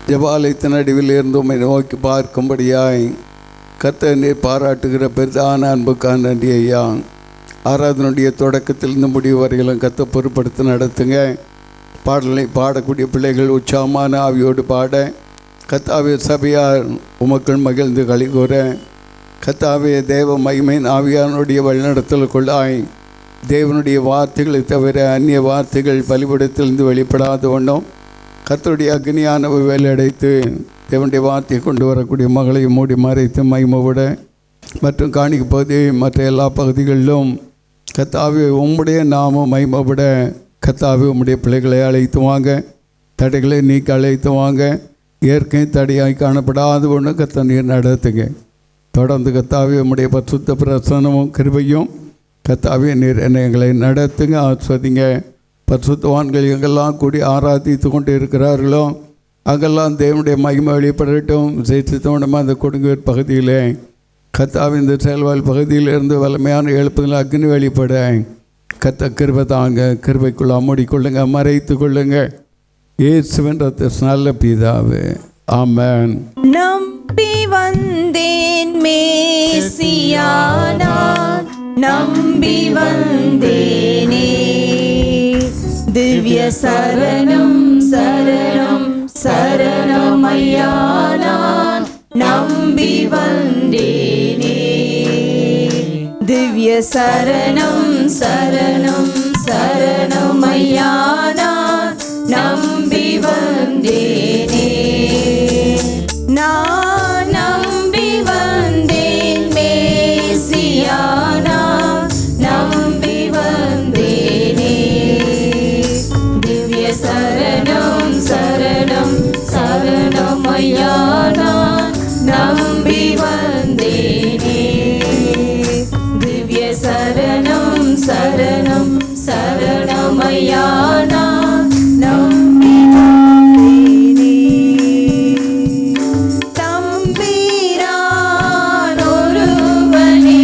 ஜபாலயத்தின் நடுவில் இருந்து உம்மை நோக்கி பார்க்கும்படியாய் கர்த்தர் நீர் பாராட்டுகிற பெரிதான அன்புக்கான நன்றி ஐயா. ஆராதனுடைய தொடக்கத்தில் இந்த முடிவு வரையிலும் கர்த்தர் பொறுப்படுத்தி நடத்துங்க. பாடலை பாடக்கூடிய பிள்ளைகள் உற்சாகமான ஆவியோடு பாட கர்த்தாவே சபையார் உமக்கள் மகிழ்ந்து களிகூற கர்த்தாவே தேவ மகிமையின் ஆவியானுடைய வழிநடத்தலுக்குள்ளாய் தேவனுடைய வார்த்தைகளை தவிர அந்நிய வார்த்தைகள் பலிபடத்திலிருந்து வெளிப்படாத வண்ணம் கர்த்தருடைய அக்னியானவை வேலையடைத்து தேவனுடைய வார்த்தையை கொண்டு வரக்கூடிய மகளையும் மூடி மறைத்து மகிமைவிட மற்றும் காணிக்க பகுதி மற்ற எல்லா பகுதிகளிலும் கர்த்தாவே உம்முடைய நாமம் மகிமைவிட கர்த்தாவே உம்முடைய பிள்ளைகளை அழைத்து வாங்க, தடைகளை நீக்கி அழைத்து வாங்க. இயற்கை தடையாய் காணப்படாத ஒன்று கர்த்தர் நீர் நடத்துங்க. தொடர்ந்து கர்த்தாவே உம்முடைய பரிசுத்த பிரசன்னமும் கிருபையும் கர்த்தாவே நீர் என்னை எங்களை நடத்துங்க, ஆஸ்வதிங்க. பரிசுத்தவான்கள் எங்கெல்லாம் கூடி ஆராதித்து கொண்டு இருக்கிறார்களோ அங்கெல்லாம் தேவனுடைய மகிமை வெளிப்படட்டும். விசேஷத்தோடமாக அந்த கொடுங்கூர் பகுதியிலே கர்த்தாவே இந்த செயல்வாழ் பகுதியிலிருந்து வலிமையான எழுப்புதல் அக்னி வெளிப்பட கர்த்தர் கிருபை தாங்க. கிருபைக்குள்ள மூடிக்கொள்ளுங்க, மறைத்து கொள்ளுங்க. இயேசுவின் ரத்தத்தின் நல்ல பிதாவே, ஆமென். நம்பி வந்தேன் மேசியா, நான் நம்பி வந்தேனே. திவ்ய சரணம் சரணம் சரணம் ஐயா, நான் நம்பி வந்தேனே. திவ்ய சரணம் சரணம் சரணம் ஐயா, நான் நம்பி வந்தேனே. நான் நம்பி வந்தேன் மேசியா, நான் நம்பி வந்தேனே. திவ்ய சரணம் சரணம் சரணம் ஐயா, நான் நம்பி வந்தேனே. திவ்ய சரணம் சரணம் சரணம் ஐயா, நான் நம்பி வந்தேனே. தம்பிரான் ஒருவனே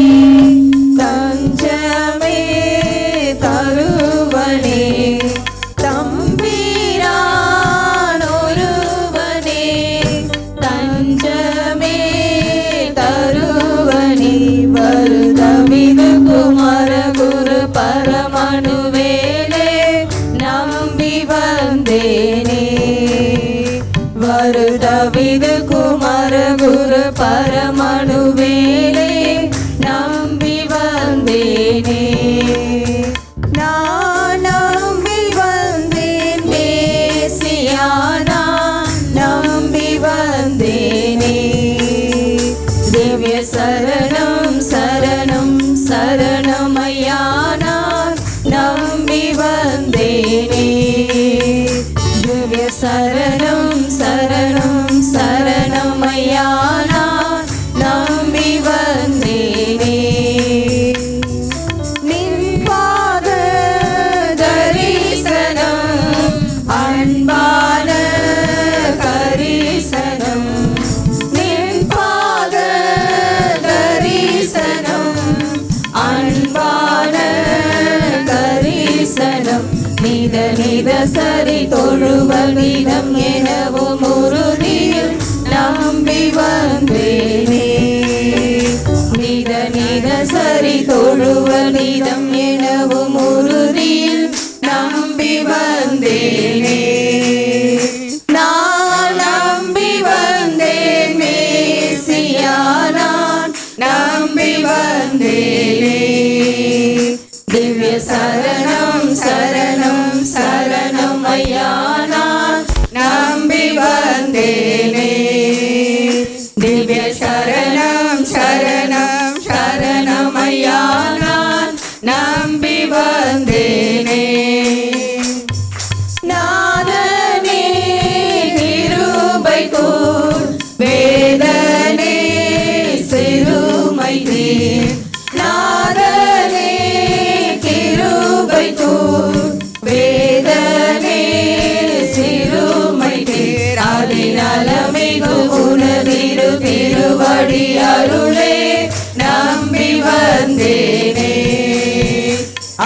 தஞ்சமே தருவனே. தம்பிரான் ஒருவனே தஞ்சமே தருவனே. வருதவிது குமார குரு பரமனுவேலே நம்பி வந்தேனே. வருதவிது குமார குரு பரமனுவேலே நம்பி வந்தேனே. நான் நம்பி வந்தேன் மேசியா, நான் நம்பி வந்தேனே. திவ்ய சரணம் சரணம் சரணம் ஐயா, நான் நம்பி வந்தேனே. திவ்ய சரணம் சரணம் சரணம் ஐயா, நான் நம்பி வந்தேனே. நின் பாத தரிசனம் அன்பான கரிசனம். நின் பாத தரிசனம் அன்பான கரிசனம். நித நித சரி தொழுவல் விதம் எனவும் உறுதியில் நம்பி வந்தேனே. நித நித சரி தொழுவல் விதம் எனவும் உறுதியில் நம்பி வந்தேனே. நான் நம்பி வந்தேன் மேசியா, நான் நம்பி வந்தேனே. திவ்ய சரணம் சரணம் சரணம் ஐயா, நான் நம்பி வந்தேனே. திவ்ய சரணம் சரணம் சரணம் ஐயா, நான் நம்பி வந்தேனே. நாதனே கிருபை கூர், வேதனே சிறுமை தீர். நாதனே கிருபை கூர், வேதனே சிறுமை தீர். அதிநலமிகு உனதிரு திருவடி அருளே நம்பி வந்தேனே.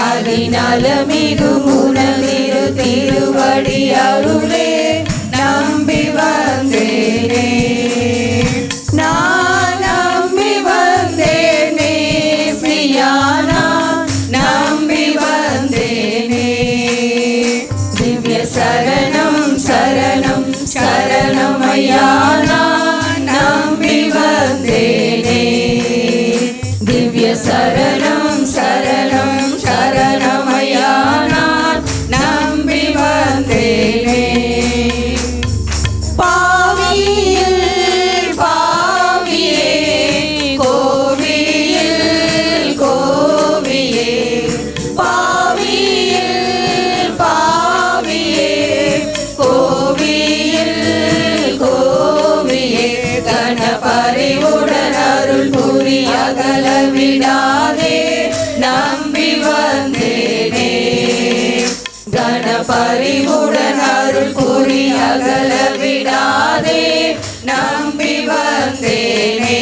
அதிநலமிகு உனதிரு திருவடி அருளே நம்பி வந்தேனே. விடாதே நம்பி வந்தேனே. கணபரிவுடன் அருள் கூறி அகல விடாதே நம்பி வந்தேனே.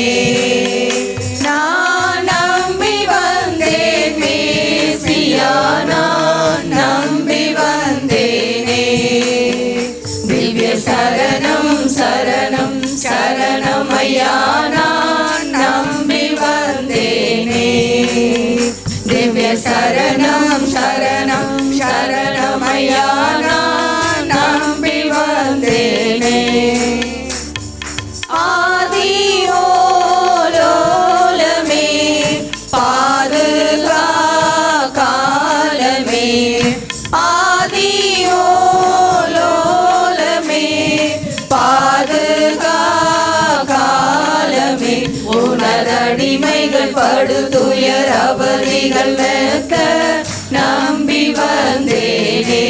நான் நம்பி வந்தேன் மேசியா, நான் நம்பி வந்தேனே. திவ்ய சரணம் சரணம் சரணம் ஐயா, நான் நம்பி வந்தேனே. திவ்ய சரணம் சரணம் சரணம் ஐயா, நான் நம்பி வந்தேனே. ஆதியோலோலமே பாதுகா காலமே, ஆதியோலோலமே பாதுகா காலமே. உனதடிமைகள் படுதுயர் அவதிகள் மெத்த நம்பி வந்தேனே.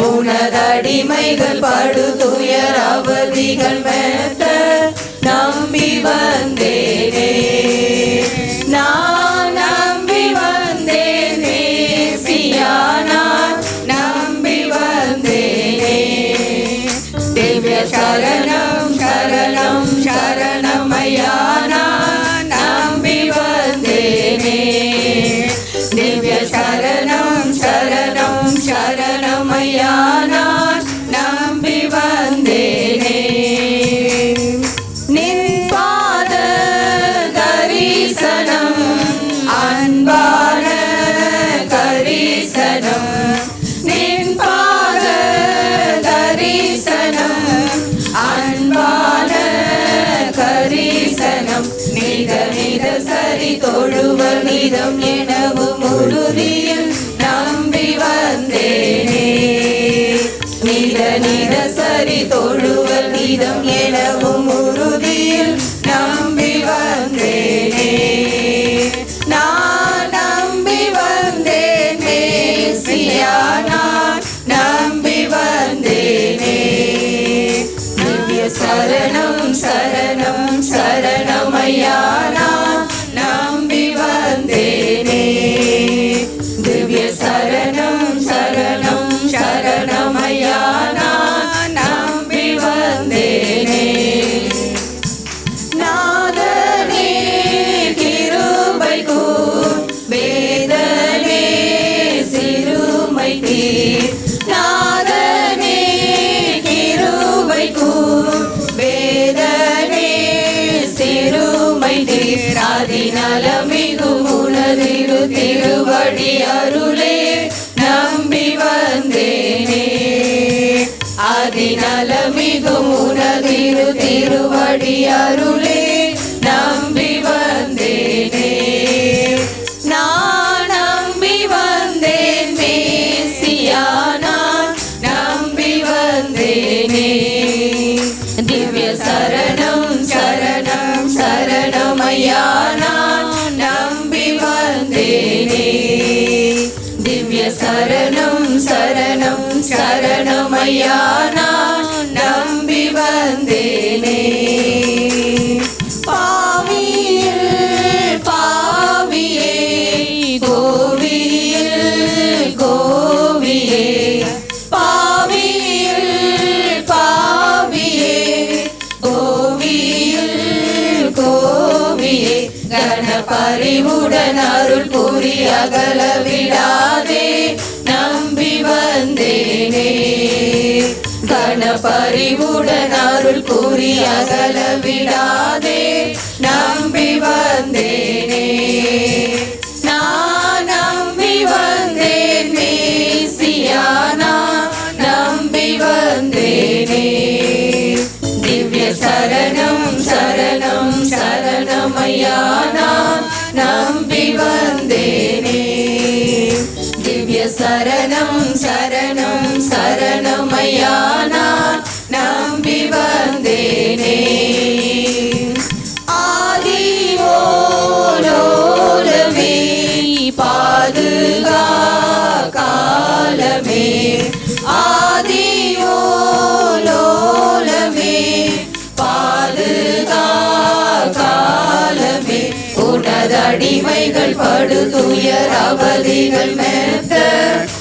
உனதடிமைகள் படுதுயர் அவதிகள் மெத்த நம்பி வந்தேனே. நான் நம்பி வந்தேன் மேசியா, நான் நம்பி வந்தேனே. திவ்ய சரணம் சரணம் சரணம் ஐயா, நான் நம்பி வந்தேனே. திவ்ய சரணம் சரணம் சரணம் ஐயா, நான் நம்பி வந்தேனே. நின் பாத தரிசனம் அன்பான கரிசனம், நின் பாத தரிசனம் அன்பான கரிசனம். நித நித சரி தொழுவர் நிதம் எனவும் உறுதியில் நம்பி வந்தேனே. நித நித சரி தொழுவர் நிதம் எனவும் உறுதியில் நம்பி வந்தேனே. நான் நம்பி வந்தேன் மேசியா, நான் நம்பி வந்தேனே. திவ்ய சரணம் சரணம் சரணம் ஐயா, நான் நம்பி வந்தேனே. திவ்ய சரணம் சரணம் சரணம் ஐயா, நான் நம்பி வந்தேனே. நாதனே கிருபை கூர், வேதனே சிறுமை தீர். நாதனே கிருபை கூர், வேதனே சிறுமை தீர். அதிநலமிகு உனதிரு திருவடி அருளே நம்பி வந்தேனே. அதிநலமிகு உனதிரு திருவடி அருளே நம்பி வந்தேனே. நான் நம்பி வந்தேன் மேசியா, நான் நம்பி வந்தேனே. திவ்ய சரணம் சரணம் சரணம் ஐயா, நான் நம்பி வந்தேனே. திவ்ய சரணம் சரணம் சரணம் ஐயா, நான் நம்பி வந்தேனே. பாவியில் பாவியே கோவியில் கோவியே, பாவியில் பாவியே கோவியில் கோவியே. கணபரிவுடன் அருள் கூறி அகல விடாதே நம்பி வந்தேனே. கணபரிவுடன் அருள் கூறி அகல விடாதே நம்பி வந்தேனே. நான் நம்பி வந்தேன் மேசியா, நான் நம்பி வந்தேனே. திவ்ய சரணம் சரணம் சரணம் ஐயா, நான் நம்பி வந்தேனே. திவ்ய சரணம் சரணம் சரணம் ஐயா, நான் நம்பி வந்தேனே. ஆதியோலோலமே பாதுகா காலமே, ஆதியோலோலமே பாதுகா காலமே. உனத அடிமைகள் படு துயர் அவதிகள் மெத்த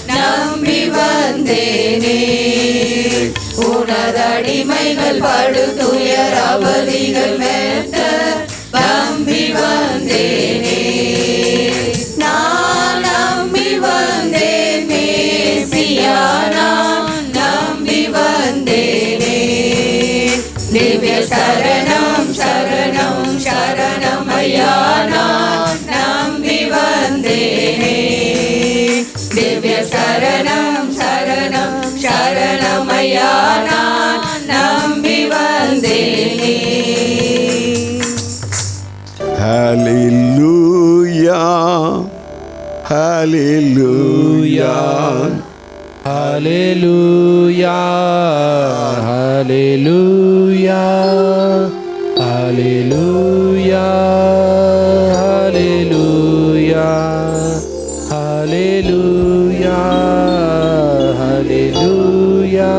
நம்பி வந்தேனே. உனதடிமைகள் படு துயர் அவதிகள் மெத்த நம்பி வந்தேனே. நான் நம்பி வந்தேன் மேசியா, நான் நம்பி வந்தேனே. திவ்ய சரணம் சரணம் சரணம் ஐயா, நான் நம்பி வந்தேனே. திவ்ய சரணம் சரணம் சரணம் ஐயா, நான் நம்பி வந்தேனே. ஹல்லேலூயா ஹல்லேலூயா Hallelujah, hallelujah, hallelujah, hallelujah, hallelujah, hallelujah,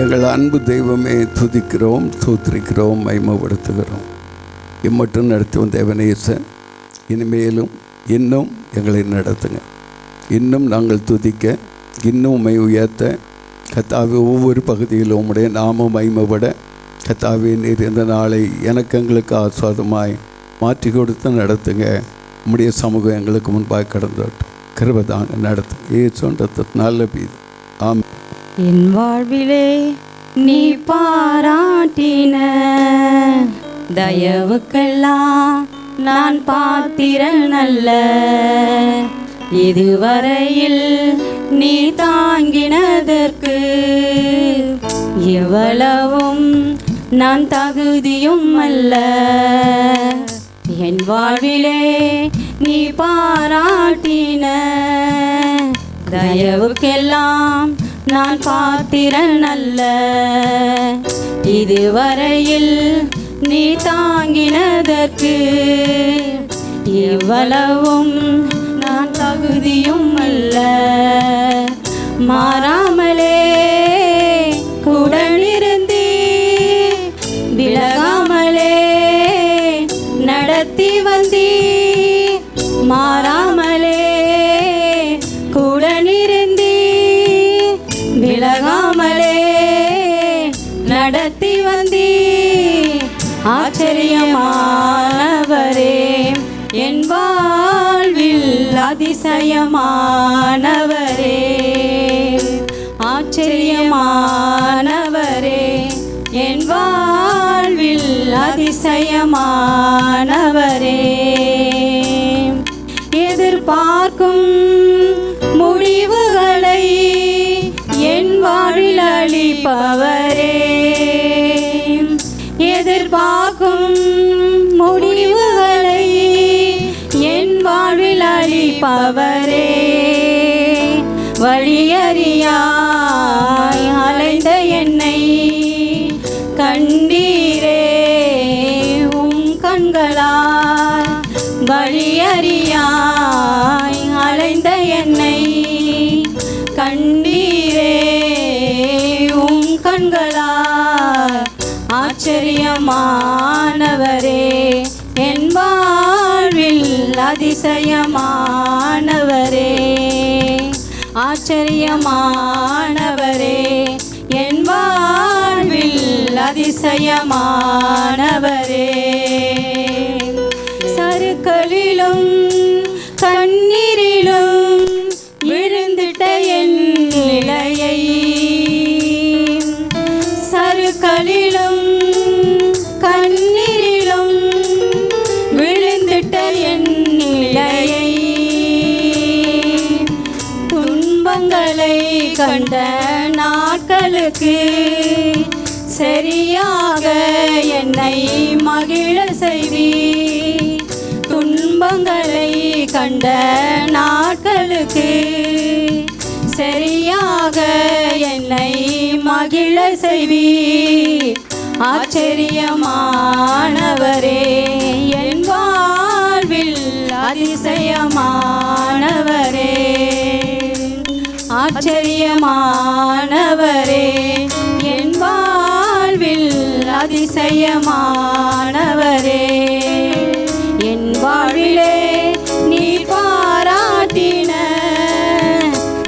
எங்கள் அன்பு தெய்வமே, துதிக்கிறோம், ஸ்தோத்திரிக்கிறோம், மகிமைப்படுத்துகிறோம். இம்மட்டும் நடத்தும் தேவனேசன், இனிமேலும் இன்னும் எங்களை நடத்துங்க. இன்னும் நாங்கள் துதிக்க, இன்னும் உம்மை உயர்த்த, கர்த்தாவே ஒவ்வொரு பகுதியிலும் உம்முடைய நாமம் மகிமைப்பட, கர்த்தாவே நீர் இந்த நாளை எனக்கு எங்களுக்கு ஆஸ்வாதமாய் மாற்றி கொடுத்து நடத்துங்க. உம்முடைய சமூகம் எங்களுக்கு முன்பாக கடந்து வரட்டும். கிருபை தாங்க, நடத்துங்க. ஏசுன்றது நல்ல பீது. ஆம். என் வாழ்விலே நீ பாராட்டின தயவுக்கெல்லாம் நான் பாத்திரன் அல்ல. இதுவரையில் நீ தாங்கினதற்கு எவ்வளவும் நான் தகுதியும் அல்ல. என் வாழ்விலே நீ பாராட்டின தயவுக்கெல்லாம் நான் பாத்திரன் அல்ல. இதுவரையில் நீ தாங்கினதற்கு எவ்வளவும் நான் தகுதியும் அல்ல. மாறாமலே கூடனிருந்தி விலகாமலே நடத்தி வந்தி. மாறாமலே கூடனிருந்தி விலகாமலே நடத்தி வந்தி. ஆச்சரியமானவரே, என் வாழ்வில் அதிசயமானவரே. ஆச்சரியமானவரே, என் வாழ்வில் அதிசயமானவரே. எதிர்பார்க்கும் முடிவுகளை என் வாழ்வில் அளிப்பவரே. எதிர்பார்க்கும் முடிவுகளை என் வாழ்வில் அளிப்பவரே. வழியறியாய் அலைந்த என்னை கண்டீரே உம் கண்களால். வழியறியாய் அலைந்த என்னை கண்டீரே உம் கண்களால். ஆச்சரியமானவரே, என் வாழ்வில் அதிசயமானவரே. ஆச்சரியமானவரே, என் வாழ்வில் அதிசயமானவரே. சறுக்களிலும் கண்ணீரிலும் விழுந்திட்ட என் நிலையை, சறுக்களிலும் கண்ணீரிலும் விழுந்திட்ட என் நிலையை கண்ட நாட்களுக்கு சரியாக என்னை மகிழ செய்வி. துன்பங்களை கண்ட நாட்களுக்கு சரியாக என்னை மகிழ செய்வி. ஆச்சரியமானவரே என் வாழ்வில் அதிசயமானவரே. ஆச்சரியமானவரே என் வாழ்வில் அதிசயமானவரே. என் வாழ்விலே நீ பாராட்டின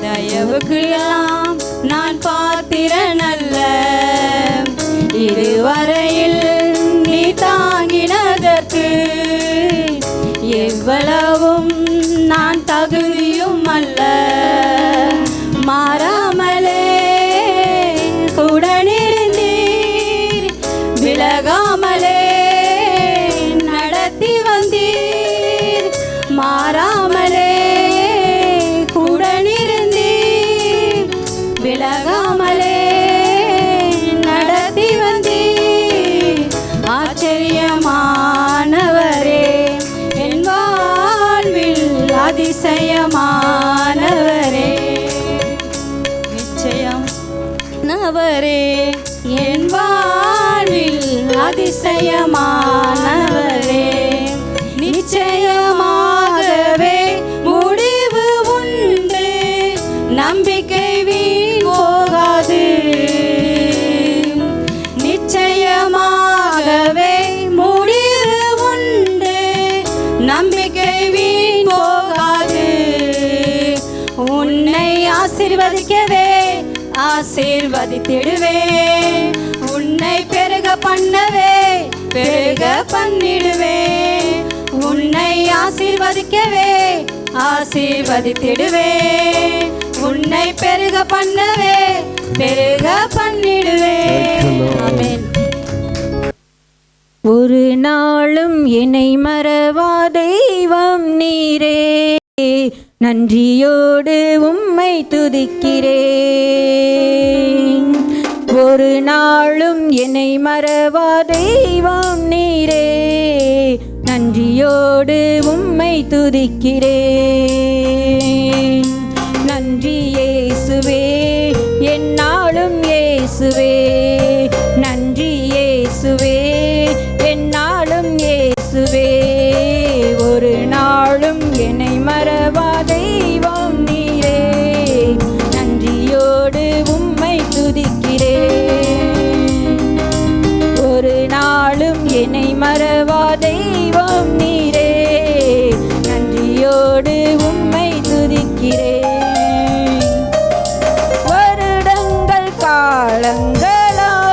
தயவுக்கெல்லாம் நான் பாத்திரனல்ல. இதுவரையில் நீ தாங்கினதற்கு எவ்வளவும் நான் தகுதியும் அல்ல. மாறாமலே கூடனிருந்தீர், விலகாமலே நடத்தி வந்தீர். மாறாமலே கூடனிருந்தீர், விலகாமலே நடத்தி வந்தீர். ஆச்சரியமானவரே என் வாழ்வில் அதிசயமானவரே. நிச்சயமானவரே என் வாழ்வில் அதிசயமானவரே. நிச்சயமாகவே முடிவு உண்டு, நம்பிக்கை வீண் போகாது. நிச்சயமாகவே முடிவு உண்டு, நம்பிக்கை வீண் போகாது. உன்னை ஆசீர்வதிக்கவே ஆசீர்வதித்திடுவே. உன்னை பெருக பண்ணவே பெருக பண்ணிடுவே. உன்னை ஆசீர்வதிக்கவே ஆசீர்வதித்திடுவே. உன்னை பெருக பண்ணவே பெருக பண்ணிடுவே. ஆமென். ஒரு நாளும் என்னை மறவா தெய்வம் நீரே, நன்றியோடு உம்மை துதிக்கிறேன். ஒரு நாளும் என்னை மறவா தெய்வம் நீரே, நன்றியோடு உம்மை துதிக்கிறேன். நன்றி இயேசுவே, என்னாலும் இயேசுவே. நன்றி இயேசுவே, என்னாலும் இயேசுவே. ஒரு நாளும் என்னை மறவா தெய்வம் நீரே, நன்றியோடு உம்மை துதிக்கிறேன். ஒரு நாளும் என்னை மறவா தெய்வம் நீரே, நன்றியோடு உம்மை துதிக்கிறேன். வருடங்கள்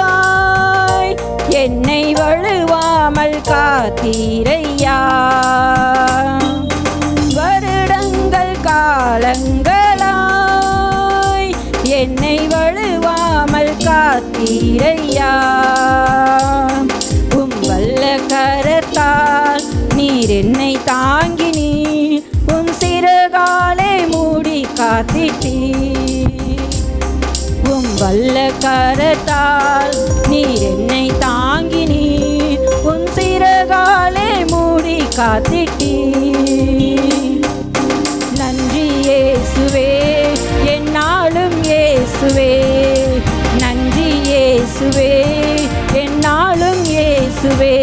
காலங்களாய் என்னை வழுவாமல் காத்தீரையா. வருடங்கள் காலங்களாய் என்னை வழுவாமல் காத்தீரையா. உம் வல்ல கரத்தால் நீர் என்னை தாங்கினீர், உம் சிறகாலே மூடி காத்திட்டீர். உம் வல்ல கரத்தால் நீர் என்னை தாங்கினீர், உன் சிறகாலே மூடி காத்திட்டீர். நன்றி இயேசுவே, என்னாலும் இயேசுவே. நன்றி இயேசுவே, என்னாலும் இயேசுவே.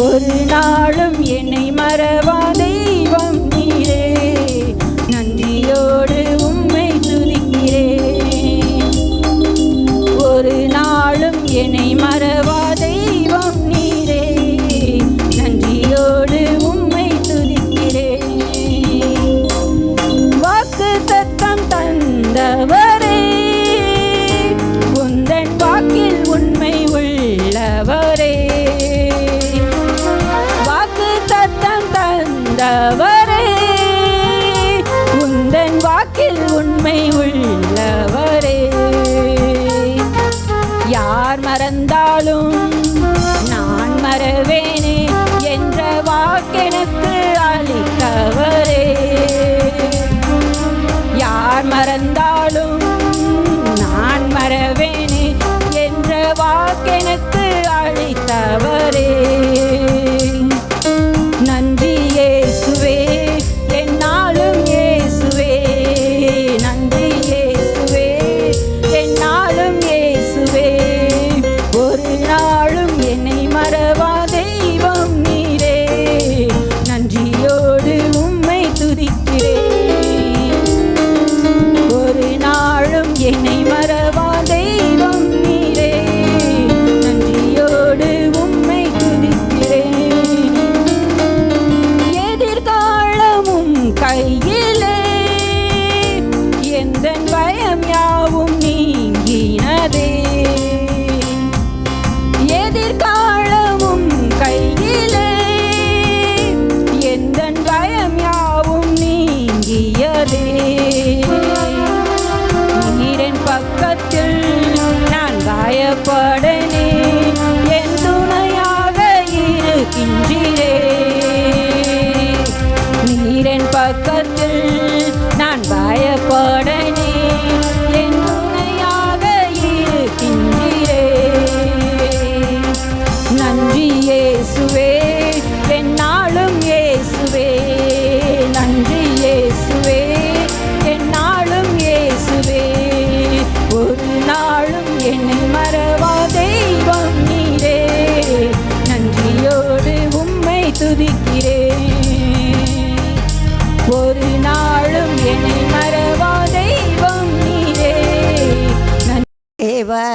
ஒரு நாளும் என்னை மறவா தெய்வம் நீரே, நன்றியோடு உம்மை துதிக்கிறேன். ஒரு நாளும் என்னை மறவா தெய்வம் நீரே, நன்றியோடு உம்மை துதிக்கிறேன். வாக்குத்தத்தம் தந்தவரே, உந்தன் வாக்கில் உண்மை உள்ளவரே.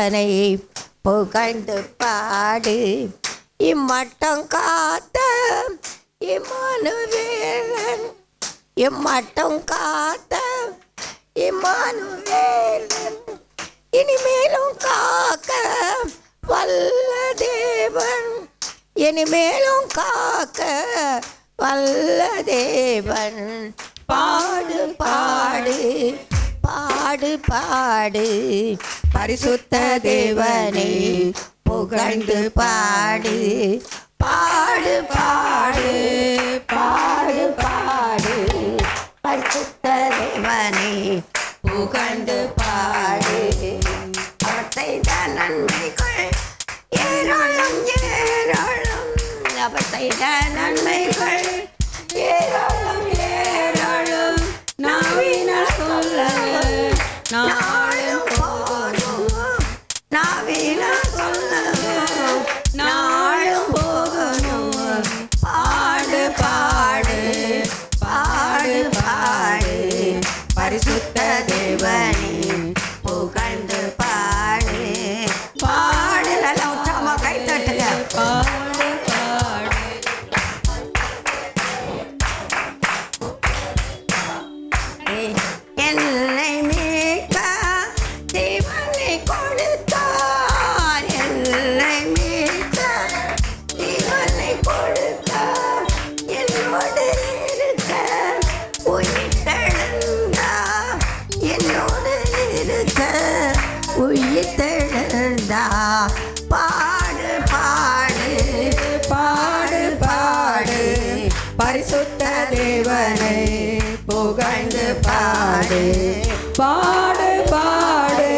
தேவனை புகழ்ந்து பாடு. இம்மட்டம் காத்த இம்மானுவேலன், இம்மட்டம் காத்த இம்மானுவேலன், இனிமேலும் காக்க வல்ல தேவன், இனிமேலும் காக்க வல்ல தேவன். பாடு பாடு பாடு பாடு பரிசுத்த தேவனை புகழ்ந்து பாடு. பாடு பாடு பாடு பாடு பரிசுத்த தேவனை புகழ்ந்து பாடு. அவர் செய்த நன்மைகள் ஏராளம் ஏராளம், அவர் செய்த நன்மைகள் ஏராளம் ஏராளம், நாவினால் சொல்ல நாளும் போதும், நாவினால் சொல்ல நாளும் போகணும். பாடு பாடு பாடு பாடு பரிசுத்த தேவனை புகழ்ந்து பாடு. பாடு நல்லா உற்சாகமாக கை தட்டுங்க. பாடு பாடு என்னை மீட்க தேவனை கொடுத்தார், என்னை மீட்க தேவனை கொடுத்தார். என்னோடு இருக்க உயிர்த்தெழுந்தார், என்னோடு இருக்க உயிர்த்தெழுந்தார். பாடு பாடு பாடு பாடு பரிசுத்த தேவனை புகழ்ந்து பாடு. பாடு பாடு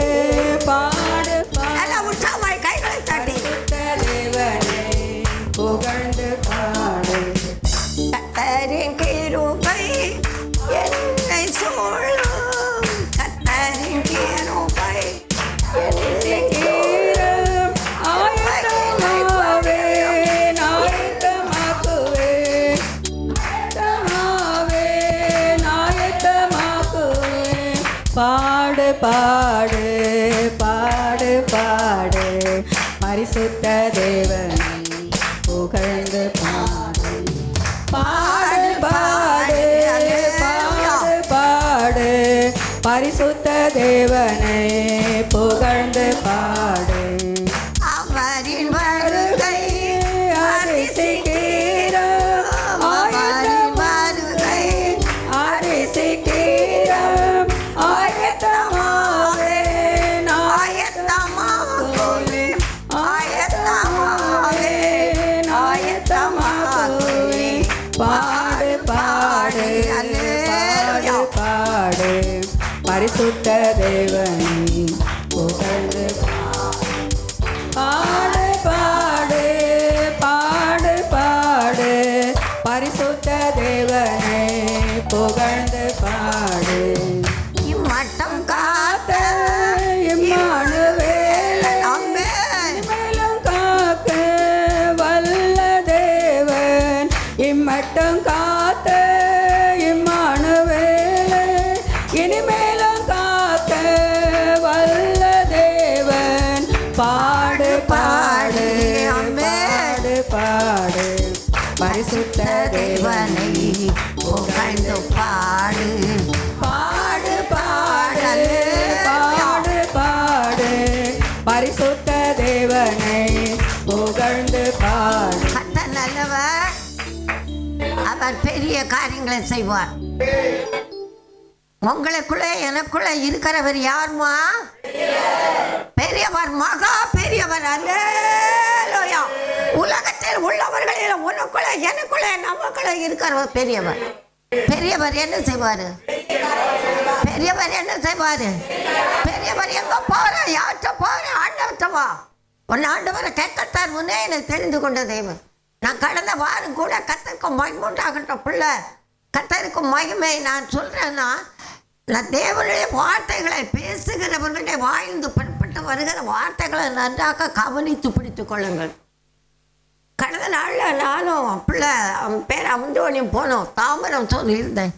பாடு பாடு உற்சாகமாய் கைகளை தட்டி தேவனை புகழ்ந்து பாடு. கர்த்தரின் கிருபை என்னை சூழும், கர்த்தரின் கிருபை என்னை சூழும். ஆயத்தமாவே ஆயத்தமாக்குவே ஆயத்தமாக்குவே. பாடு பாடு பாடு பாடு பரிசுத்த தேவனை புகழ்ந்து பாடு. பாடு பாடு பாடு பாடு பரிசுத்த தேவனை புகழ்ந்து பாடு. அவரின் வருகை அரிசிக்கிறோம், அவரின் வருகை அரிசிக்கிறோம். ஆயத்தமாவே ஆயத்தமாவே ஆயத்தமாவே ஆயத்தமாவே. பாடு பாடு பாடு பாடு பரிசுத்த தேவனை புகழ்ந்து பாடு. பாடு பாடு பாடு பரிசுத்த தேவனை புகழ்ந்து பாடு. இம்மட்டம் காத்த இம்மானுவேலன், மேலும் காக்க வல்ல தேவன். இம்மட்டம் காத்த இம்மானுவேலன், இனிமேலும் காக்க வல்ல தேவன். பாடு பாடு பாடு பாடு பரிசுத்த தேவனை புகழ்ந்து பாடு. பாடு பாடு பாடு பாடு பரிசுத்த தேவனை புகழ்ந்து பாடு. கர்த்தர் நல்லவர், அவர் பெரிய காரியங்களை செய்வார். உங்களுக்குள்ளே எனக்குள்ளே இருக்கிறவர் யாருமா? பெரியவர், மகா பெரியவர். அல்லேலூயா. உலகத்தில் உள்ளவர்களில் உனக்குள்ளே எனக்குள்ளே நமக்குள்ளே இருக்கிறவர் பெரியவர். பெரியவர் என்ன செய்வார்? பெரியவர் என்ன செய்வார்? பெரியவர் எங்க போற, யார்கிட்ட போற? ஆண்டவர்கிட்ட வா. உன் ஆண்டவரை கேட்கத்தார் முன்னே எனக்கு தெரிந்து கொண்ட தெய்வம். நான் கடந்த வாரம் கூட கர்த்தருக்கு மகிமுண்டாகட்டும் பிள்ளை, கர்த்தருக்கு மகிமை நான் சொல்றேன்னா, நான் தேவனுடைய வார்த்தைகளை பேசுகிறவர்களுடைய வாய்ந்து புறப்பட்டு வருகிற வார்த்தைகளை நன்றாக கவனித்து பிடித்துக் கொள்ளுங்கள். கடந்த நாளில் நானும் பிள்ளை அவன் பேர் அமுந்தோனியும் போனோம், தாமரம் சொல்லியிருந்தேன்.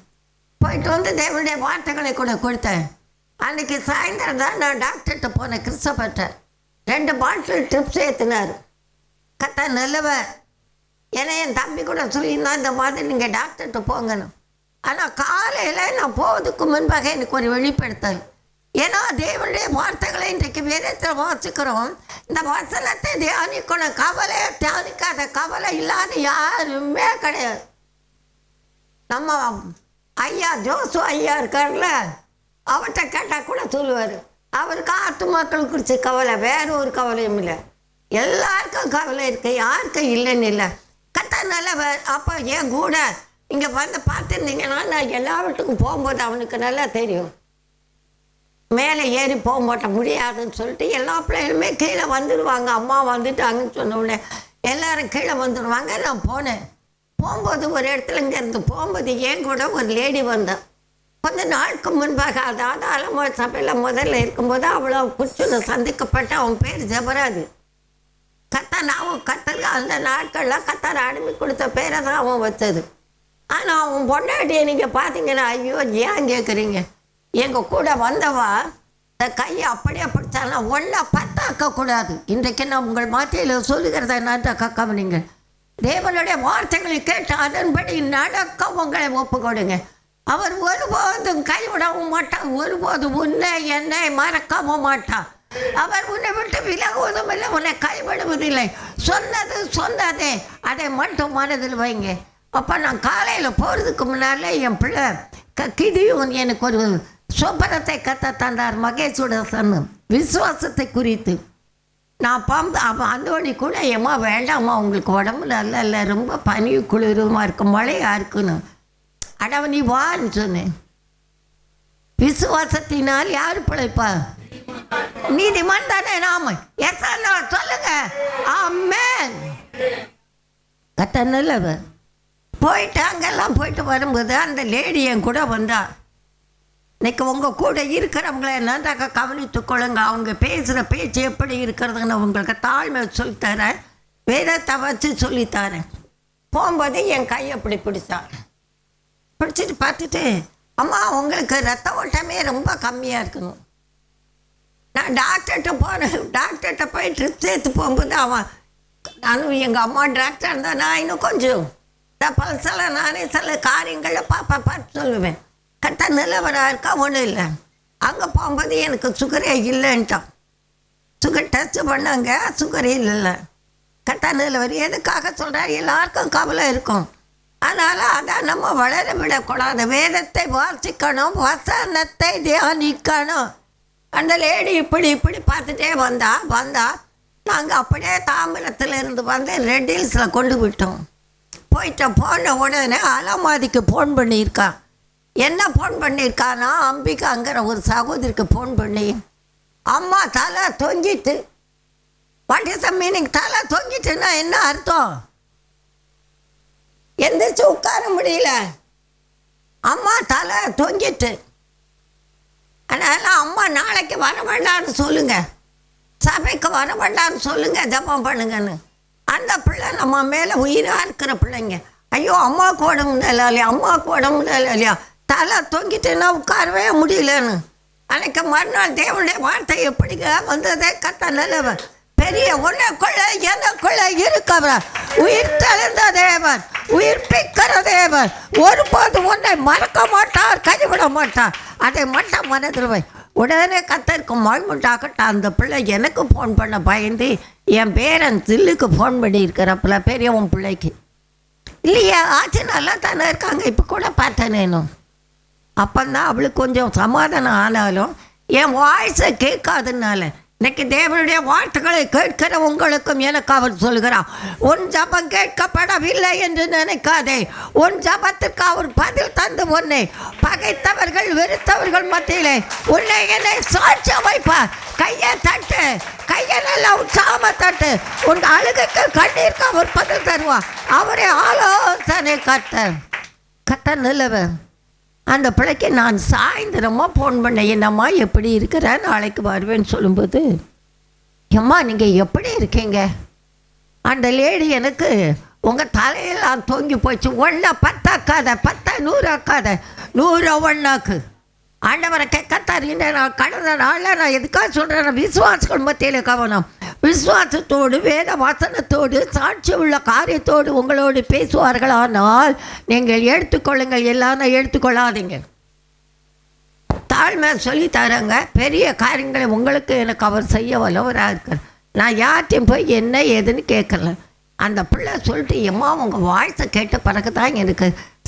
போயிட்டு வந்து தேவனுடைய வார்த்தைகளை கூட கொடுத்தேன். அன்றைக்கி சாயந்தரம் தான் நான் டாக்டர்கிட்ட போனேன், கிறிஸ்தவர்கிட்ட. 2 பாட்டில் ட்ரிப்ஸ் ஏற்றினார். கத்த நல்லவர். ஏன்னா என் தம்பி கூட சொல்லியிருந்தான், இந்த மாதிரி நீங்கள் டாக்டர்கிட்ட போங்கன்னு. ஆனால் காலையில் நான் போவதுக்கு முன்பாக எனக்கு ஒரு வெளிப்படுத்தல். ஏன்னா தேவனுடைய வார்த்தைகளை இன்றைக்கு வேதத்தில் வாசிக்கிறோம். இந்த வசனத்தை தியானிக்கணும். கவலை தியானிக்காத, கவலை இல்லாத யாருமே கிடையாது. நம்ம ஐயா ஜோசு ஐயா இருக்கார்ல, அவர்கிட்ட கேட்டால் கூட சொல்லுவார், அவருக்கு ஆத்துமாக்கள் குறித்து கவலை, வேற ஒரு கவலையும் இல்லை. எல்லாருக்கும் கவலை இருக்கு, யாருக்கும் இல்லைன்னு இல்லை. கத்த நல்லவர். அப்போ என் கூட இங்கே வந்து பார்த்துருந்தீங்கன்னா, நான் எல்லா வீட்டுக்கும் போகும்போது அவனுக்கு நல்லா தெரியும், மேலே ஏறி போக மாட்டேன் முடியாதுன்னு சொல்லிட்டு எல்லா பிள்ளைகளுமே கீழே வந்துடுவாங்க. அம்மா வந்துட்டாங்கன்னு சொன்ன உடனே எல்லோரும் கீழே வந்துடுவாங்க. நான் போனேன். போகும்போது ஒரு இடத்துல இங்கேருந்து போகும்போது என் கூட ஒரு லேடி வந்தேன். கொஞ்ச நாளுக்கு முன்பாக, அதாவது அலமோ சபையில் முதல்ல இருக்கும்போது அவ்வளோ குச்சுன்னு சந்திக்கப்பட்ட. அவன் பேர் ஜபராஜ். நாவும் கத்தர் அந்த நாட்களில் கத்தர் அடிமை கொடுத்த பேரை தான் அவன் வச்சது. ஆனால் அவன் பொண்டாட்டியை நீங்கள் பார்த்தீங்கன்னா, ஐயோ ஏன் கேட்குறீங்க, எங்கள் கூட வந்தவா இந்த கையை அப்படியே பிடிச்சானா ஒன்றா பத்தாக்கக்கூடாது. இன்றைக்கு நான் உங்கள் மாத்தியில் சொல்லுகிறத என்னன்ற கவனிங்க. தேவனுடைய வார்த்தைகளை கேட்டு அதன்படி நடக்க உங்களை ஒப்பு கொடுங்க. அவர் ஒருபோதும் கைவிடவும் மாட்டார், ஒருபோதும் உன்னை என்னை மறக்கவும் மாட்டார். அவர் உன்னை விட்டு விலகுவதும் இல்லை, உன்னை கைவிடுவதில்லை. சொன்னது சொன்னதே, அதை மட்டும் மனதில் வைங்க. அப்போ நான் காலையில் போகிறதுக்கு முன்னாலே என் பிள்ளை கிதியும் எனக்கு ஒரு சொப்பனத்தை கத்த தந்தார். மகேஷோட சன்னு விசுவாசத்தை குறித்து. நான் அவன் அந்தோணி கூட ஏம்மா வேண்டாம்மா, உங்களுக்கு உடம்பு நல்லா இல்லை, ரொம்ப பனி குளிருமா இருக்கு, மழையாக இருக்குன்னு. அடவன் நீ வான்னு சொன்னேன். விசுவாசத்தினால் யார் பிழைப்பா? நீதிமான் தானே நாம. எஸ் சொல்லுங்க. ஆமென். கத்த நல்லவர். போயிட்டு அங்கெல்லாம் போயிட்டு வரும்போது அந்த லேடி என் கூட வந்தா. இன்னைக்கு உங்கள் கூட இருக்கிறவங்கள என்னண்டாக்க கவனித்து கொள்ளுங்க. அவங்க பேசுகிற பேச்சு எப்படி இருக்கிறதுன்னு உங்களுக்கு தாழ்மை சொல்லித்தரேன், வேதத்தை வச்சு சொல்லித்தரேன். போகும்போது என் கையை அப்படி பிடிச்சான். பிடிச்சிட்டு பார்த்துட்டு, அம்மா உங்களுக்கு ரத்த ஓட்டமே ரொம்ப கம்மியாக இருக்கணும். நான் டாக்டர்கிட்ட போனேன். டாக்டர்கிட்ட போய் ட்ரிப் சேர்த்து போகும்போது நானும் எங்கள் அம்மா டாக்டர் இருந்தால் நான் இன்னும் கொஞ்சம் இந்த பல்செல்லாம் நானே சில காரியங்களில் பார்த்து சொல்லுவேன். கரெக்டாக நிலவராக இருக்கா ஒன்றும் இல்லை. அங்கே போகும்போது எனக்கு சுகரே இல்லைன்ட்டான். சுகர் டெஸ்ட் பண்ணாங்க, சுகரே இல்லை. கரெக்டாக நிலவர் எதுக்காக சொல்கிறார்? எல்லாருக்கும் கவலை இருக்கும். அதனால் அதான் நம்ம வளர விடக்கூடாது. வேதத்தை வாசிக்கணும், வசனத்தை தியானிக்கணும். அந்த லேடி இப்படி பார்த்துட்டே வந்தா. நாங்கள் அப்படியே தாம்பரத்துலேருந்து வந்து ரெட் ஹில்ஸில் கொண்டு விட்டோம். போன உடனே அலமாதிக்கு ஃபோன் பண்ணியிருக்கான். என்ன ஃபோன் பண்ணியிருக்கான்னா, அம்பிகாங்கிற ஒரு சகோதரிக்கு ஃபோன் பண்ணி, அம்மா தலை தொங்கிட்டு. What is the meaning? தலை தொங்கிட்டுன்னா என்ன அர்த்தம்? எந்திரிச்சு உட்கார முடியல, அம்மா தலை தொங்கிட்டு. அதனால் அம்மா நாளைக்கு வர வேண்டாம்னு சொல்லுங்கள், சபைக்கு வர வேண்டாம்னு சொல்லுங்கள், ஜபம் பண்ணுங்கன்னு. அந்த பிள்ளை நம்ம மேலே உயிராக இருக்கிற பிள்ளைங்க. ஐயோ அம்மாவுக்கு உடம்பு இல்லையா, அம்மாவுக்கு உடம்பு இல்லையா, தலை தொங்கிட்டுன்னா உட்காரவே முடியலன்னு. அன்றைக்கு மறுநாள் தேவனுடைய வார்த்தை எப்படிங்க வந்ததே? கத்த நல்லவர். பெரிய உன்னைக்குள்ள எனக்குள்ள இருக்கவர், உயிர் தெளிந்த தேவன், உயிர்ப்பிக்கிற தேவன். ஒருபோது உன்னை மறக்க மாட்டார், கைவிட மாட்டார். அதை மட்டும் மனதில் வை. உடனே கத்தருக்கு மகிழ்வுண்டாகட்டும். அந்த பிள்ளை எனக்கு ஃபோன் பண்ண பயந்து என் பேரன் தில்லுக்கு ஃபோன் பண்ணியிருக்கிறப்பல பெரியவன் பிள்ளைக்கு. இல்லையா ஆச்சு, நல்லா தானே இருக்காங்க, இப்போ கூட பார்த்தேனேனும். அப்போந்தான் அவளுக்கு கொஞ்சம் சமாதானம். ஆனாலும் என் வாய்ஸை கேட்காதனால இன்னைக்கு தேவனுடைய வார்த்தைகளை கேட்கிற உங்களுக்கும் எனக்கு அவர் சொல்கிறார், உன் ஜபம் கேட்கப்படவில்லை என்று நினைக்காதே. உன் ஜபத்திற்கு அவர் பதில் தந்து உன்னை பகைத்தவர்கள் வெறுத்தவர்கள் மத்தியிலே உன்னை என்னை சாட்சியம் வைப்பார். கையை தட்டு, கையை நல்லா உற்சாகமாக தட்டு. உன் அழுகைக்கு கண்ணீருக்கு அவர் பதில் தருவார். அவரே ஆலோசனை கத்த நல்லவர். அந்த பிள்ளைக்கு நான் சாயந்தரமாக ஃபோன் பண்ணேன், என்னம்மா எப்படி இருக்கிற, நாளைக்கு வருவேன்னு சொல்லும்போது, அம்மா நீங்கள் எப்படி இருக்கீங்க? அந்த லேடி எனக்கு உங்கள் தலையெல்லாம் தொங்கி போச்சு, ஒன்றா 10 ஆக்காத, 10 100 ஆக்காத, 100 1ஆக்கு. ஆண்டவரை கேட்கத்தாரு. நான் கடந்த நாளில் நான் எதுக்காக சொல்கிறேன், விசுவாசிகள் மத்தியில் கவனம். விசுவாசத்தோடு வேத வசனத்தோடு சாட்சி உள்ள காரியத்தோடு உங்களோடு பேசுவார்களானால் நீங்கள் எடுத்துக்கொள்ளுங்கள், எல்லாரும் எடுத்துக்கொள்ளாதீங்க. தாழ்மை சொல்லி தரங்க. பெரிய காரியங்களை உங்களுக்கு எனக்கு அவர் செய்ய வல்லவராக இருக்கார். நான் யார்ட்டையும் போய் என்ன ஏதுன்னு கேட்கல. அந்த பிள்ளை சொல்லிட்டு எம்மா உங்கள் வாய்ஸை கேட்ட பிறகு தான் எனக்கு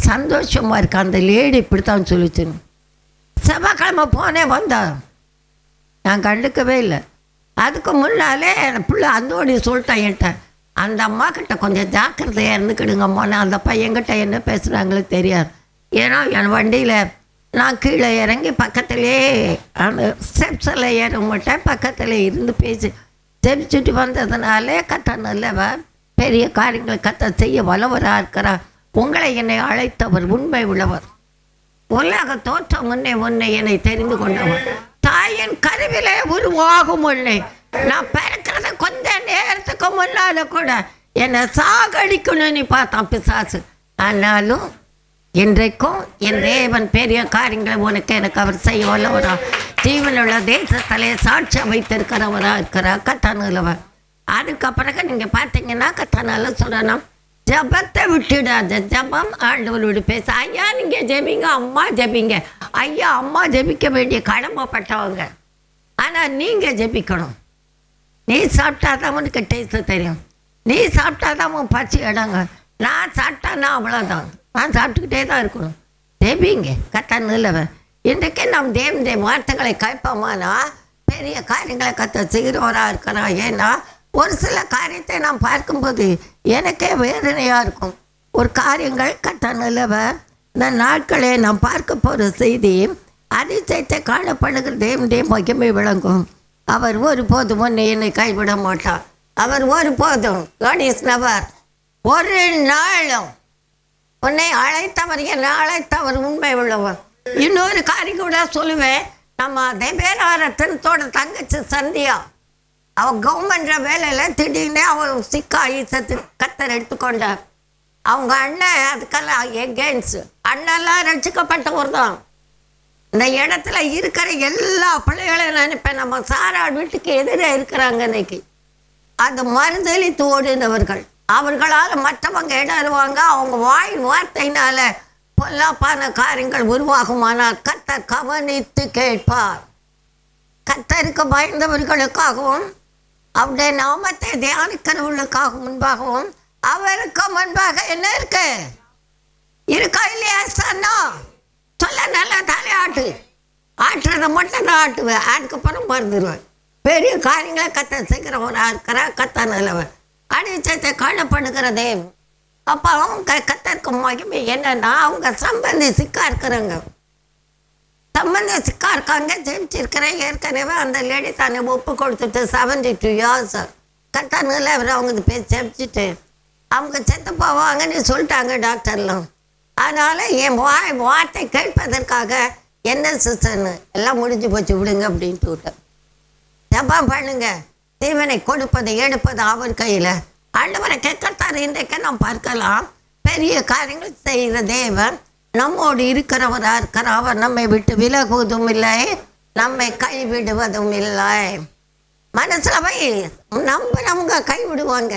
சந்தோஷமாக இருக்குது. அந்த லேடி இப்படி தான் சொல்லிச்சுன்னு. செவ்வாய்க்கிழமை போனேன், வந்தேன், நான் கண்டுக்கவே இல்லை. அதுக்கு முன்னாலே என் பிள்ளை அந்தோடி சொல்லிட்டேன் என்கிட்ட, அந்த அம்மா கிட்ட கொஞ்சம் ஜாக்கிரதையாக இருந்துக்கிடுங்கம்மா. நான் அந்த பையன்கிட்ட என்ன பேசுகிறாங்களோ தெரியாது. ஏன்னா என் வண்டியில் நான் கீழே இறங்கி பக்கத்துலேயே அந்த ஸ்டெப்ஸில் ஏற மாட்டேன், பக்கத்தில் இருந்து பேசி தெரிச்சுட்டு வந்ததுனாலே கத்த நல்லவ பெரிய காரியங்களை கத்த செய்ய வல்லவராக இருக்கிறார். உங்களை என்னை அழைத்தவர் உண்மை உள்ளவர். உலக தோற்றம் முன்னே என்னை தெரிந்து கொண்டவர். தாயின் கருவிலே உருவாகும் முன்னே நான் பிறக்கிறத கொஞ்ச நேரத்துக்கு முன்னால கூட என்னை சாகடிக்கணும்னு பார்த்தான் பிசாசு. ஆனாலும் இன்றைக்கும் என் தேவன் பெரிய காரியங்களை உனக்கு எனக்கு அவர் செய்ய வல்லவரா, ஜீவனுள்ள தேசத்திலே சாட்சியாக வைத்திருக்கிறவராக இருக்கிறார் கத்தானுள்ளவர். அதுக்கு பிறகு நீங்கள் பார்த்தீங்கன்னா கத்தானால சொல்லணும், ஜபத்தை விட்டுடாத. ஜபம் ஆண்டவரோடு பேச. ஐயா நீங்கள் ஜெபிங்க, அம்மா ஜெபிங்க. ஐயா அம்மா ஜெபிக்க வேண்டிய கடமைப்பட்டவங்க, ஆனால் நீங்கள் ஜெபிக்கணும். நீ சாப்பிட்டாதான் உனக்கு டேஸ்ட்டு தெரியும். நீ சாப்பிட்டாதான் உன் பச்சை இடங்க. நான் சாப்பிட்டான்னா அவ்வளோதான், நான் சாப்பிட்டுக்கிட்டே தான் இருக்கணும். ஜெபிங்க கத்தான்னு இல்லவன். இன்றைக்கே நாம் தேவனுடைய வார்த்தைகளை கேட்போமானா பெரிய காரியங்களை கத்த செய்கிறவராக இருக்கிறான். ஏன்னா ஒரு சில காரியத்தை நாம் பார்க்கும்போது எனக்கே வேதனையாக இருக்கும். ஒரு காரியங்கள் கத்த நல்லவர். இந்த நாட்களே நாம் பார்க்க போகிற செய்தி அதிசயத்தை காணப்படுகிற தேவனுடைய மகிமை விளங்கும். அவர் ஒருபோதும் உன்னை என்னை கைவிட மாட்டார். அவர் ஒருபோதும் கணேஷ்னவர் ஒரு நாளும் உன்னை அழைத்தவர், என்னை அழைத்தவர் உண்மை உள்ளவர். இன்னொரு காரியம் கூட சொல்லுவேன். நம்ம தேவேராரத்தினத்தோட தங்கச்சி சந்தியா, அவள் கவர்மெண்ட் வேலையில் திடீர்னு அவள் சிக்காயி சத்து கத்தர் எடுத்துக்கொண்டார். அவங்க அண்ணன் அதுக்கெல்லாம் எகெயின்ஸ். அண்ணெல்லாம் ரட்சிக்கப்பட்டவர் தான். இந்த இடத்துல இருக்கிற எல்லா பிள்ளைகளையும் நினைப்பேன், நம்ம சாராள் வீட்டுக்கு எதிரே இருக்கிறாங்க இன்னைக்கு. அது மறுதளித்து ஓடினவர்கள். அவர்களால் மற்றவங்க இடருவாங்க. அவங்க வாயின் வார்த்தையினால பொல்லாப்பான காரியங்கள் உருவாகுமானால் கர்த்தர் கவனித்து கேட்பார். கர்த்தருக்கு பயந்தவர்களுக்காகவும் அவருடைய நாமத்தை தியானிக்கிறவர்களுக்காக முன்பாகவும் அவருக்கு முன்பாக என்ன இருக்கு இருக்கா இல்லையா சொன்னா சொல்ல நல்லா தலையாட்டு. ஆட்டுறதை மட்டும் தான் ஆட்டுவேன், அதுக்கப்புறம் மறந்துடுவேன். பெரிய காரியங்களை கர்த்தர் செய்கிறவராக இருக்கிற கர்த்தர் நல்லவர். அதிசயத்தை காணப்படுகிறதே. அப்போ அவங்க கர்த்தருக்கு மகிமை என்னன்னா, அவங்க சம்பந்தி சிக்கா இருக்கிறாங்க. சம்பந்தி சிக்கா இருக்காங்க, ஜெயிச்சிருக்கிறேன். ஏற்கனவே அந்த லேடி தானே ஒப்பு கொடுத்துட்டு 72 years கர்த்தர் நல்லவர். அவங்க போய் ஜெயிச்சுட்டு அவங்க செத்து போவாங்கன்னு சொல்லிட்டாங்க டாக்டர்லாம். அதனால் என் வார்த்தை கேட்பதற்காக என்ன சிஸ்டர்னு எல்லாம் முடிஞ்சு போச்சு விடுங்க அப்படின்ட்டு விட்டேன். ஜெபம் பண்ணுங்க. தேவனை கொடுப்பது எடுப்பது அவர் கையில். ஆண்டவரை கேட்கத்தார். இன்றைக்கு நாம் பார்க்கலாம், பெரிய காரியங்கள் செய்கிற தேவன் நம்மோடு இருக்கிறவராக இருக்கிற. அவர் நம்மை விட்டு விலகுவதும் இல்லை, நம்மை கைவிடுவதும் இல்லை. மனசில் போய் நம்புறவங்க கைவிடுவாங்க,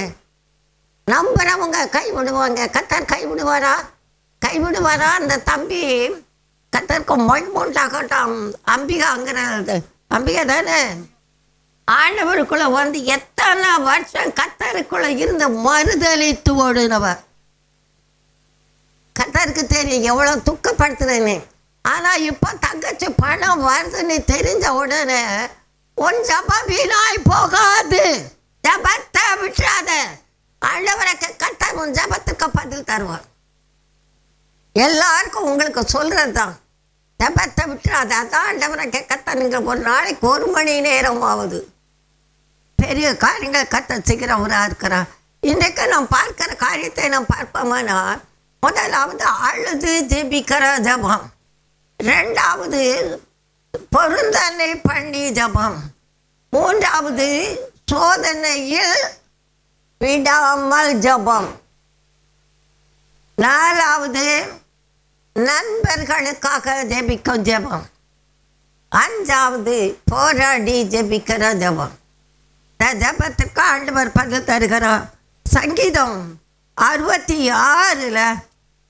நம்புறவங்க கைவிடுவாங்க. கர்த்தர் கைவிடுவாரா? அந்த தம்பி கர்த்தருக்கு மொய்மூண்டாகட்டும். அம்பிகாங்கிறது அம்பிகை தானே. ஆண்டவருக்குள்ள வந்து எத்தனை வருஷம் கர்த்தருக்குள்ள இருந்து மறுதளித்து ஓடுனவர். கர்த்தருக்கு தெரியும் எவ்வளோ துக்கப்படுத்துறேன்னு. ஆனால் இப்போ தங்கச்சி பணம் வருதுன்னு தெரிஞ்ச உடனே உன் ஜபம் வீணாய் போகாது. ஜபத்தை விட்டுறாத. ஆண்டவருக்கு கர்த்தர் உன் ஜபத்துக்கு பதில் தருவார். எல்லாருக்கும் உங்களுக்கு சொல்கிறது தான், ஜபத்தை விட்டுறாத. அதான் ஆண்டவருக்கு கர்த்தர் நீங்கள் ஒரு நாளைக்கு 1 மணி நேரம் ஆகுது பெரிய காரியங்கள் கர்த்தர் செய்கிறவராக இருக்கிறார். இன்றைக்கு நாம் பார்க்கிற காரியத்தை நாம் பார்ப்போம்னா, முதலாவது அழுது ஜெபிக்கிற ஜபம், 2வது பொருந்தனை பண்ணி ஜபம், 3வது சோதனையில் விடாமல் ஜபம், 4வது நண்பர்களுக்காக ஜெபிக்கும் ஜெபம், 5வது போராடி ஜெபிக்கிற ஜெபம். இந்த ஜபத்துக்கு ஆண்டவர் பதில் தருகிறார். சங்கீதம் 66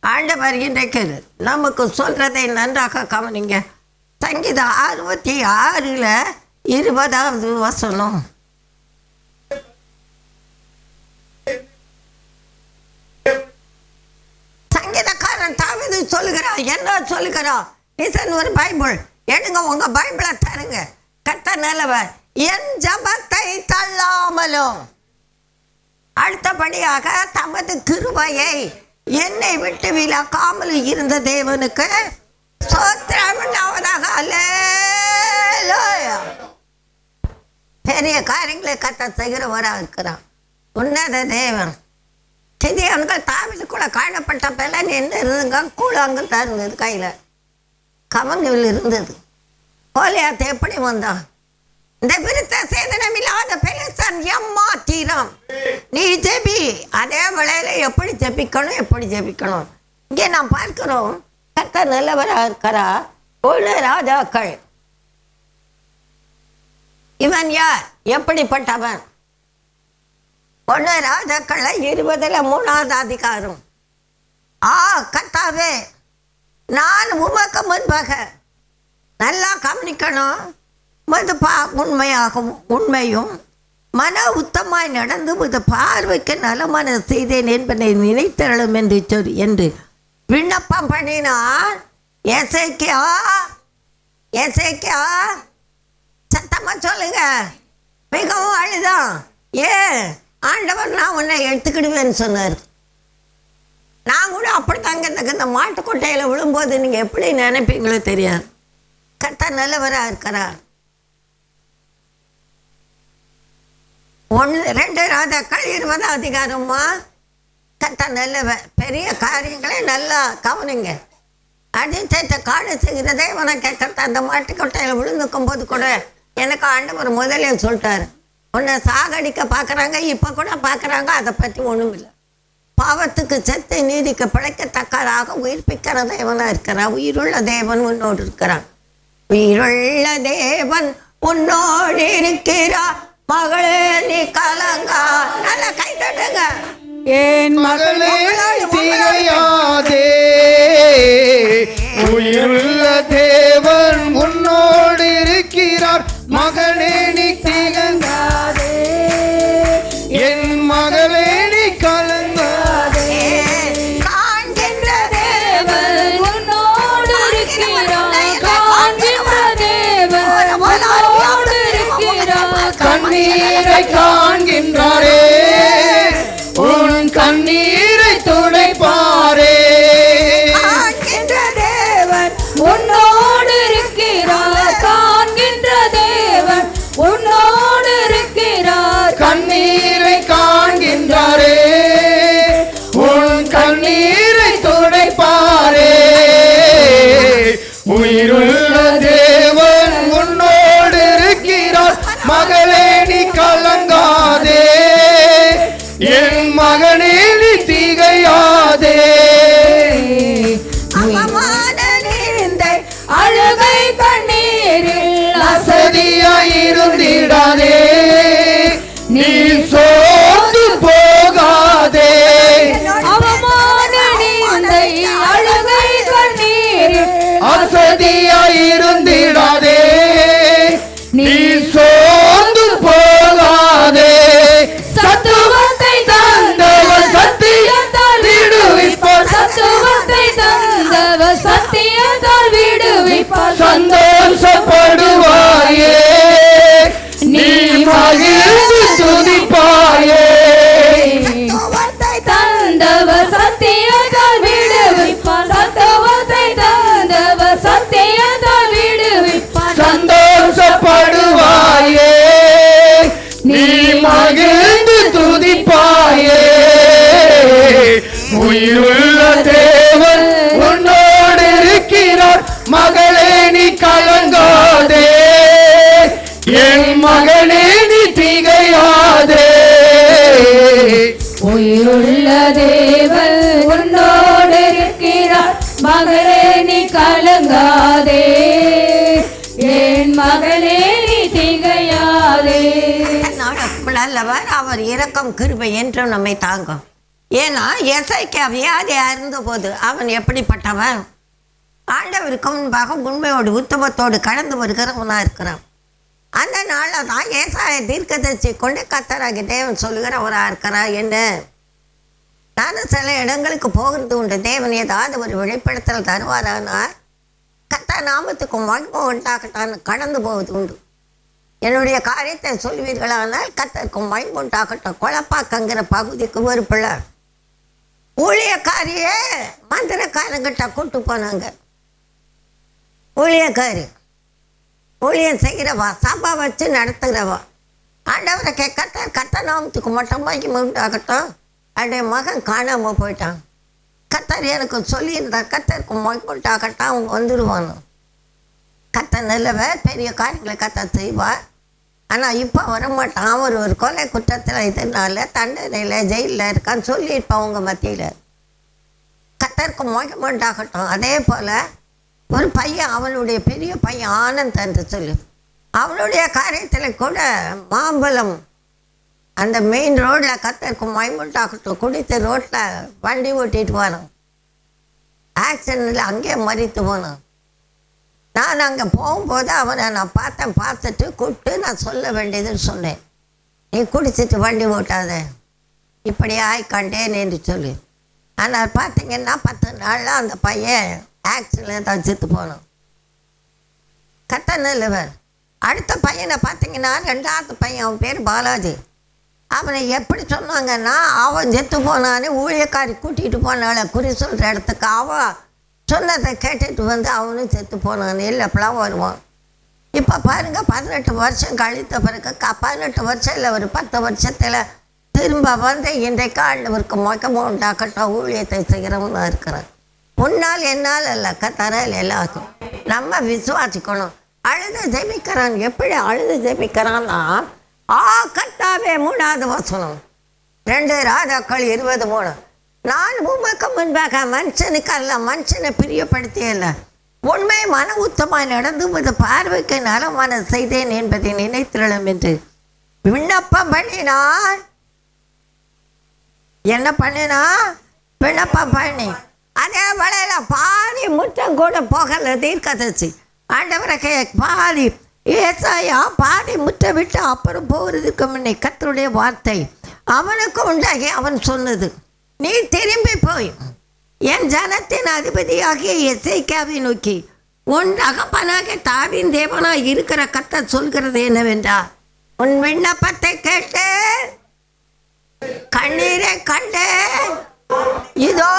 ஆண்டவர் இன்றைக்கு நமக்கு சொல்றதை நன்றாக கவனிங்க. சங்கீதம் 66 20வது வசனம். சங்கீதக்காரன் தாவீது சொல்லுகிறான். என்ன சொல்லுகிறான்? நீசன் ஒரு பைபிள் எடுங்க, உங்க பைபிளை தருங்க. கர்த்தர் நல்லவர், என் ஜபத்தை தள்ளாமலும். அடுத்தபடியாக தமது கிருபையை என்னை விட்டு விலக்காமல் இருந்த தேவனுக்கு ஸ்தோத்திரம் உண்டாவதாக. அல்லேலூயா. பெரிய காரியங்களை கர்த்தர் செய்கிறவராக இருக்கிறான். உன்னத தேவன். கிதியோன்கள் தாவீது கூட காணப்பட்ட பலன் என்ன இருந்துங்க? கூழாங்கல் தான் இருந்தது, கையில் கவங்கள் இருந்தது. கோலியாத் எப்படி வந்தான்? இந்த விருத்த சேதனம் இல்லாத பெலிஸ்தன் எம்மாத்திரம். நீ ஜெபி. அதே வேளையில எப்படி ஜெபிக்கணும். இங்கே நாம் பார்க்கிறோம், கர்த்தர் நல்லவராக இருக்கிறா. உள்ள ராஜாக்கள். இவன் யார்? எப்படிப்பட்டவன்? 1 ராஜாக்கள் 20 அதிகாரம். கர்த்தாவே, நான் உமக்கு முன்பாக நல்லா கவனிக்கணும். உண்மையும் மன உத்தமாய் நடந்து முது பார்வைக்கு நலமான செய்தேன் என்பதை நினைத்தரலும் என்று விண்ணப்பம் பண்ணினான். எசேக்கியா சத்தமா சொல்லுங்க. மிகவும் அழுதான். ஆண்டவர் நான் உன்னை எடுத்துக்கிடுவேன்னு சொன்னார். நான் கூட அப்படித்தாங்க இந்த மாட்டுக்கொட்டையில் விழும்போது நீங்கள் எப்படி நினைப்பீங்களோ தெரியாது. கர்த்தர் நல்லவராக இருக்கிறார். 2 ராஜாக்கள் 20 அதிகாரமா. கர்த்தர் நல்லவர். பெரிய காரியங்களே நல்லா கவனிங்க. அதிசயத்தை காண செய்கிற தேவனை கேட்கறது. அந்த மாட்டுக்கொட்டையில் விழுந்துக்கும் போது கூட எனக்கு ஆண்டவர் முதலே சொல்லிட்டார், உன்னை சாகடிக்க பார்க்குறாங்க, இப்போ கூட பார்க்குறாங்க, அதை பற்றி ஒன்றும் இல்லை. பாவத்துக்கு செத்து நீதிக்கு பிழைக்கத்தக்கதாக உயிர்ப்பிக்கிற தேவனாக இருக்கிறான். உயிருள்ள தேவன் உன்னோடு இருக்கிறான். உயிருள்ள தேவன் உன்னோடு இருக்கிறார். மகளே நீ கலங்கா. நல்லா கை தட்டுங்க. என் மகளே திகையாதே, உயிருள்ள தேவன் உன்னோடு இருக்கிறார். மகளே நீ திகழாதே, என் மகளே நீ கலங்காதே. காண்கின்ற தேவன் உன்னோடு இருக்கிறார். காண்கின்ற தேவன் உன்னோடு இருக்கிறார். கண்ணீரை காண்கின்றாரே, உன் கண்ணீரை துடைப்பாரே. காண்கின்ற தேவன் உன்னோடு இருக்கிறார். காண்கின்ற தேவன் உன்னோடு இருக்கிறார். கண்ணீரை காண்கின்றாரே, உன் கண்ணீரை துடைப்பாரே. உயிருள்ள தேவன் உன்னோடு இருக்கிறார். மகளே நீ கலங்காதே, என் மகனே நீ திகையாதே. அவமான நிந்தை அழுகை கண்ணீரில் அசதியாயிருந்திடாதே, நீ சோர்ந்து போகாதே. அவமான நிந்தை அழுகை கண்ணீரில் அசதியாயிருந்திடாதே, நீ சோர்ந்து போகாதே. சத்துவத்தை தந்தவர் சத்தியத்தால் விடுவிப்பார். சத்துவத்தை தந்தவர் சத்தியத்தால் விடுவிப்பார். சந்தோஷப்படுவாயே, நீ மகிழ்ந்து துதிப்பாயே. சத்துவத்தை தந்தவர் சத்தியத்தால் விடுவிப்பார். சத்துவத்தை தந்தவர் சத்தியத்தால் விடுவிப்பார். சந்தோஷப்படுவாயே, நீ மகிழ்ந்து துதிப்பாயே. உயிருள்ள தேவன் உன்னோடு இருக்கிறார். மகளே நீ கலங்காதே, என் மகனே நீ திகையாதே. உயிருள்ள தேவன் உன்னோடு இருக்கிறார். மகளே நீ கலங்காதே, என் மகளே நீ திகையாதே. தன்னோட நல்லவர், அவர் இரக்கம் கிருபை என்றும் நம்மை தாங்கும். ஏன்னா எசேக்கியா வியாதியா இருந்தபோது அவன் எப்படிப்பட்டவன்? ஆண்டவருக்கு முன்பாக உண்மையோடு உத்தமத்தோடு கடந்து வருகிறவனா இருக்கிறான். அந்த நாளில் தான் ஏசாயா தீர்க்கதரிசி கொண்டு கர்த்தராகிய தேவன் சொல்லுகிறவராக இருக்கிறார். என்ன, நானும் சில இடங்களுக்கு போகிறது உண்டு. தேவன் ஏதாவது ஒரு வெளிப்படுத்தல் தருவாரானால் கர்த்தர் நாமத்துக்கு மகிமை உண்டாகட்டான்னு கடந்து போவது உண்டு. என்னுடைய காரியத்தை சொல்லுவீர்களானால் கர்த்தருக்கு மகிமை உண்டாகட்டும். கொலப்பாக்கங்கிற பகுதிக்கு ஒரு பிள்ளை ஊழியக்காரியே மந்திரக்காரங்கிட்ட கூட்டு போனாங்க. ஊழியக்காரி ஊழியம் செய்கிறவா, சபை வச்சு நடத்துகிறவா. ஆண்டவரை கர்த்தர் நாமத்துக்கு மட்டும் மகிமை உண்டாகட்டும். அவருடைய மகன் காணாமல் போயிட்டான். கர்த்தர் எனக்கு சொல்லியிருந்தா கர்த்தருக்கு மகிமை உண்டாகட்டும், அவங்க வந்துடுவானு. கர்த்தர் நல்லவர், பெரிய காரியங்களை கர்த்தர் செய்வார். ஆனால் இப்போ வரமாட்டான். அவர் ஒரு கொலை குற்றத்தில் இதனால தண்டனையில் ஜெயிலில் இருக்கான்னு சொல்லியிருப்பான் அவங்க மத்தியில். கர்த்தருக்கு மகிமை உண்டாகட்டும். அதே போல் ஒரு பையன், அவனுடைய பெரிய பையன் ஆனந்த் என்று சொல்லி, அவனுடைய காரியத்தில் கூட மாம்பழம் அந்த மெயின் ரோட்டில் கர்த்தருக்கு மகிமை உண்டாகட்டும் குடித்து ரோட்டில் வண்டி ஓட்டிட்டு போனான். ஆக்சிடெண்ட்டில் அங்கேயே மறித்து போனான். நான் அங்கே போகும்போது அவனை நான் பார்த்துட்டு கூப்பிட்டு நான் சொல்ல வேண்டியதுன்னு சொன்னேன். நீ குடிச்சிட்டு வண்டி ஓட்டாத, இப்படி ஆய்க்காண்டேன் என்று சொல்லி. ஆனால் பார்த்தீங்கன்னா 10 நாளில் அந்த பையன் ஆக்சிடெண்ட்டில் தான் செத்து போனான். கர்த்தர் நல்லவர். அடுத்த பையனை பார்த்தீங்கன்னா 2வது பையன், அவன் பேர் பாலாஜி. அவனை எப்படி சொன்னாங்கன்னா, அவன் செத்து போனான்னு ஊழியக்காரி கூட்டிகிட்டு போனால குறி சொல்கிற இடத்துக்கு அவன் சொன்னதை கேட்டுட்டு வந்து அவனும் செத்து போனான்னு இல்லைப்பெல்லாம் வருவான். இப்போ பாருங்கள், 18 வருஷம் கழித்த பிறகு 18 வருஷம் இல்லை, ஒரு 10 வருஷத்தில் திரும்ப வந்து இன்றைக்கு ஆண்டவருக்கு மகிமை உண்டாகட்டும் ஊழியத்தை செய்கிறவனாக இருக்கிறான். உன்னால் என்னால் அல்ல, கர்த்தரால் எல்லாருக்கும். நம்ம விசுவாசிக்கணும். அழுது ஜெபிக்கிறான். எப்படி அழுது ஜெபிக்கிறான்னா, கர்த்தாவே 3வது வசனம் 2 ராஜாக்கள் 20:3, நான் உமக்கு முன்பாக மனுஷனுக்கு அல்ல, மனுஷனை பிரியப்படுத்தியல்ல, உண்மை மன உத்தமாய் நடந்து உமது பார்வைக்கு நலமான செய்தேன் என்பதை நினைத்திருளும் என்று விண்ணப்பம் பண்ணினான். என்ன பண்ணினா? விண்ணப்பம் பண்ணி அதே வேளையில் பாதி முற்றம் கூட போகல தீர்க்கதரிசி. ஆண்டவரை பாதி ஏசாயா பாதி முற்ற விட்டு அப்புறம் போகிறதுக்கு முன்னே கர்த்தருடைய வார்த்தை அவனுக்கு உண்டாகி அவன் சொன்னது, நீ திரும்பி போய் என் ஜனத்தின் அதிபதியாகிய எசேக்கியாவை நோக்கி உன் தகப்பனாகிய தாவீதின் தேவனாய் இருக்கிற கர்த்தர் சொல்கிறது என்னவென்றால், உன் விண்ணப்பத்தை கேட்டு கண்ணீரை கண்டு, இதோ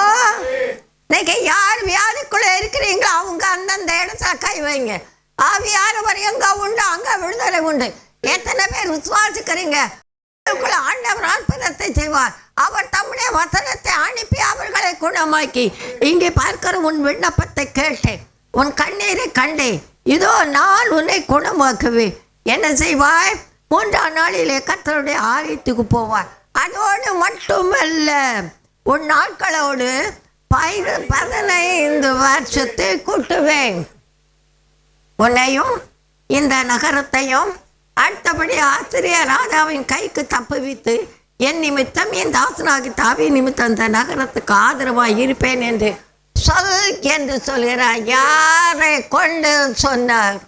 இன்னைக்கு யார் வியாதிக்குள்ளே இருக்கிறீங்களோ அவங்க அந்தந்த இடத்துல கை வைங்க. ஆவியானவர் எங்க உண்டு அங்க விடுதலை உண்டு. எத்தனை பேர் விசுவாசிக்கிறீங்க? ஆண்டவர் அற்புதத்தை செய்வார். அவர் தம்முடைய வசனத்தை அனுப்பி அவர்களை குணமாக்கி, இங்கே பார்க்கிற உன் விண்ணப்பத்தை கேட்டேன், உன் கண்ணீரை கண்டேன், இதோ நான் உன்னை குணமாக்குவேன். என்ன செய்வாய்? 3ஆம் நாளிலே கர்த்தருடைய ஆலயத்துக்கு போவார். அதோடு மட்டுமல்ல, உன் நாட்களோடு 15 வருஷத்தை கூட்டுவேன். உன்னையும் இந்த நகரத்தையும் அடுத்தபடி ஆசிரியர் ராஜாவின் கைக்கு தப்புவித்து என் நிமித்தம் என் தாசனாகி தாவி நிமித்தம் அந்த நகரத்துக்கு ஆதரவாக இருப்பேன் என்று சொல் என்று சொல்கிறார். யாரை கொண்டு சொன்னார்?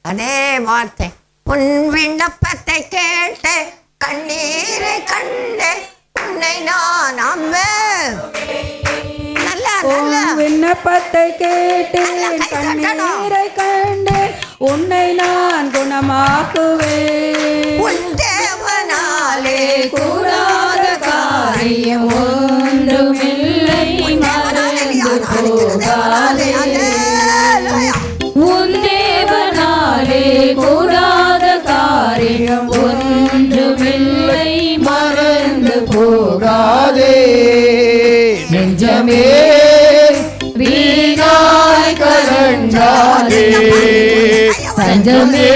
அதே வார்த்தை, உன் விண்ணப்பத்தை கேட்டு கண்ணீரை கண்டு உன்னை நான் நம்பேன். விண்ணப்பத்தை கேட்டு கண்ணீரை கண்டு உன்னை நான் குணமாக்குவேன். உன் தேவனாலே கூடாத காரியம் ஒன்றுமில்லை, மறந்து போகாதே. உன் தேவனாலே கூடாத காரியம் ஒன்றுமில்லை, மறந்து போகாதே. நெஞ்சமே வீணாய் கலங்காதே, தஞ்சமே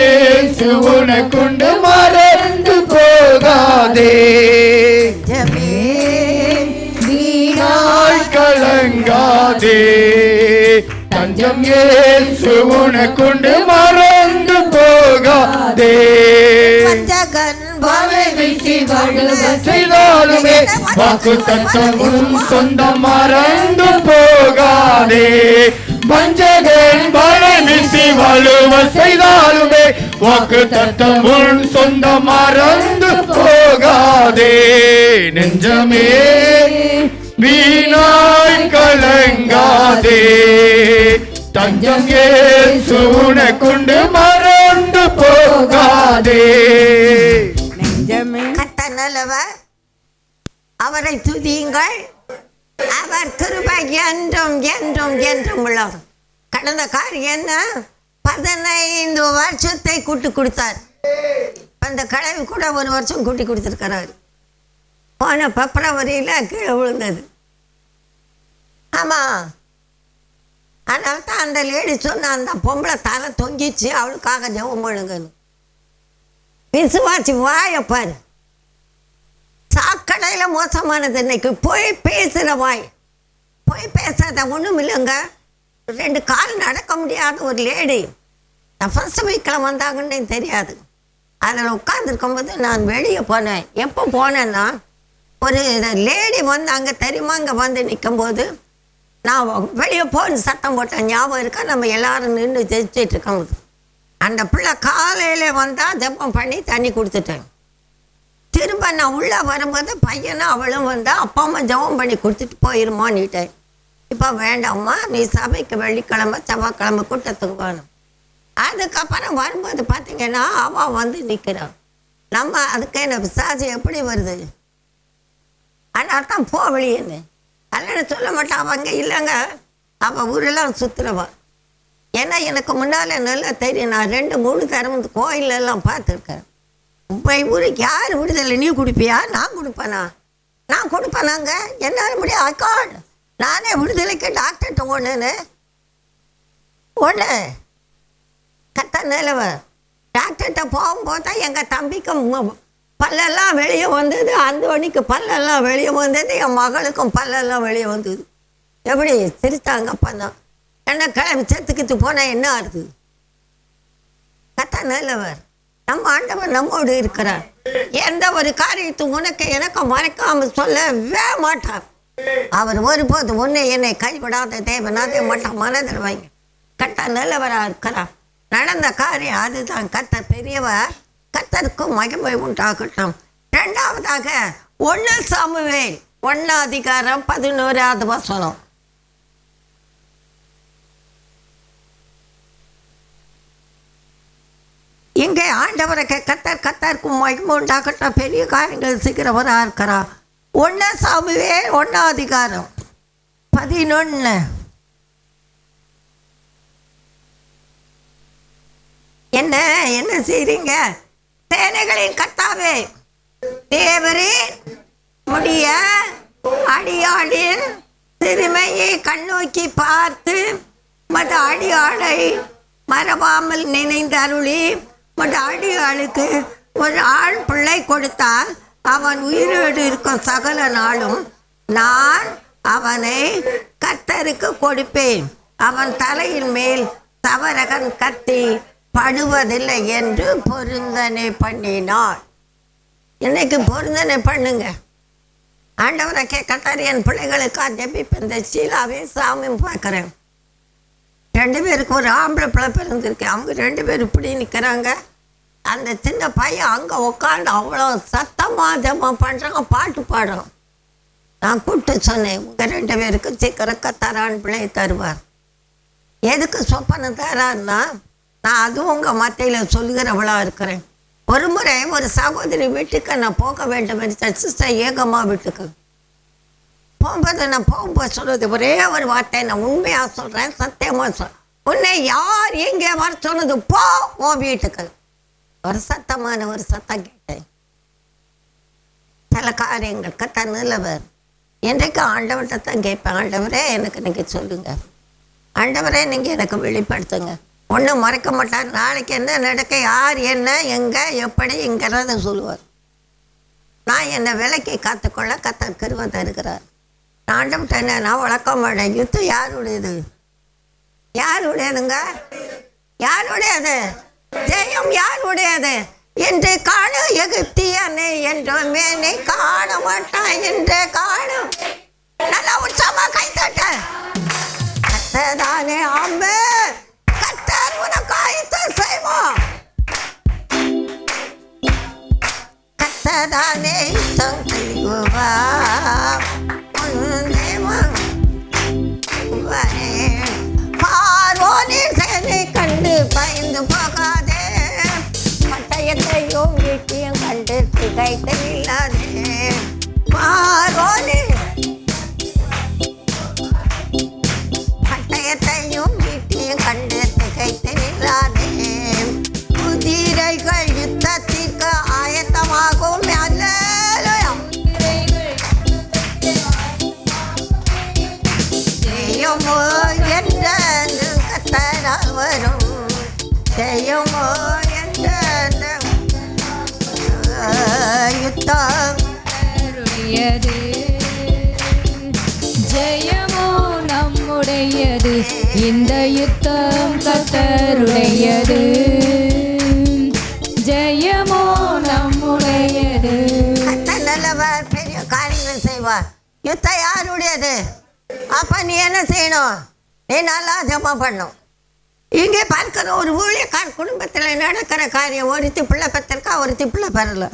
உனக்குண்டு மறந்து போகாதே. வீணாய் கலங்காதே, தஞ்சம் இயேசு உனக்குண்டு மறந்து போகாதே. வஞ்சகன் வலை வீசி வழுவ செய்தாலுமே வாக்கு தத்தம் உன் சொந்தம் மறந்து போகாதே. வஞ்சகன் வலை வீசி வழுவ செய்தாலுமே வாக்கு தத்தம் உன் சொந்தம் மறந்து போகாதே. நெஞ்சமே வீணாய் கலங்காதே, தஞ்சம் இயேசு உனக்குண்டு மறந்து போகாதே. கர்த்தர் நல்லவர், அவரை துதியுங்கள், அவர் கிருபை என்றும் என்றும் என்றும் உள்ளது. கடந்த காரியம் என்ன? 15 வருஷத்தை கூட்டி கொடுத்தார். அந்த கிழவி கூட 1 வருஷம் கூட்டி கொடுத்துருக்கிறார். போன பிப்ரவரியில் கீழே விழுந்தது. ஆமாம், அதனால தான் அந்த லேடி சொன்ன, அந்த பொம்பளை தலை தொங்கிச்சு, அவளுக்காக ஜெபம் பண்ணுங்கன்னு. விசுவாசி வாயப்பார். சாக்கடையில் மோசமானது இன்னைக்கு போய் பேசுகிற வாய். போய் பேசாத ஒன்றும் இல்லைங்க. 2 கால் நடக்க முடியாத ஒரு லேடி ஃபர்ஸ்ட் வீக்கில் வந்தாங்கன்னு தெரியாது. அதில் உட்காந்துருக்கும்போது நான் வெளியே போனேன். எப்போ போனேன்னா, ஒரு லேடி வந்து அங்கே தெரியுமா, அங்கே வந்து நிற்கும்போது நான் வெளியே போன்னு சத்தம் போட்டேன். ஞாபகம் இருக்கா? நம்ம எல்லாரும் நின்று ஜெயிச்சிட்டு இருக்கும்போது அந்த பிள்ளை காலையில் வந்தால் ஜெபம் பண்ணி தண்ணி கொடுத்துட்டேன். திரும்ப நான் உள்ளே வரும்போது பையனும் அவளும் வந்தால் அப்பா அம்மா ஜெபம் பண்ணி கொடுத்துட்டு போயிருமான்னுட்டேன். இப்போ வேண்டாம்மா, நீ சபைக்கு வெள்ளிக்கிழமை செவ்வாய்க்கிழமை கூட்டத்துக்கு வேணும். அதுக்கப்புறம் வரும்போது பார்த்தீங்கன்னா அவள் வந்து நிற்கிறான். நம்ம அதுக்கு என்ன பிசாசு எப்படி வருது? அதனால தான் போ வெளியேன்னு அல்லன்னு சொல்ல மாட்டான். அவங்க இல்லைங்க, அவள் ஊரெல்லாம் சுற்றுறவா. ஏன்னா எனக்கு முன்னால் நல்லா தெரியும். நான் 2-3 தரம் கோயிலெல்லாம் பார்த்துருக்கேன். இப்போ ஊருக்கு யார் விடுதலை? நீ கொடுப்பியா? நான் கொடுப்பேனா? நான் கொடுப்பேனாங்க. என்னால் முடியாது. அக்காட் நானே விடுதலைக்கு டாக்டர்கிட்ட ஒன்று கத்த நிலவ டாக்டர்கிட்ட போகும்போது தான் எங்கள் தம்பிக்கு பல்லெல்லாம் வெளியே வந்தது. அந்தோனிக்கு பல்லெல்லாம் வெளியே வந்தது. என் மகளுக்கும் பல்லெல்லாம் வெளியே வந்தது. எப்படி சிரித்தாங்க அப்பா தான். என்ன கிளம்பி செத்துக்கிட்டு போனால் என்ன ஆகுது? கத்த நல்லவர். நம்ம ஆண்டவர் நம்மோடு இருக்கிறார். எந்த ஒரு காரியத்தை உனக்கு எனக்கு மறைக்காமல் சொல்லவே மாட்டார். அவர் ஒருபோது உன்னை என்னை கைவிடாத தேவனாதே மாட்டான். மனதில் வைங்க. கத்த நல்லவராக இருக்கிறார். நடந்த காரியம் அதுதான். கர்த்தர் பெரியவர். கர்த்தருக்கும் மகிமை உண்டாகட்டும். 2வதாக 1 சாமுவேல் 1 வசனம். இங்கே ஆண்டவருக்கு கர்த்தருக்கும் மகிமை உண்டாகட்டும். பெரிய காரியங்கள் செய்கிறவராக இருக்கிறார். 1 சாமுவேல் 1:11. என்ன செய்றீங்க? சேனைகளின் கர்த்தாவே, தேவரீர் முடிய அடியாளின் சிறுமையை கண்ணோக்கி பார்த்து மது அடியாளை மறவாமல் நினைந்து அருளி மது அடியாளுக்கு ஒரு ஆண் பிள்ளை கொடுத்தால் அவன் உயிரோடு இருக்கும் சகல நாளும் நான் அவனை கர்த்தருக்கு கொடுப்பேன். அவன் தலையின் மேல் சவரகன் கத்தி படுவதில்லை என்று பொருந்தனை பண்ணினார். இன்னைக்கு பொருந்தனை பண்ணுங்க. ஆண்டவரை கேட்கட்டார். என் பிள்ளைகளுக்காக ஜெபிப்பேன். இந்த சீலாவையும் சாமியும் பார்க்குறேன். 2 பேருக்கு ஒரு ஆம்பளை பிள்ளை பிறந்திருக்கு. அவங்க 2 பேர் இப்படி நிற்கிறாங்க. அந்த சின்ன பையன் அங்கே உட்காந்து அவ்வளோ சத்தமாக ஜெபம் பண்ணுறாங்க, பாட்டு பாடுறோம். நான் கூப்பிட்டு சொன்னேன், உங்கள் 2 பேருக்கு சீக்கிரம் கத்தாரான் பிள்ளையை தருவார். எதுக்கு சொப்பனம் தரான்னா, நான் அதுவும் உங்கள் மத்தியில் சொல்லுகிறவளாக இருக்கிறேன். ஒரு முறை ஒரு சகோதரி வீட்டுக்கு நான் போக வேண்டும் என்று சிஸ்டர் ஏகமா வீட்டுக்கு போகும்போது நான் போகும்போது சொல்லுவது ஒரே ஒரு வார்த்தை. நான் உண்மையாக சொல்கிறேன், சத்தியமாக சொல்கிறேன். உன்னை யார் எங்கே வர சொன்னது? போ உன் வீட்டுக்கு. ஒரு சத்தமான ஒரு சத்தம் கேட்டேன். சில காரியங்கள் கத்த நிலவர். என்றைக்கு ஆண்டவர்கிட்ட தான் கேட்பேன், ஆண்டவரே எனக்கு நீங்கள் சொல்லுங்கள், ஆண்டவரே நீங்கள் எனக்கு வெளிப்படுத்துங்க. ஒன்றும் மறைக்க மாட்டார். நாளைக்கு என்ன நடக்க, யார் என்ன எங்கே எப்படிங்கிறத சொல்லுவார். நான் என்னை விலைக்கு காத்துக்கொள்ள கர்த்தர் கிருபை தருகிறார். நான் ஆண்டவர்கிட்ட என்ன நான் வளர்க்க மாட்டேன். யுத்தம் யாருடையது? யாருடையதுங்க? யாருடையது? ஜெயம் யாருடையது? என்று காணும் எகிப்தியனை என்றும் என்னை காண மாட்டான் என்று காணும். நல்லா உற்சாகமா கை தட்ட. கர்த்தர்தானே ஆமே, கர்த்தர் உனக்கு ஆயத்தம் செய்வார். கர்த்தர்தானே யுத்தம் செய்வார். பார்வோனின் செயலை கண்டு பயந்து போகாதே, பட்டயத்தையும் வீட்டையும் கண்டு திகைத்து நில்லாதே. பார்வோனின் பட்டயத்தையும் வீட்டையும் கண்டு திகைத்து நில்லாதே. குதிரைகள் யுத்தத்திற்கு ஆயத்தமாகும். அல்லேலூயா. செய்யுமோ என்று கர்த்தரால் வரும். செய்யுமோ என்று யுத்தம் கர்த்தருடையது, ஜெயமோ நம்முடையது. இந்த யுத்தம் கர்த்தருடையது, ஜெயமோ நம்முடையது. கர்த்தர் நல்லவர், பெரிய காரியங்கள் செய்வார். யுத்தம் யாருடையது? அப்ப நீ என்ன செய்யணும்? நீ நல்லா ஜெபம் பண்ணும். இங்கே பார்க்கிற ஒரு ஊழியக்கார குடும்பத்தில் நடக்கிற காரியம், ஒருத்தி பிள்ளை பத்திருக்கா, ஒருத்தி பிள்ளை பெறல.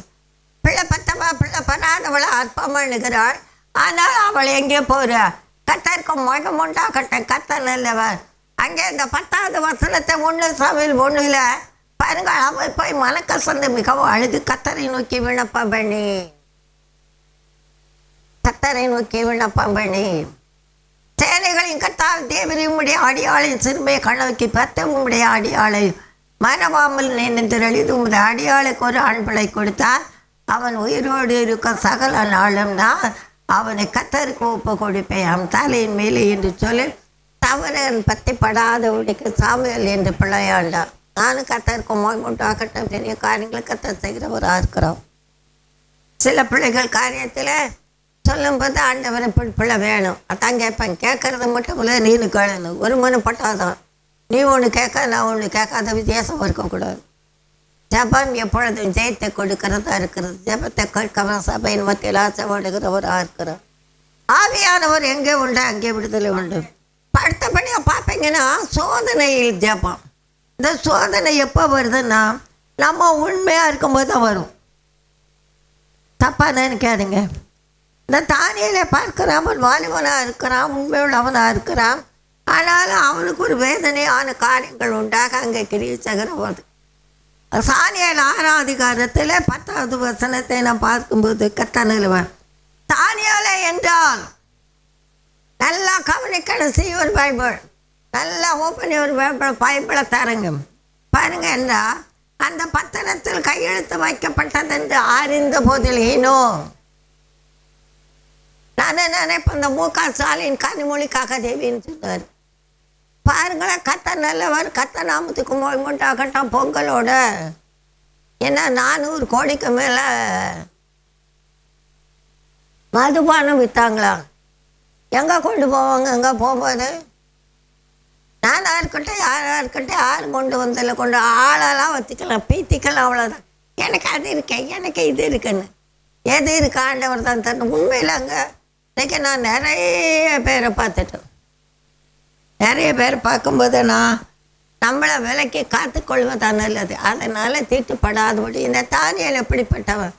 பிள்ளை பத்தவா பிள்ளை பெறாதவளை அற்பம் பண்ணுகிறாள். ஆனால் அவள் எங்கே போறா? கர்த்தருக்கு மகம் உண்டாகட்டும். கர்த்தர் நல்லவர். அங்கே இந்த 10வது வசனத்தை 1 சாமுவேல் 1 பாருங்க. அவள் போய் மனக்கசந்து மிகவும் அழுது கர்த்தரை நோக்கி விண்ணப்பம் பண்ணி, கர்த்தரை நோக்கி விண்ணப்பம் பண்ணி, சேனைகளின் கர்த்தால் தேவரே உம்முடைய அடியாளின் சிறுமையை கண்ணோக்கி பார்த்து உம்முடைய அடியாளை மறவாமல் நினைந்தருளிது. உம்முடைய அடியாளுக்கு ஒரு ஆண் பிள்ளை கொடுத்தார். அவன் உயிரோடு இருக்க சகல நாளும் நான் அவனை கர்த்தருக்கு ஒப்பு கொடுப்பேன். அவன் தலையின் மேலே என்று சொல்லி தவறன் பற்றி படாதவனுக்கு சாமுவேல் என்று பிள்ளையாண்டான். நானும் கர்த்தருக்கு மகிமையுண்டாகட்டும். பெரிய காரியங்களை கர்த்தர் செய்கிறவராக இருக்கிறோம். சில பிள்ளைகள் காரியத்தில் சொல்லும்போது ஆண்டவரை பிள்ளை வேணும் அதான் கேட்பேன். கேட்கறது மட்டும் இல்லை, நீனு கேளணும். ஒரு மனப்பட்டாதான். நீ ஒன்று கேட்க, நான் ஒன்று கேட்காத வித்தியாசம் இருக்கக்கூடாது. ஜபம் எப்பொழுதும் ஜெயத்தை கொடுக்கிறதா இருக்கிறது. ஜபத்தை கேட்கவன் சபையின் மத்தியில் ஆசைப்படுகிறவராக இருக்கிறோம். ஆவியானவர் எங்கே உண்டு அங்கே விடுதலை உண்டு. அடுத்தபடியாக பார்ப்பீங்கன்னா சோதனையில் ஜபம். இந்த சோதனை எப்போ வருதுன்னா நம்ம உண்மையாக இருக்கும்போது தான் வரும். தப்பாக நினைக்காதுங்க. இந்த தானியலை பார்க்கிறான். அவன் வாலிபனாக இருக்கிறான், உண்மையுள்ளவனாக இருக்கிறான். ஆனாலும் அவனுக்கு ஒரு வேதனையான காரியங்கள் உண்டாக அங்கே கிரியை செய்கிறபோது தானியேல் 6ஆம் அதிகாரத்தில் 10வது வசனத்தை நான் பார்க்கும்போது கர்த்தர் தானியேலை என்றால் நல்லா கவனிக்கணும். சீவன் பைபிள் நல்லா ஓப்பன் ஒரு பைபிளை தரங்க பாருங்க. என்றால் அந்த பத்திரத்தில் கையெழுத்து வைக்கப்பட்டது என்று அறிந்த போதில் ஏனோ நான் நினைப்பேன். இந்த முக ஸ்டாலின் கனிமொழிக்காக தேவின்னு சொன்னார். பாருங்களேன், கர்த்தர் நல்லவர். கர்த்தர் நாமத்துக்கு மகிமையுண்டாகட்டும். பொங்கலோட ஏன்னா 400 கோடிக்கு மேலே மதுபானம் விற்றாங்களா? எங்கே கொண்டு போவாங்க? எங்கே போகும்போது நானாக இருக்கட்டும், யாராக இருக்கட்டும், யாரும் கொண்டு வந்ததில்லை. கொண்டு ஆளெல்லாம் வச்சுக்கலாம், பீத்திக்கலாம், அவ்வளோதான். எனக்கு அது இருக்கேன், எனக்கு இது இருக்குன்னு எது இருக்கு ஆண்டவர் தான் தரணும். உண்மையில் அங்கே இன்றைக்கி நான் நிறைய பேரை பார்த்துட்டேன். நிறைய பேர் பார்க்கும்போது நான் நம்மளை விலைக்கு காத்துக்கொள்வதான் நல்லது. அதனால் தீட்டுப்படாதபடி இந்த தானியேல் எப்படிப்பட்டவன்?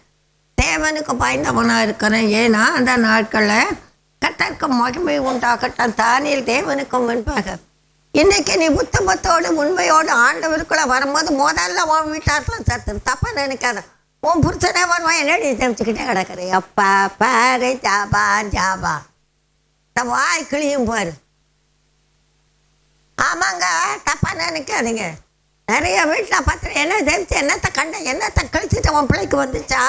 தேவனுக்கு பயந்தவனாக இருக்கிறேன். ஏன்னா அந்த நாட்களில் கர்த்தருக்கு மகிமை உண்டாகட்டும். தானியேல் தேவனுக்கு முன்பாக. இன்றைக்கி நீ புத்தமத்தோடு உண்மையோடு ஆண்டவருக்குள்ளே வரும்போது முதல்ல உன் வீட்டாரத்தில் சத்து தப்பாக நினைக்காத. உன் புருஷனே வருவான், என்னடி தெரிஞ்சுக்கிட்டே கிடக்குறேன். அப்பா பாரு ஜாபா ஜாபா இந்த வாய் கிளியும் பாரு. ஆமாங்க, தப்பாக நினைக்காதீங்க. நிறைய வீட்டில் பார்த்துட்டு என்ன தெரிஞ்சு என்னத்தை கண்ட என்னத்தை கழிச்சுட்டு உன் பிள்ளைக்கு வந்துச்சா,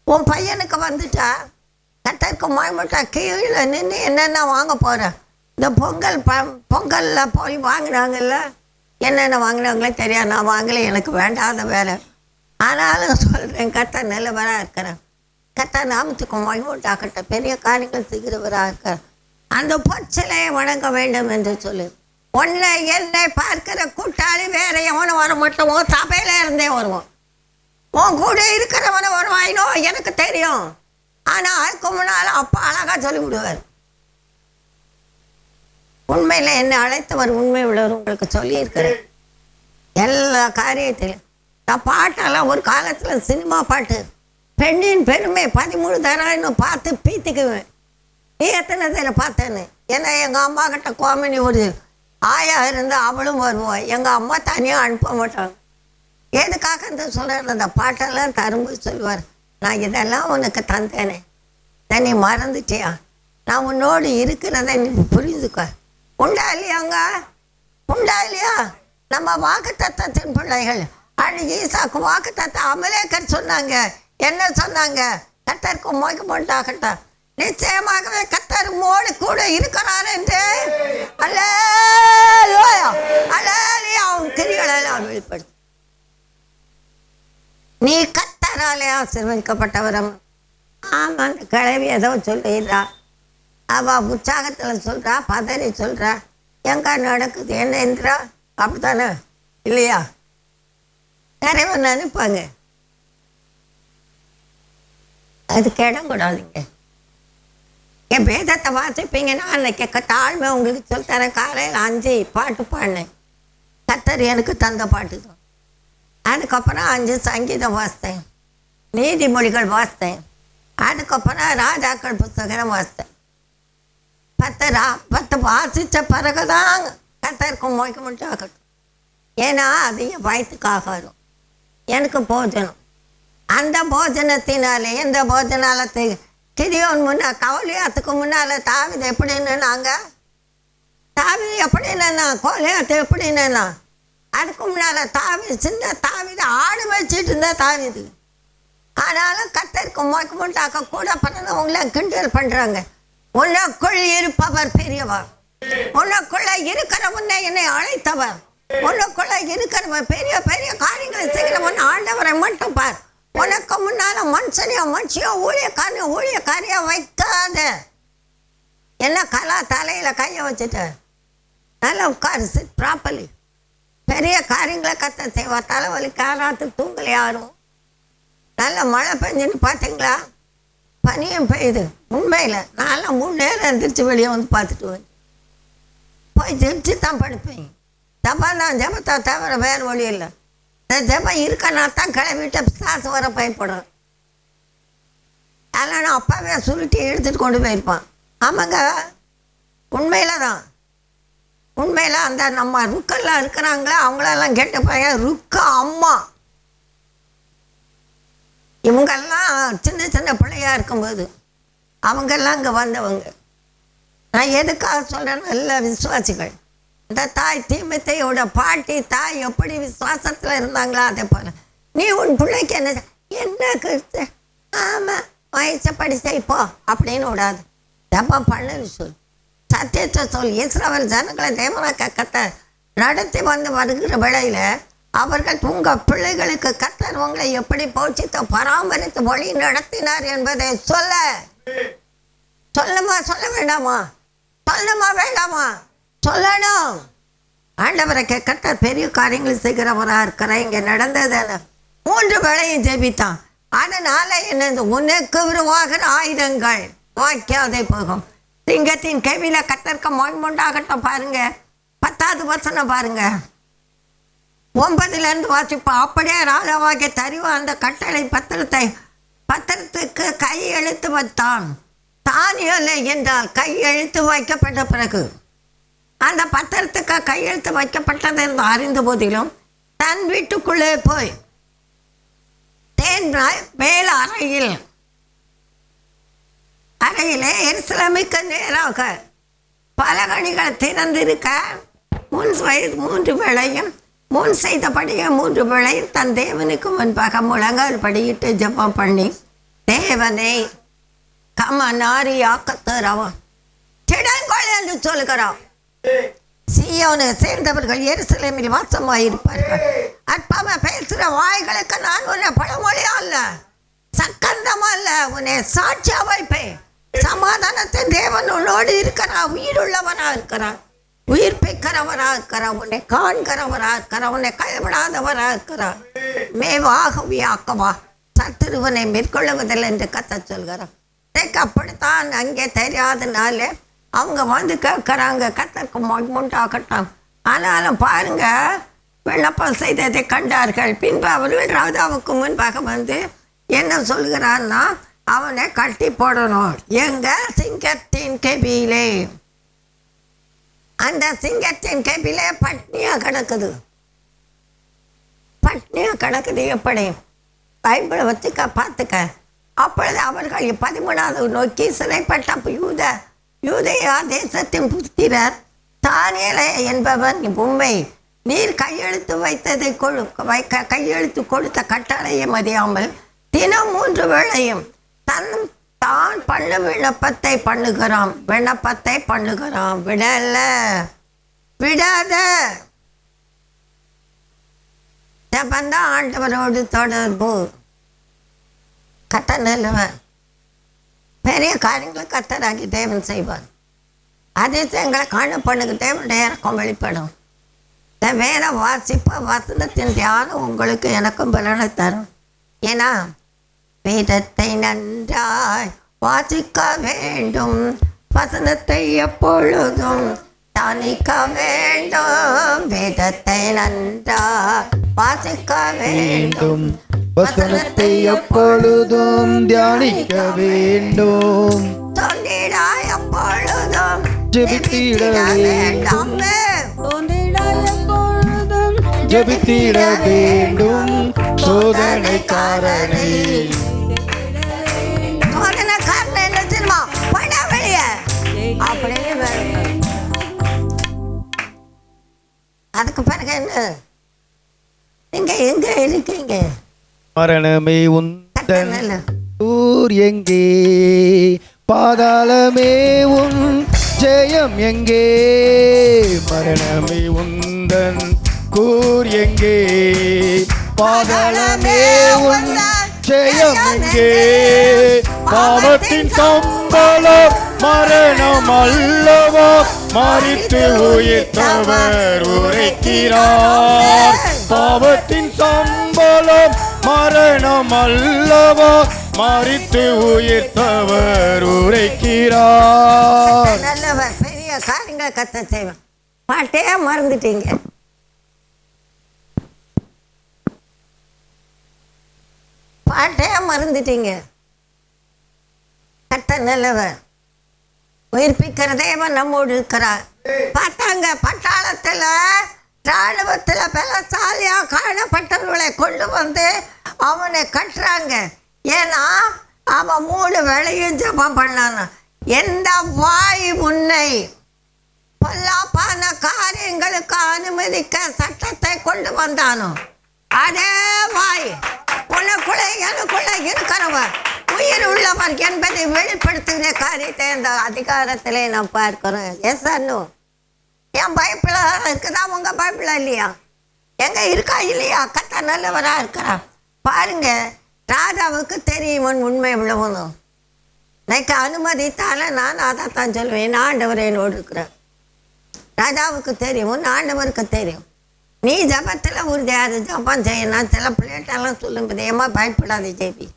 உன் பையனுக்கு வந்துட்டா. கர்த்தருக்கு மகிமைட்டா கீழே நின்று என்னென்ன வாங்க போகிறேன். இந்த பொங்கலில் போய் வாங்கினாங்கல்ல, என்னென்ன வாங்கினாங்களே தெரியாது. நான் வாங்கலை, எனக்கு வேண்டாத வேலை. ஆனாலும் சொல்கிறேன், கர்த்தர் நல்லவராக இருக்கிறேன். கர்த்தர் நாமத்துக்கு மகிமையுண்டாகட்டும். பெரிய காரியங்கள் செய்கிறவராக இருக்கிறேன். அந்த பொற்சிலையை வணங்க வேண்டும் என்று சொல்லு. உன்னை என்னை பார்க்கிற கூட்டாளி வேற எவனும் வர மாட்டோம். சபையில் இருந்தே வருவோம். உன் கூட இருக்கிறவனை வருவாயினோ எனக்கு தெரியும். ஆனால் அதுக்கு முன்னால் அப்பா அழகாக சொல்லி விடுவார். உண்மையில் என்னை அழைத்தவர் உண்மை உள்ளவர் உங்களுக்கு சொல்லியிருக்கிறேன் எல்லா காரியத்திலும். நான் பாட்டெல்லாம் ஒரு காலத்தில் சினிமா பாட்டு பெண்ணின் பெருமை 13 தரம் பார்த்து பீத்திக்குவேன். நீ எத்தனை தடவை பார்த்தேன்னு. ஏன்னா எங்கள் அம்மா கிட்ட கோமினி ஒரு ஆயா இருந்தால் அவளும் வருவாள். எங்கள் அம்மா தனியாக அனுப்ப மாட்டாங்க. எதுக்காக சொல்கிறேன், அந்த பாட்டெல்லாம் தரும்போது சொல்லுவார், நான் இதெல்லாம் உனக்கு தந்தேனே, நீ மறந்துட்டியா, நான் உன்னோடு இருக்கிறத நீ புரிஞ்சுக்க. உண்டா இல்லையாங்க? உண்டா இல்லையா? நம்ம வாக்கு தத்தத்தின் பிள்ளைகள். அன்னைக்கு ஈசாக்கு வாக்கு தத்தம் அமலேக்கர் சொன்னாங்க. என்ன சொன்னாங்க? கர்த்தருக்கு மகிமையுண்டாகட்ட, நிச்சயமாகவே கர்த்தர் உம்மோடு கூட இருக்கிறார் என்று. அல்லேலூயா அல்லேலூயா. அவன் கிரியைகளெல்லாம் வெளிப்படுத்து. நீ கர்த்தராலே ஆசீர்வதிக்கப்பட்டவரம். ஆமாம், அந்த கிழவி ஏதோ சொல்லிடுறா, அவள் உற்சாகத்தில் சொல்கிறா, பதறி சொல்கிறா. எங்கே நடக்குது என்ன எந்திரா? அப்படி தானே இல்லையா? நிறைய பேர் நினைப்பாங்க. அதுக்கு இடம் கூடாதுங்க. என் வேதத்தை வாசிப்பீங்கன்னா அன்னைக்கு தாழ்மை உங்களுக்கு சொல்லித்தரேன். காலையில் 5 பாட்டு பாடினேன். கர்த்தர் எனக்கு தந்த பாட்டு தான். அதுக்கப்புறம் 5 சங்கீதம் வாசித்தேன், நீதிமொழிகள் வாசித்தேன். அதுக்கப்புறம் ராஜாக்கள் புத்தகம் வாசித்தேன். 10 வாசித்த பிறகுதான் கர்த்தருக்கு மகிமை ஆகட்டும். ஏன்னா அது என் வயிற்றுக்கு ஆகாரம், எனக்கு போஜனம். அந்த போஜனத்தினாலே எந்த போஜனாலத்தை கிதியோன் கவுலியாத்துக்கு முன்னால் தாவிது எப்படி நின்னாங்க? தாவிது எப்படி நின்னா? கோலியாத்து எப்படி நின்னா? அதுக்கு முன்னால் சின்ன தாவிது ஆடு வச்சுட்டு இருந்தா தாவிது. ஆனாலும் கர்த்தருக்கு மகிமையுண்டாக்க கூட பிறந்தவங்கள கிண்டல் பண்ணுறாங்க. உனக்குள் இருப்பவர் பெரியவர், உனக்குள்ள இருக்கிற உன்னை என்னை அழைத்தவர், உனக்குள்ள இருக்கிறவன் பெரிய பெரிய காரியங்களை செய்கிறவன் ஆண்டவரை மட்டும் பார். உனக்கு முன்னால மனுஷனையோ ஊழியக்காரியா வைக்காத. என்ன கலா தலையில் கையை வச்சுட்டு நல்லா உட்காரு, சிட் ப்ராப்பர்லி. பெரிய காரியங்களை கத்த செய்வா. தலைவலி காராத்து தூங்கல யாரும். நல்ல மழை பெஞ்சுன்னு பார்த்தீங்களா? பனியும் பெய்யுது. உண்மையில் நான்லாம் 3 நேரம் எந்திரிச்சு வெளியே வந்து பார்த்துட்டு வந்து போய் ஜெபிச்சு தான் படுப்பேன். ஜபம் தான், ஜபத்தை தவிர வேறு வழி இல்லை. இந்த ஜபம் இருக்கனா தான் கிளம்பிட்டு சாசு வர பயப்படுறேன். அதனால் நான் அப்பாவே சுருட்டி எடுத்துகிட்டு கொண்டு போயிருப்பான். ஆமாங்க, உண்மையில் தான். உண்மையில் அந்த நம்ம ருக்கெல்லாம் இருக்கிறாங்களா அவங்களெல்லாம் கேட்ட பையன் ருக்க அம்மா இவங்கெல்லாம் சின்ன சின்ன பிள்ளையாக இருக்கும்போது அவங்கெல்லாம் இங்கே வந்தவங்க. நான் எதுக்காக சொல்கிறேன்னா, எல்லா விசுவாசிகள். இந்த தாய் தீமத்தையோட பாட்டி தாய் எப்படி விசுவாசத்தில் இருந்தாங்களோ அதே போல் நீ உன் பிள்ளைக்கு என்ன கருத்து? ஆமாம், வயசப்படி செய்ப்போ அப்படின்னு விடாது. ஜபம் பண்ணுன்னு சொல், சத்தியத்தை சொல். இஸ்ரவேல் ஜனங்களை தேவனாக்க கத்த நடத்தி வந்து வருகிற வேளையில் அவர்கள் உங்கள் பிள்ளைகளுக்கு கர்த்தர் உங்களை எப்படி போஷித்து பராமரித்து வழி நடத்தினார் என்பதை சொல்லுமா சொல்ல வேண்டாமா? சொல்லணுமா வேண்டாமா? சொல்லணும். ஆண்டவரை கர்த்தர் பெரிய காரியங்கள் செய்கிறவராக இருக்கிற இங்கே நடந்தது 3 வேளையும் ஜெபித்தான். அதனால என்ன, உனக்கு உருவாகிற ஆயுதங்கள் வாய்க்காதே போகும். சிங்கத்தின் கேவில கர்த்தருக்கு மகிமையுண்டாகட்டும். பாருங்க 10வது வசனம் பாருங்க, 9லேருந்து வாசிப்போம். அப்படியே ராஜாவாகிய தரிவா அந்த கட்டளை பத்திரத்துக்கு கையெழுத்து வைத்தான். தானியலை என்றால் கையெழுத்து வைக்கப்பட்ட பிறகு அந்த பத்திரத்துக்கு கையெழுத்து வைக்கப்பட்டது என்று அறிந்த போதிலும் தன் வீட்டுக்குள்ளே போய் மேல் அறையிலே எருசலேமுக்கு நேராக பலகணிகள் திறந்திருக்க மூன்று வேளையும் முன் செய்தபடியே 3 வேளையும் தன் தேவனுக்கு முன்பாக முழங்கால் படியிட்டு ஜெபம் பண்ணி, தேவனை கமனாரி ஆக்கத்தரவன் திடங்கொள் என்று சொல்கிறான். சீயோனை சேர்ந்தவர்கள் எருசலேமில் வாசமாயிருப்பார்கள். அற்பமா பேசுகிற வாய்களுக்கு நான் உன்னை பழமொழியா அல்ல, சக்கந்தமா அல்ல, உன்னை சாட்சியா வைப்பேன். சமாதானத்தின் தேவன் உன்னோடு இருக்கிறான், உயிருள்ளவனா இருக்கிறான். உயிர்ப்பிக்கிறவராக இருக்கிறார், உன்னை காண்கிறவராக இருக்கிறார், உன்னை கைவிடாதவராக இருக்கிறார். மேவாகவே ஆக்கவா சத்துருவனை மேற்கொள்ளுவதில்லை என்று கத்த சொல்கிறார். அப்படித்தான் அங்கே தெரியாதனால அவங்க வந்து கேட்குறாங்க, கத்தருக்கு முண்டாகட்டும். ஆனாலும் பாருங்க, விண்ணப்பம் செய்ததை கண்டார்கள். பின்பு அவர்கள் ராஜாவுக்கு முன்பாக வந்து என்ன சொல்கிறான்னா, அவனை கட்டி போடணும் எங்க சிங்கத்தின் கெபியிலே. அந்த சிங்கத்தின் கெபியிலே பட்னியா கிடக்குது, பட்னியா கிடக்குது. எப்படி பைபிளை வச்சுக்க பார்த்துக்க. அப்பொழுது அவர்கள் 13வது நோக்கி சிறைப்பட்ட யூதேயா தேசத்தின் புத்திரர் தானியேலை என்பவன் உண்மை நீர் கையெழுத்து வைத்ததை கையெழுத்து கொடுத்த கட்டளையை மதியாமல் தினம் 3 வேளையும் தான் பண்ணு விண்ணப்பத்தை பண்ணுகிறான். விடாத ஜபந்தான் ஆண்டவரோடு தொடர்பு. கத்த நல்லவன், பெரிய காரியங்களை கத்தராகி தேவன் செய்வார். அதிசயங்களை காணப்படுங்க, தேவனுடைய இறக்கம் வெளிப்படும். இந்த வேத வசனத்தின் தியானம் உங்களுக்கு எனக்கும் பலனை தரும். ஏன்னா வேதத்தை நன்றாய் வாசிக்க வேண்டும், வசனத்தை எப்பொழுதும் தியானிக்க வேண்டும். வேதத்தை நன்றாய் வாசிக்க வேண்டும், வசனத்தை எப்பொழுதும் தியானிக்க வேண்டும். சொல்லிடாய் எப்பொழுதும் ஜெபித்திட வேண்டும், ஜெபித்திட வேண்டும். சோதனைக்காரனை என்ன தெரியுமா, பட வெளிய அப்படின்னு. அதுக்கு பிறகு என்ன, நீங்க எங்க இருக்கீங்க? மரணமே உந்தன் ஊர் எங்கே, பாதாளமே உன் ஜெயம் எங்கே. மரணமே உந்தன் கூர் எங்கே, பாதாளமே உன் ஜெயம் எங்கே. பாவத்தின் சம்பளம் மரணம் அல்லவா, மரித்து உயிர்த்தவர் உரைக்கிறார். பாவத்தின் சம்பளம் மரணம் அல்லவா, மரித்து உயிர்த்தவர் உரைக்கிறார். நல்லவர், பெரிய காரியங்கள் கத்த செய்வார். பாட்டே மறந்துட்டீங்க. பாட்டே மறந்துட்டீங்க. கத்த நல்லவர், உயிர்ப்பிக்கிற தேவன் நம்மோடு இருக்கிறார். பார்த்தாங்க, பட்டாளத்தில் ராணுவத்தில் பலசாலியா காணப்பட்டவர்களை கொண்டு வந்து அவனை கட்டுறாங்க. ஏன்னா அவன் 3 வேளையும் ஜெபம் பண்ணான். எந்த வாய் உன்னை பொல்லாப்பான காரியங்களுக்கு அனுமதிக்க சட்டத்தை கொண்டு வந்தானோ, அதே வாய் உனக்குள்ளே எனக்குள்ள இருக்கிறவர் உயிர் உள்ளவர் என்பதை வெளிப்படுத்துகிற காரியத்தை இந்த அதிகாரத்திலே நாம் பார்க்கிறோம். எஸ் அண்ணு, என் பைபிள் இருக்குதா, உங்க பைபிள் இல்லையா? எங்க இருக்கா இல்லையா? கத்த நல்லவரா இருக்கிறா. பாருங்க, ராஜாவுக்கு தெரியும் உண்மை உள்ளவனும். எனக்கு அனுமதித்தால நான் அதைத்தான் சொல்லுவேன், ஆண்டவர் என்னோடு இருக்கிறார். ராஜாவுக்கு தெரியும், ஆண்டவருக்கு தெரியும். நீ ஜபத்தில் உறுதியாது ஜபம் செய்யணும். சில பிள்ளைட்டெல்லாம் சொல்லும்போது ஏமா பயப்படாது ஜெபி.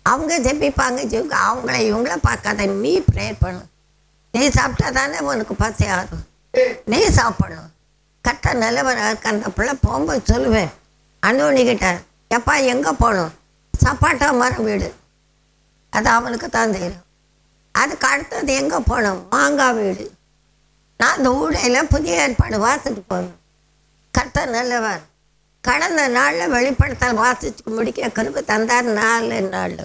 அவங்க ஜெபிப்பாங்க, அவங்கள இவங்கள பார்க்காத, நீ ப்ரேயர் பண்ணு. நீ சாப்பிட்டா தானே உனக்கு பசி ஆகும், நீ சாப்பிடணும். கட்ட நல்லவராக அந்த பிள்ளை போகும்போது சொல்லுவேன் அண்ணோனிக்கிட்ட, எப்பா எங்கே போகணும்? சப்பாட்டா மரம் வீடு, அது அவனுக்கு தான் தெரியும். அதுக்கு அடுத்தது எங்கே போகணும்? மாங்காய் வீடு. நான் அந்த ஊடையில் புதிய ஏற்பாடு வாசிட்டு போகணும். கத்த நல்லவர், கடந்த நாளில் வெளிப்படுத்தல் வாசிச்சு முடிக்க கருப்பு தந்தார் 4 நாள்.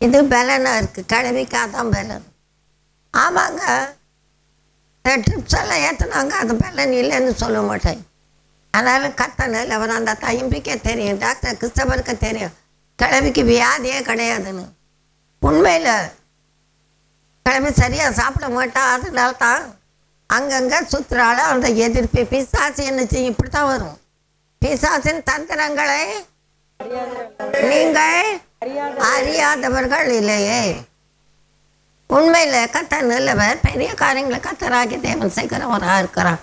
இது பலனாக இருக்குது, கிளவிக்காதான் பலன். ஆமாங்க, ட்ரிப்ஸ் எல்லாம் ஏற்றினாங்க, அது பலன் இல்லைன்னு சொல்ல மாட்டேன். ஆனாலும் கத்த நல்லவர், அந்த தம்பிக்கே தெரியும், டாக்டர் கிறிஸ்தவருக்கு தெரியும் கிளவிக்கு வியாதியே கிடையாதுன்னு. உண்மையில் கிளம்பி சரியாக சாப்பிட மாட்டான். அதனால தான் அங்கங்கே சுற்றுறால அந்த எதிர்ப்பு. பிசாசு என்ன செய்யும்? இப்படி தான் வரும். பிசாசின் தந்திரங்களை நீங்கள் அறியாதவர்கள் இல்லையே. உண்மையில் கர்த்தர் நல்லவர், பெரிய காரியங்களை கர்த்தராகி தேவன் செய்கிறவராக இருக்கிறான்.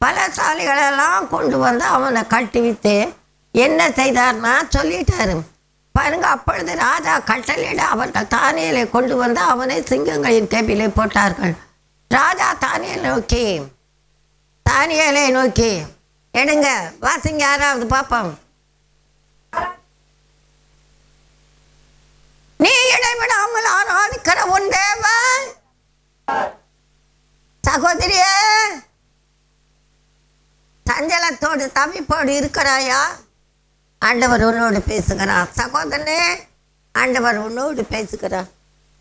பலசாலிகளெல்லாம் கொண்டு வந்து அவனை கட்டுவித்து என்ன செய்தார்னா சொல்லிட்டாரு பாருங்க. அப்பொழுது ராஜா கட்டளையிட அவர்கள் தானியேலை கொண்டு வந்து அவனை சிங்கங்களின் கெபிலே போட்டார்கள். ராஜா தானியேலை நோக்கி எடுங்க வாசிங்க, யாராவது பார்ப்போம். நீ இடைவிடாமல் ஆராதிக்கிற உன் தேவன். சகோதரியே, சஞ்சலத்தோடு தவிப்போடு இருக்கிறாயா? ஆண்டவர் உன்னோடு பேசுகிறார். சகோதரனே, ஆண்டவர் உன்னோடு பேசுகிறார்.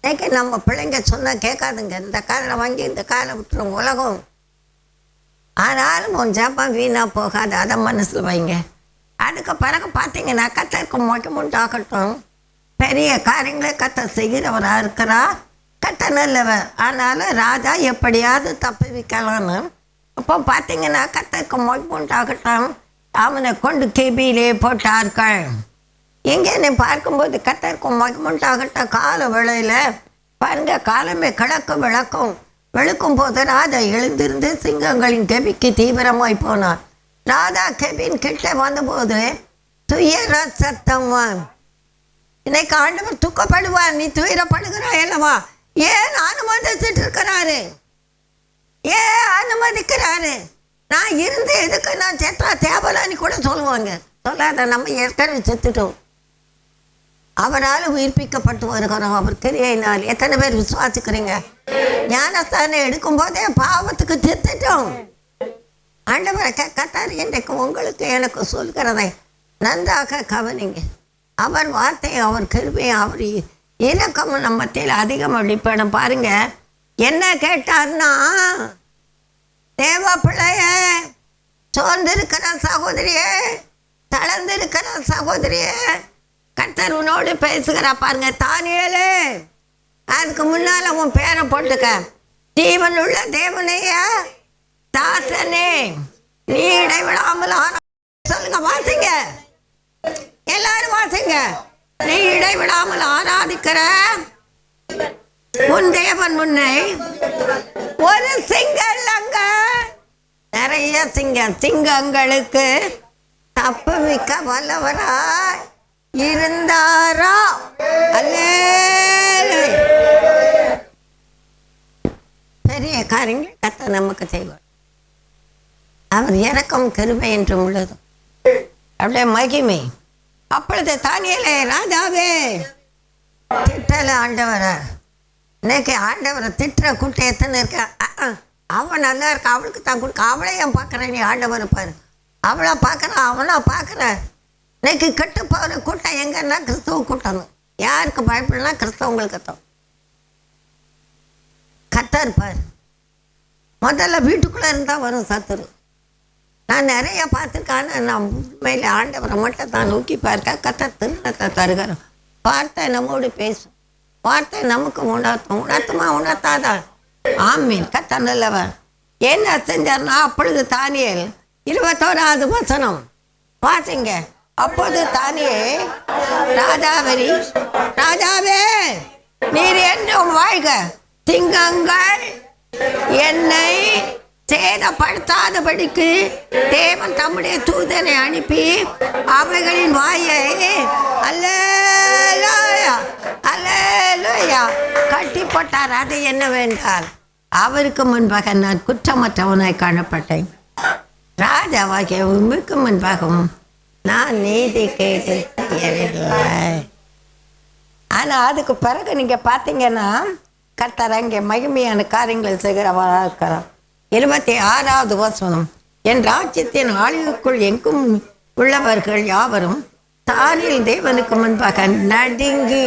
இன்னைக்கு நம்ம பிள்ளைங்க சொன்னால் கேட்காதுங்க. இந்த காதில் வாங்கி இந்த காதில் விட்டுரும் உலகம். ஆனாலும் உன் ஜபம் வீணாக போகாது, அதை மனசில் வைங்க. அதுக்கு பிறகு பார்த்தீங்கன்னா கர்த்தருக்கு முண்டாகட்டும், பெரிய காரியங்களை கர்த்தர் செய்கிறவராக இருக்கிறார். கர்த்தர் நல்லவர். ஆனாலும் ராஜா எப்படியாவது தப்பி வைக்கலான்னு அப்போ பார்த்தீங்கன்னா கர்த்தருக்கு முண்டாகட்டும், அவனை கொண்டு கெபியிலே போட்டார்கள். எங்கேன்னு பார்க்கும்போது கர்த்தருக்கு முண்டாகட்டும் கால வேளையில் பாருங்க, காலமே கிழக்கு வெளுக்கும் போது ராஜா எழுந்திருந்து சிங்கங்களின் கெபிக்கு தீவிரமாய் போனார். ராஜா கெபின் கிட்ட வந்தபோது துயர சத்தம். இன்னைக்கு ஆண்டவர் துக்கப்படுவார். நீ துயரப்படுகிறாய் அல்லவா? ஏன் அனுமதிச்சுட்டு இருக்கிறாரு? ஏன் அனுமதிக்கிறாரு? நான் இருந்து எதுக்கு நான் செத்தா தேவலான்னு கூட சொல்லுவாங்க. சொல்லாத, நம்ம ஏற்கனவே செத்துட்டோம். அவரால் உயிர்ப்பிக்கப்பட்டு வருகிறோம், அவர் கிரியையினால். எத்தனை பேர் விசுவாசிக்கிறீங்க? ஞானஸ்தானம் எடுக்கும் போதே பாவத்துக்கு செத்துட்டோம். ஆண்டவரை கர்த்தர் இன்றைக்கு உங்களுக்கு எனக்கு சொல்கிறதை நன்றாக கவனிங்க. அவர் வார்த்தை, அவர் கிருபை, அவர் இரக்கமும் நம்ம மத்தியில் அதிகம் வெளிப்படும். பாருங்க, என்ன கேட்டார்னா, தேவ பிள்ளைய, சோர்ந்திருக்கிற சகோதரியே, தளர்ந்திருக்கிற சகோதரியே, கர்த்தர் உன்னோடு பேசுகிறா. பாருங்க, தானியேலே, அதுக்கு முன்னால் உன் பேரை போட்டுக்க. ஜீவன் உள்ள தேவனையா தாசனே, நீ இடைவிடாமல் சொல்லுங்க, வாசிங்க, எல்லாரும் வாசிங்க. நீ இடைவிடாமல் ஆராதிக்கிற உன் தேவன் முன்னை ஒரு சிங்கம் அங்க நிறைய சிங்கங்களுக்கு தப்புவிக்க வல்லவராய் இருந்தாரா? அல்லேலூயா. பெரிய காரியங்களை கர்த்தர் நமக்கு செய்வார். அவர் இரக்கம் கிருபை என்றும் உள்ளது, அப்படியே மகிமை. அப்பொழுது தானியேலே, ராஜாவே திட்டல ஆண்டவரை. இன்னைக்கு ஆண்டவரை திட்டுற கூட்டம் எத்தனை இருக்க? அவன் நல்லா இருக்கா, அவளுக்கு தான் கொடுக்க. அவளை ஏன் பார்க்குறேன் நீ? ஆண்டவரை பாரு, அவளை பார்க்குறான், அவனா பார்க்குறேன். இன்னைக்கு கெட்டு போகிற கூட்டம் எங்கன்னா கிறிஸ்தவ கூட்டம். யாருக்கு பயப்படலாம்? கிறிஸ்தவங்களுக்கு தான். கர்த்தர் பாரு, முதல்ல வீட்டுக்குள்ளே இருந்தால் வரும் சத்துரு. நான் நிறைய பார்த்துருக்கேன். நான் உண்மையில் ஆண்டவரை மட்டும் தான் நோக்கி பார்க்க. கர்த்தர் திருநத்தை தருகிறோம். வார்த்தை நம்மோடு பேசும், வார்த்தை நமக்கு உணர்த்தாதான். ஆமீன். கர்த்தர் நல்லவர். என்ன செஞ்சார்னா, அப்பொழுது தானியேல் 21வது வசனம் வாசிங்க. அப்போது தானியேல், ராஜாவே நீர் என்றும் வாழ்க, சிங்கங்கள் என்னை சேதப்படுத்தாதபடிக்கு தேவன் தம்முடைய தூதனை அனுப்பி அவைகளின் வாயை அல்லேலூயா அல்லேலூயா கட்டி போட்டார். அது என்னவென்றால், அவருக்கு முன்பாக நான் குற்றமற்றவனாய் காணப்பட்டேன், ராஜாவாகிய உமக்கு முன்பாகவும் நான் நீதி கேட்டு செய்யவில்லை. ஆனால் அதுக்கு பிறகு நீங்கள் பார்த்தீங்கன்னா கர்த்தர் அங்கே மகிமையான காரியங்களை செய்கிறவராக இருக்கிறார். 26வது வசனம், என் ராஜ்யத்தின் ஆளுக்குள் எங்கும் உள்ளவர்கள் யாவரும் தானியேல் தேவனுக்கு முன்பாக நடுங்கி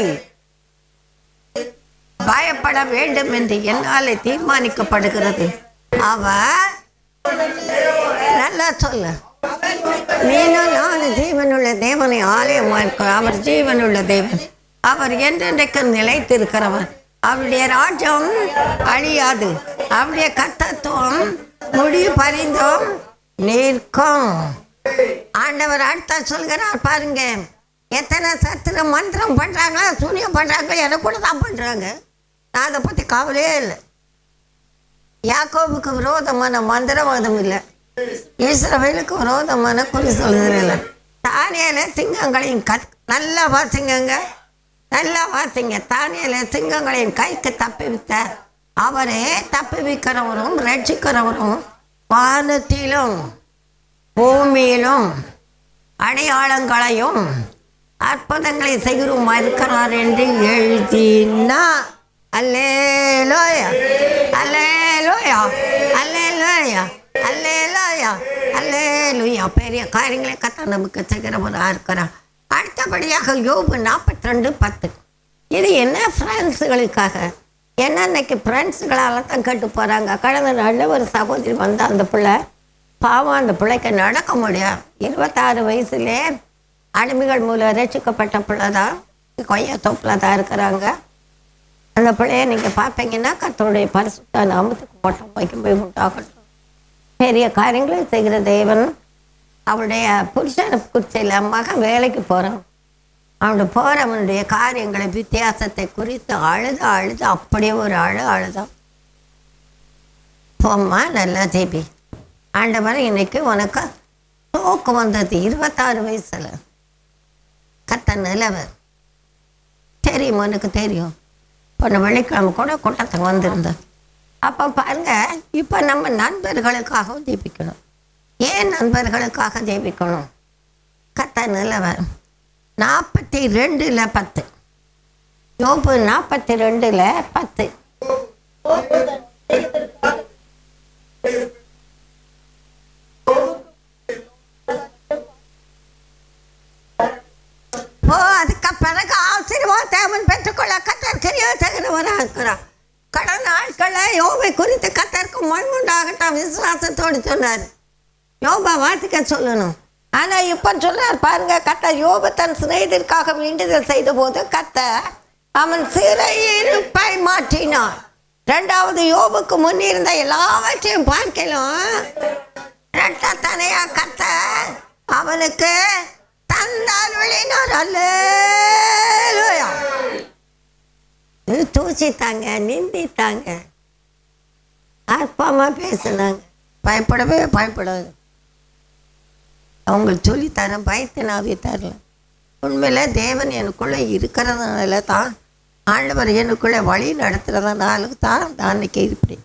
பயப்பட வேண்டும் என்று என்னாலே தீர்மானிக்கப்படுகிறது. அவர் நல்லா சொல்ல, நீனும் நானும் ஜீவனுள்ள தேவனை ஆலயமாக இருக்கிறோம். அவர் ஜீவனுள்ள தேவன், அவர் என்றென்றைக்கு நிலைத்திருக்கிறவர். அவருடைய ராஜ்யம் அழியாது, அவருடைய கர்த்தத்துவம் முடிவு பரிந்தும் நிற்கும். ஆண்டவர் அடுத்த சொல்கிறார் பாருங்க, எத்தனை சத்திர மந்திரம் பண்ணுறாங்களா, சூனியம் பண்ணுறாங்களா, எனக்கு கூட தான் பண்ணுறாங்க. நான் அதை பற்றி கவலையே இல்லை. யாக்கோபுக்கு விரோதமான மந்திரவாதம் இல்லை, இஸ்ரவேலுக்கு விரோதமான குறி சொல்லுதல் இல்லை. தானியேல சிங்கங்களையும் நல்லா வாசிங்கங்க, நல்லா வாசிங்க. தானியேல சிங்கங்களையும் கைக்கு தப்பிவித்தார். அவரே தப்பிவிக்கிறவரும் ரட்சிக்கிறவரும் வானத்திலும் பூமியிலும் அடையாளங்களையும் அற்புதங்களை செய்கிறோமா இருக்கிறார் என்று எழுதினா. அல்லேலூயா, அல்லேலூயா, அல்லேலூயா, அல்லேலூயா, அல்லேலூயா. பெரிய காரியங்களை கர்த்தர் நமக்கு செய்கிறவராக இருக்கிறார். அடுத்தபடியாக யோபு 42:10. இது என்ன ஃப்ரெண்ட்ஸுகளுக்காக, என்ன இன்னைக்கு ஃப்ரெண்ட்ஸுகளால் தான் கேட்டு போகிறாங்க. கடந்த நாளில் ஒரு சகோதரி வந்து அந்த பிள்ளை பாவம், அந்த பிள்ளைக்கு நடக்க முடியாது. 26 வயசுலே அடிமைகள் மூலம் ரட்சிக்கப்பட்ட பிள்ளை தான், கொய்யா தோப்பில் தான் இருக்கிறாங்க. அந்த பிள்ளைய நீங்கள் பார்ப்பீங்கன்னா கர்த்தருடைய பரிசுத்த நாமத்துக்கு மட்டும் வைக்கும்போது உண்டாகட்டும். பெரிய காரியங்களை செய்கிற தேவன். அவளுடைய புருஷனை குறிச்சில் மகன் வேலைக்கு போகிறான். அவனுடைய போகிறவனுடைய காரியங்களை வித்தியாசத்தை குறித்து அழுது அழுது அப்படியே ஒரு அழுதான். போம்மா நல்லா ஜெபி, ஆண்டவர் இன்னைக்கு உனக்கு தூக்கு வந்தது. 26 வயசில் கத்த நிலவர் தெரியும், உனக்கு தெரியும். பொண்ணு வெள்ளிக்கிழமை கூட கூட்டத்துக்கு வந்திருந்தேன். அப்போ பாருங்க, இப்போ நம்ம நண்பர்களுக்காகவும் ஜெபிக்கணும். ஏன் நண்பர்களுக்காக ஜெபிக்கணும்? கத்த நிலவர் 42:10. யோபு 42:10. அதுக்கு பிறகு ஆசீர்வாதம் பெற்றுக்கொள்ள கர்த்தர் கிரியை செய்கிறவராக இருக்கிறார். கடந்த நாட்களில் யோபை குறித்து கர்த்தருக்கு மண்முண்டாகட்டும் விசுவாசத்தோடு சொன்னார். யோபா வாசிக்க சொல்லணும். ஆனால் இப்போ சொல்றார் பாருங்க, கர்த்தர் யோபு தன் சிநேகிதருக்காக வேண்டுதல் செய்த போது கர்த்தர் அவன் சிறையிருப்பை மாற்றினார். 2வது யோபுக்கு முன்னிருந்த எல்லாவற்றையும் பார்க்கலாம் இரட்டத்தனையா கர்த்தர் அவனுக்கு தந்தால் விழினார். அல்லேலூயா. தூசித்தாங்க, நிந்தித்தாங்க, அற்பமாக பேசினாங்க. பயப்படாது. அவங்களுக்கு சொல்லித்தரேன், பயத்தை நாவி தரல. உண்மையில் தேவன் எனக்குள்ளே இருக்கிறதுனால தான், ஆண்டவர் எனக்குள்ளே வழி நடத்துகிறதுனால தான் அன்னைக்கு இப்படி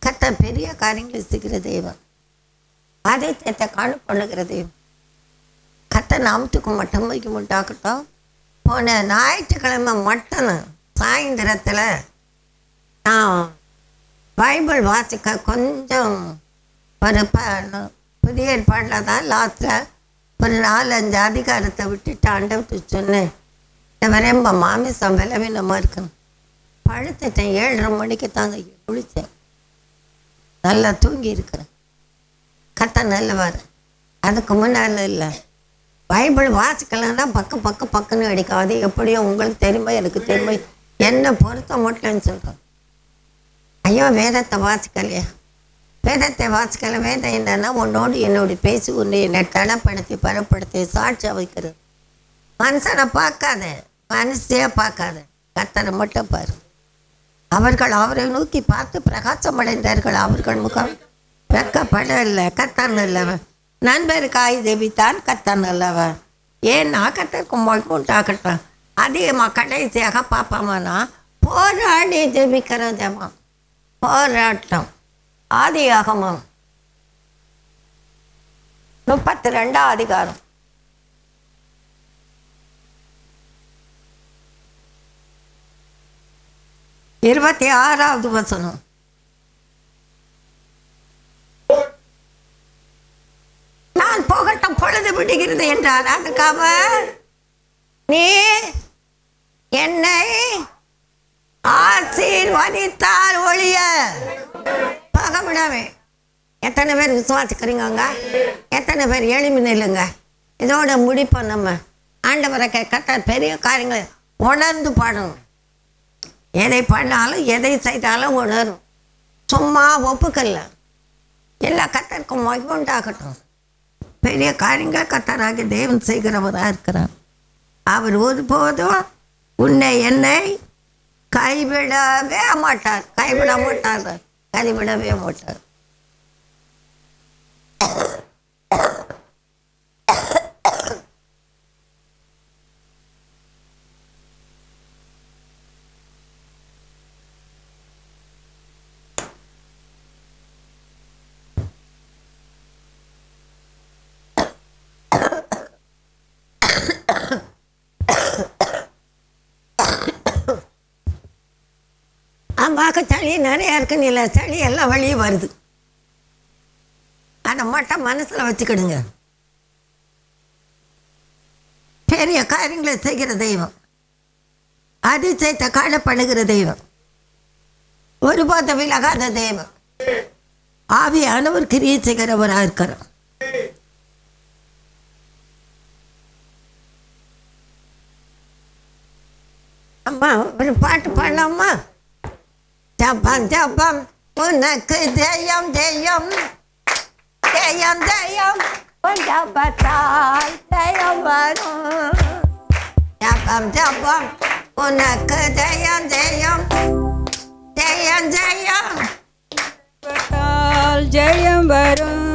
கர்த்தர் பெரிய காரியங்களை செய்கிற தேவன், ஆதித்யத்தை காண பண்ணுகிற தேவன். கர்த்தர் நாமத்துக்கு மட்டும் வைக்க முட்டாக்கட்டும். போன ஞாயிற்றுக்கிழமை மட்டும் சாயந்தரத்தில் நான் பைபிள் வாசிக்க கொஞ்சம் ஒரு புதிய ஏற்பாடில் தான் லாஸ்ட்டில் ஒரு 4-5 அதிகாரத்தை விட்டுட்டு ஆண்டவர்கிட்ட சொன்னேன், இந்த வரை ரொம்ப மாமிசம் பலவீனமாக இருக்கணும். படுத்துட்டேன். 7:30 மணிக்கு தாங்க குளித்தேன். நல்லா தூங்கி இருக்கிறேன். கர்த்தர் நல்லவர். அதுக்கு முன்னால் இல்லை, பைபிள் வாசிக்கலன்னா பக்குன்னு அடிக்கும். அது எப்படியோ உங்களுக்கு தெரியுமா, எனக்கு தெரியுமா, என்னை பொறுத்த மட்டும்னு சொல்கிறேன். ஐயோ வேதத்தை வாசிக்கலையா, வேதத்தை வாசிக்கல. வேதம் என்னன்னா உன்னோடு என்னோடு பேசி உன்னை என்னை தடப்படுத்தி பலப்படுத்தி சாட்சியாக வைக்கிறது. மனுஷனை பார்க்காத, மனுஷையே பார்க்காத, கர்த்தரை மட்டும் பாரு. அவர்கள் அவரை நோக்கி பார்த்து பிரகாசம் அடைந்தார்கள். அவர்கள் முகம் வெக்கப்படவில்லை. கர்த்தர் நல்லவன். நண்பருக்காய் ஜெபித்தான். கர்த்தர் நல்லவன். ஏன்னா கர்த்தருக்கு மகிமை உண்டாகட்டும். அதிகமாக கடைசியாக பார்ப்போம்னா போராடி ஜெபிக்கிற ஜெபம், போராட்டம். ஆதியாகமம் 32 அதிகாரம் 26வது வசனம். நான் போகட்டும், பொழுது விடுகிறது என்றார். அதுக்காக நீ என்னை ஆசீர்வதித்தால் ஒழிய போகவிடாமே. எத்தனை பேர் விசுவாசிக்கிறீங்க? எத்தனை பேர் எழுமி நில்லுங்க. இதோட முடிப்போம். நம்ம ஆண்டவரை கர்த்தர் பெரிய காரியங்களை உணர்ந்து பாடணும். எதை பண்ணாலும் எதை செய்தாலும் உணரும். சும்மா ஒப்புக்கல்ல. எல்லா கர்த்தருக்கும் மகிமை உண்டாகட்டும். பெரிய காரியங்களை கர்த்தராகி தேவன் செய்கிறவராக இருக்கிறார். அவர் ஒருபோதும் உன்னை என்னை கைவிடவே மாட்டார், கைவிட மாட்டார், கைவிடவே மாட்டார். அம்மாவுக்கு சளி நிறையா இருக்குன்னு இல்லை, சளி எல்லாம் வழியே வருது. அதை மட்டும் மனசில் வச்சுக்கிடுங்க. பெரிய காரியங்களை செய்கிற தெய்வம், அதிசயத்தை காணப்படுகிற தெய்வம், ஒருபோது விலகாத தெய்வம், ஆவியானவர் கிரியை செய்கிறவராக இருக்கிறோம். அம்மா ஒரு பாட்டு பாடலாமா? ஜபம் ஜபம் உனக்கு ஜெயம் ஜெயம், ஜெயம் ஜெயம் உன் ஜபத்தால் ஜெயம் வரும். ஜபம் ஜபம் உனக்கு ஜெயம் ஜெயம், ஜெயம் ஜெயம் ஜெயம் வரும்.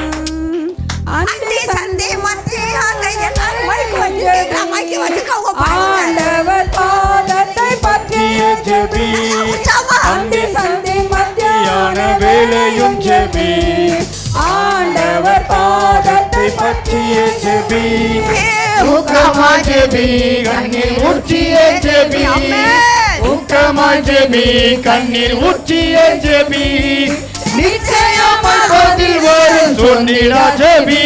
அந்தி சந்தி மத்தியாக எல்லாரும் மைக்கு வச்சுக்கலாம், மைக்கு வச்சுக்கோங்க. ஆண்டவர் பாதத்தை பற்றிய ஜெபி, அந்தி சந்தி மத்தியான வேளையும் ஜெபி, ஆண்டவர் பாதத்தை பற்றிய ஜெபி, ஊக்கமாய் ஜெபி, கண்ணீர் ஊற்றிய ஜெபி, ஊக்கமாய் ஜெபி, கண்ணீர் ஊற்றிய ஜெபி, நிச்சயமாய் பதில் வரும் சொன்னிடா ஜெபி,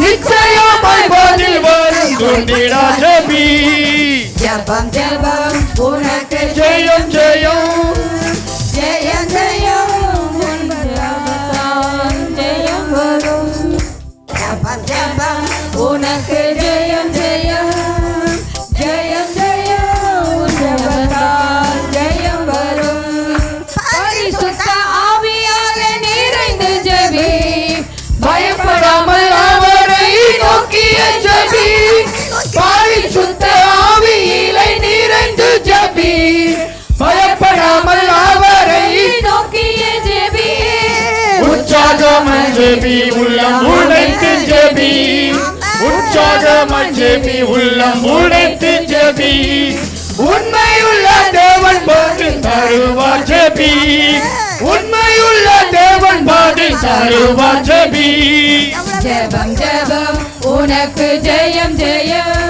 நிச்சயமாய் பதில் வரும் சொன்னிடா ஜெபி. ஜெபம் ஜெபம் உனக்கு ஜெயம் ஜெயம், ஜெயம் ஜெயம் உன் ஜெபத்தால் ஜெயம் வரும். ஜபம் ஜபம் உனக்கு ஜெயம் ஜெயம், ஜெயம் ஜெயம் உன் ஜெபத்தால் ஜெயம் வரும். பரிசுத்த ஆவியாலே நிறைந்து ஜெபி, பயப்படாமல் அவரை நோக்கிய ஜெபி, பரிசுத்த ஆவியிலே நிறைந்து ஜெபி, பயப்படாமல் அவரை நோக்கிய ஜெபி, உற்சாகமாய் ஜெபி, உள்ளம் உடைத்து ஜெபி, உற்சாகமாய் ஜெபி, உள்ளம் உடைத்து ஜெபி, உண்மையுள்ள தேவன் பதில் தருவார் ஜெபி, உண்மையுள்ள தேவன் பதில் தருவார் ஜெபி. ஜெபம் ஜெபம் உனக்கு ஜெயம் ஜெயம்,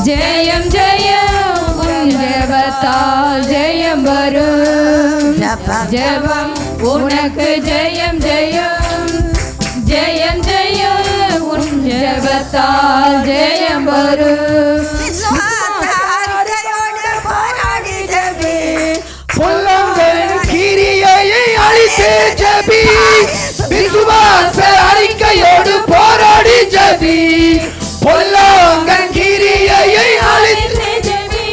ஜெயம் ஜெயம் உன் ஜெபத்தால் ஜெயம் வரும். ஜெபம் உனக்கு ஜெயம் ஜெயம், ஜெயம் ஜெயம் உன் ஜெபத்தால் ஜெயம் வரும். விசுவாசத்தோடு போராடி ஜெபி, பொல்லாங்கனின் கிரியையை அழித்து ஜெபி, விசுவாச அறிக்கையோடு போராடி ஜெபி, பொல்லாங்கன் கிரியையை அழித்து ஜெபி,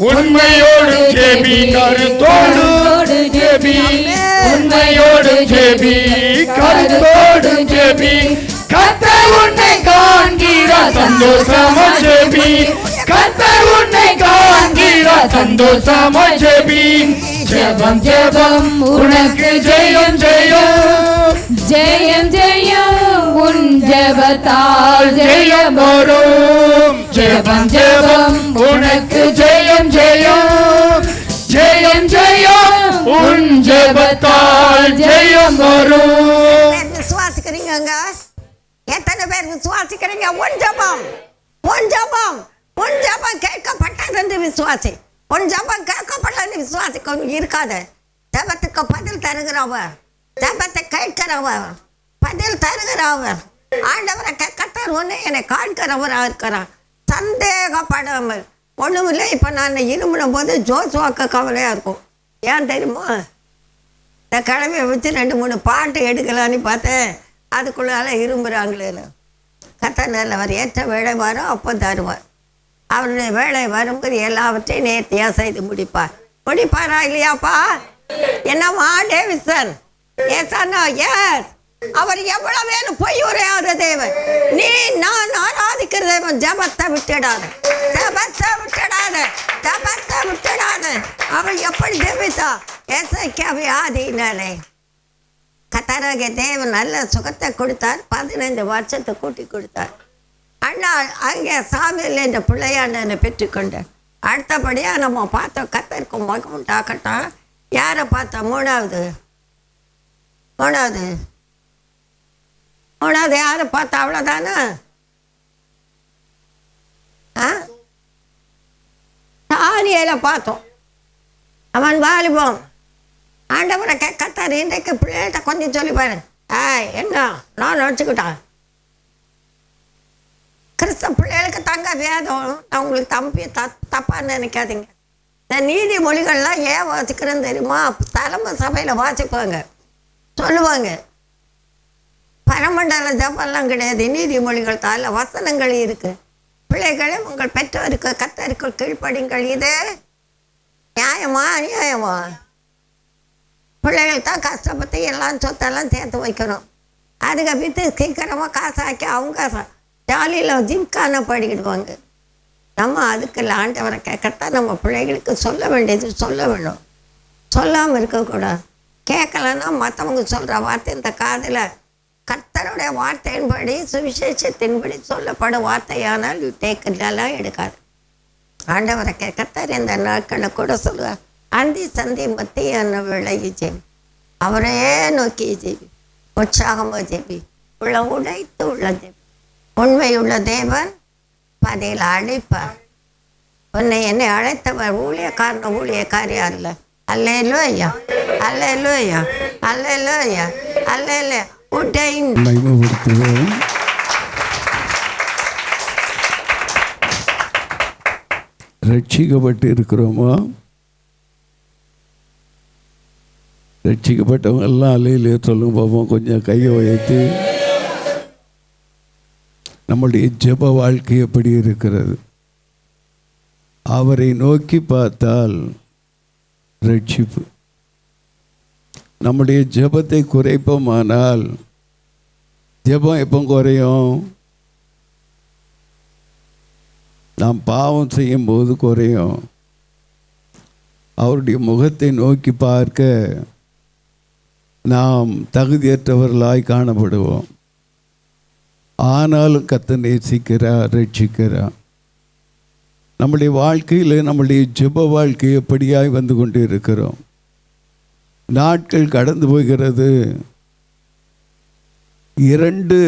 உண்மையோடு ஜெபி, கருத்தோடு ஜெபி, உண்மையோடு ஜெபி, கருத்தோடு ஜெபி, கர்த்தர் உன்னை காண்கிறார் சந்தோஷமா ஜெபி, கர்த்தர் உன்னை காண்கிறார் சந்தோஷமா ஜெபி. ஜெபம் ஜெபம் உனக்கு ஜெயம் ஜெயம், ஜெயம் ஜெயம் உன் ஜெபத்தால் ஜெயம் வரும். ஜெபம் ஜெபம் உனக்கு ஜெயம் ஜெயம், ஜெயம் ஜெயம் உன் ஜெபத்தால் ஜெயம் வரும். விசுவாசிக்கிறீங்க? எத்தனை பேர் விசுவாசிக்கிறீங்க? உன் ஜெபம், உன் ஜெபம், உன் ஜெபம் கேட்கப்பட்டது என்று விசுவாசி. உன் ஜெபம் கேட்கப்பட்டது விசுவாசிக்க இருக்காத. ஜெபத்துக்கு பதில் தருகிறவர், ஜெபத்தை கேட்கிறவர், பதில் தருகிறவர், ஆண்டவரை கர்த்தர் ஒன்று என்னை காண்கிறவராக இருக்கிறார். சந்தேகப்படாமல் ஒன்றுமில்லை. இப்போ நான் இருமுடும் போது ஜோசுவாக்க கவலையாக இருக்கும். ஏன் தெரியுமா? இந்த கிழமையை வச்சு 2-3 பாட்டு எடுக்கலான்னு பார்த்தேன். அதுக்குள்ளால இரும்புறாங்களே. கர்த்தர் நல்லவர், ஏற்ற வேலை வரும் அப்போ தருவார். அவருடைய வேலை வரும்போது எல்லாவற்றையும் நேர்த்தியாக செய்து முடிப்பார். முடிப்பாரா இல்லையாப்பா? என்னம்மா டேவிசன்? எஸ் அண்ணா? எஸ். அவர் எவ்வளவு வேணும் பொய் உரையாத தேவன். நீ நான் ஆராதிக்கிற தேவன். ஜபத்தை விட்டுடாத, ஜபத்தை விட்டுடாத, ஜபத்தை விட்டுடாத. அவள் எப்படி ஜெபித்தா? எசேக்கியாவை ஆதினாலே கர்த்தராகிய தேவன் நல்ல சுகத்தை கொடுத்தார். 15 வருஷத்தை கூட்டி கொடுத்தார். ஆனால் அங்கே சாமுவேல் என்ற பிள்ளையாண்டனை பெற்றுக்கொண்டார். அடுத்தபடியாக நம்ம பார்த்தோம் கர்த்தருக்கு மகிமை உண்டாகட்டும். யாரை பார்த்தோம்? மூணாவது யாரை பார்த்தா? அவ்வளோதானா? தானியேலை பார்த்தோம். அவன் வாலிபம். ஆண்டவரை கர்த்தர் இன்றைக்கு பிள்ளைகிட்ட கொஞ்சம் சொல்லி பாரு. என்ன நான் நினச்சிக்கிட்டான் கிறிஸ்தவ பிள்ளைகளுக்கு தங்க வேதம். நான் உங்களுக்கு தப்பாக நினைக்காதீங்க. இந்த நீதிமொழிகள்லாம் ஏன் வாசிக்கிறேன்னு தெரியுமா? தலைமை சபையில் வாசிப்பாங்க, சொல்லுவாங்க. பரமண்டல ஜபெல்லாம் கிடையாது. நீதிமொழிகள் தால வசனங்கள் இருக்குது. பிள்ளைகளே உங்கள் பெற்றோருக்கு கர்த்தருக்கு கீழ்ப்படிங்கள். இது நியாயமா அநியாயமா? பிள்ளைகள் தான் கஷ்டப்பட்டு எல்லாம் சொத்தெல்லாம் சேர்த்து வைக்கணும். அதுக்கு விற்று சீக்கிரமாக காசாக்கி அவங்க ஜாலியில் ஜிம்கான படிக்கிடுவாங்க. நம்ம அதுக்கு ஆண்டவரை கேட்கத்தான் நம்ம பிள்ளைகளுக்கு சொல்ல வேண்டியது சொல்ல வேணும். சொல்லாமல் இருக்கக்கூடாது. கேட்கலன்னா மற்றவங்க சொல்கிற வார்த்தை இந்த காதில் கர்த்தருடைய வார்த்தையின்படி சுவிசேஷத்தின்படி சொல்லப்படும் வார்த்தையானால் டேக்கெல்லாம் எடுக்காது. ஆண்டவரை கேட்கத்தார் இந்த நாட்களில் கூட சொல்லுவார். அந்தி சந்தி மத்தியான விளைவு ஜெபி, அவரே நோக்கி ஜெபி, உற்சாகமாக ஜெபி, உள்ள உடைத்து உள்ள ஜெபி. உண்மையுள்ள தேவன் பதில் அழைப்பார். உன்னை என்னை அழைத்தவர் ஊழியக்காரியா இல்லை. அல்லேலூயா, அல்லேலூயா, அல்லேலூயா, அல்லேலூயா. மகிமைப்படுத்துவோம். ரட்சிக்கப்பட்டு இருக்கிறோமா? ரட்சிக்கப்பட்டவங்க எல்லாம் அல்லையிலே சொல்லுங்க பார்ப்போம். கொஞ்சம் கையை உயர்த்தி. நம்முடைய ஜெப வாழ்க்கை எப்படி இருக்கிறது? அவரை நோக்கி பார்த்தால் ரட்சிப்பு. நம்முடைய ஜெபத்தை குறைப்போமானால் ஜெபம் எப்போ குறையும்? நாம் பாவம் செய்யும்போது குறையும். அவருடைய முகத்தை நோக்கி பார்க்க நாம் தகுதியற்றவர்களாய் காணப்படுவோம். ஆனாலும் கர்த்தர் நேசிக்கிறார், ரட்சிக்கிறார். நம்முடைய வாழ்க்கையில் நம்முடைய ஜெப வாழ்க்கை எப்படியாய் வந்து கொண்டு இருக்கிறோம். நாட்கள் கடந்து போகிறது. 2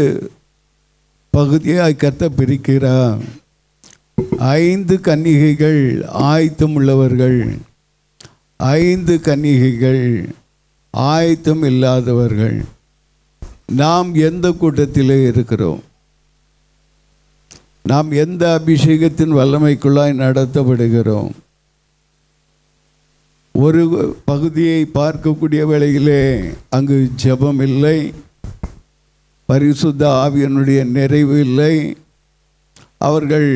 பகுதியாய் கர்த்தர் பிரிக்கிறார். 5 கன்னிகைகள் ஆயத்தம் உள்ளவர்கள், 5 கன்னிகைகள் ஆயத்தம் இல்லாதவர்கள். நாம் எந்த கூட்டத்திலே இருக்கிறோம்? நாம் எந்த அபிஷேகத்தின் வல்லமைக்குள்ளாய் நடத்தப்படுகிறோம்? ஒரு பகுதியை பார்க்கக்கூடிய வேளையிலே அங்கு ஜெபம் இல்லை, பரிசுத்த ஆவியினுடைய நிறைவு இல்லை. அவர்கள்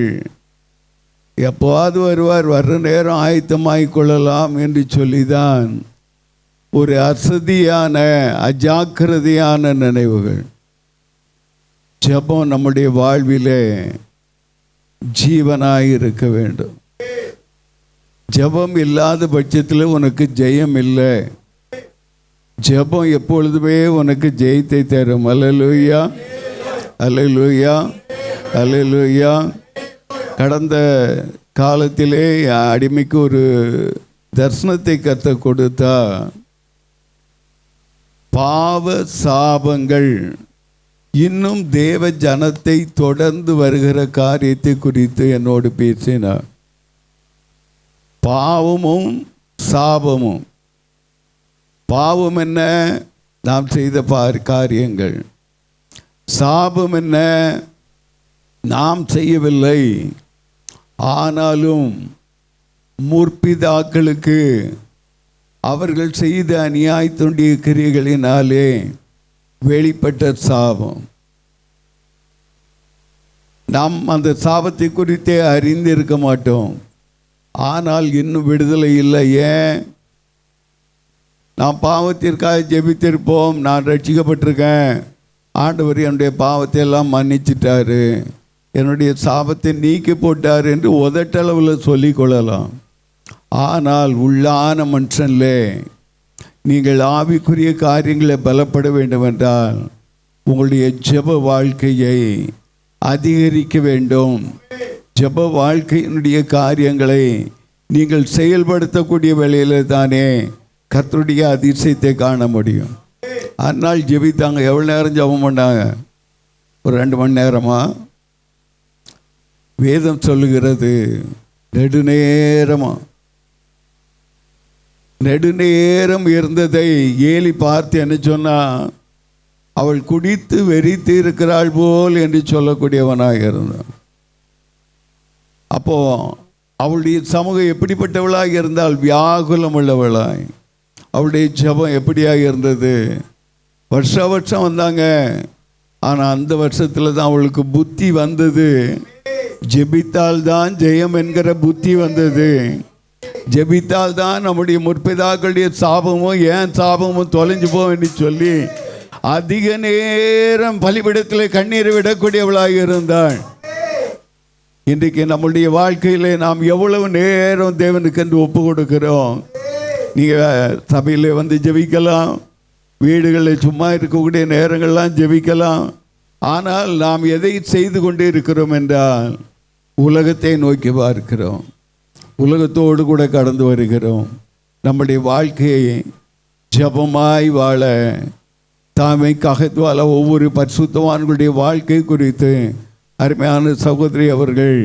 எப்போது வருவார், வர்ற நேரம் ஆயத்தமாகிக் கொள்ளலாம் என்று சொல்லிதான் ஒரு அசதியான அஜாக்கிரதையான நினைவுகள். ஜெபம் நம்முடைய வாழ்விலே ஜீவனாய் இருக்க வேண்டும். ஜெபம் இல்லாத பட்சத்தில் உனக்கு ஜெயம் இல்லை. ஜெபம் எப்பொழுதுமே உனக்கு ஜெயத்தை தரும். அல்லேலூயா, அல்லேலூயா, அல்லேலூயா. கடந்த காலத்திலே அடிமைக்கு ஒரு தரிசனத்தை கர்த்தர் கொடுத்தா, பாவ சாபங்கள் இன்னும் தேவ ஜனத்தை தொடர்ந்து வருகிற காரியத்தை குறித்து என்னோடு பேசினார். பாவமும் சாபமும். பாவம் என்ன? நாம் செய்த காரியங்கள். சாபம் என்ன? நாம் செய்யவில்லை, ஆனாலும் முற்பிதாக்களுக்கு அவர்கள் செய்த அநியாயத்துடைய கிரியைகளினாலே வெளிப்பட்ட சாபம். நாம் அந்த சாபத்தை குறித்தே அறிந்திருக்க மாட்டோம். ஆனால் இன்னும் விடுதலை இல்லை. ஏன்? நான் பாவத்திற்காக ஜெபித்திருப்போம், நான் ரட்சிக்கப்பட்டிருக்கேன், ஆண்டவர் என்னுடைய பாவத்தை எல்லாம் மன்னிச்சிட்டாரு, என்னுடைய சாபத்தை நீக்கி போட்டார் என்று உதட்டளவில் சொல்லிக்கொள்ளலாம். ஆனால் உள்ளான மனுஷன்லே நீங்கள் ஆவிக்குரிய காரியங்களை பலப்பட வேண்டும் என்றால் உங்களுடைய ஜெப வாழ்க்கையை அதிகரிக்க வேண்டும். ஜெப வாழ்க்கையினுடைய காரியங்களை நீங்கள் செயல்படுத்தக்கூடிய வேளையில் தானே கர்த்தருடைய அதிசயத்தை காண முடியும். அதனால் ஜெபித்தாங்க. எவ்வளோ நேரம் ஜெபம் பண்ணாங்க? ஒரு 2 மணி நேரமா? வேதம் சொல்லுகிறது நெடுநேரம் இருந்ததை ஏலி பார்த்து என்ன சொன்னா, அவள் குடித்து வெறித்து இருக்கிறாள் போல் என்று சொல்லக்கூடியவனாக இருந்தான். அப்போ அவளுடைய சமூகம் எப்படிப்பட்டவளாக இருந்தால், வியாகுலம் உள்ளவளாய். அவளுடைய ஜெபம் எப்படியாக இருந்தது? வருஷம் வந்தாங்க. ஆனால் அந்த வருஷத்தில் தான் அவளுக்கு புத்தி வந்தது. ஜெபித்தால் தான் ஜெயம் என்கிற புத்தி வந்தது. ஜெபித்தால் தான் நம்முடைய முற்பிதாக்களுடைய சாபமும் ஏன் சாபமும் தொலைஞ்சு போகும் என்று சொல்லி அதிக நேரம் பலிபீடத்தில் கண்ணீரை விடக்கூடியவளாக இருந்தாள். இன்றைக்கு நம்முடைய வாழ்க்கையில் நாம் எவ்வளவு நேரம் தேவனுக்கு என்று ஒப்பு கொடுக்கிறோம். நீங்கள் சபையில் வந்து ஜெபிக்கலாம், வீடுகளில் சும்மா இருக்கக்கூடிய நேரங்கள்லாம் ஜெபிக்கலாம். ஆனால் நாம் எதை செய்து கொண்டே இருக்கிறோம் என்றால் உலகத்தை நோக்கி பார்க்கிறோம், உலகத்தோடு கூட கடந்து வருகிறோம். நம்முடைய வாழ்க்கையை ஜெபமாய் வாழ, தாமைக்காக வாழ ஒவ்வொரு பரிசுத்தவான்களுடைய வாழ்க்கை குறித்து அருமையான சகோதரி அவர்கள்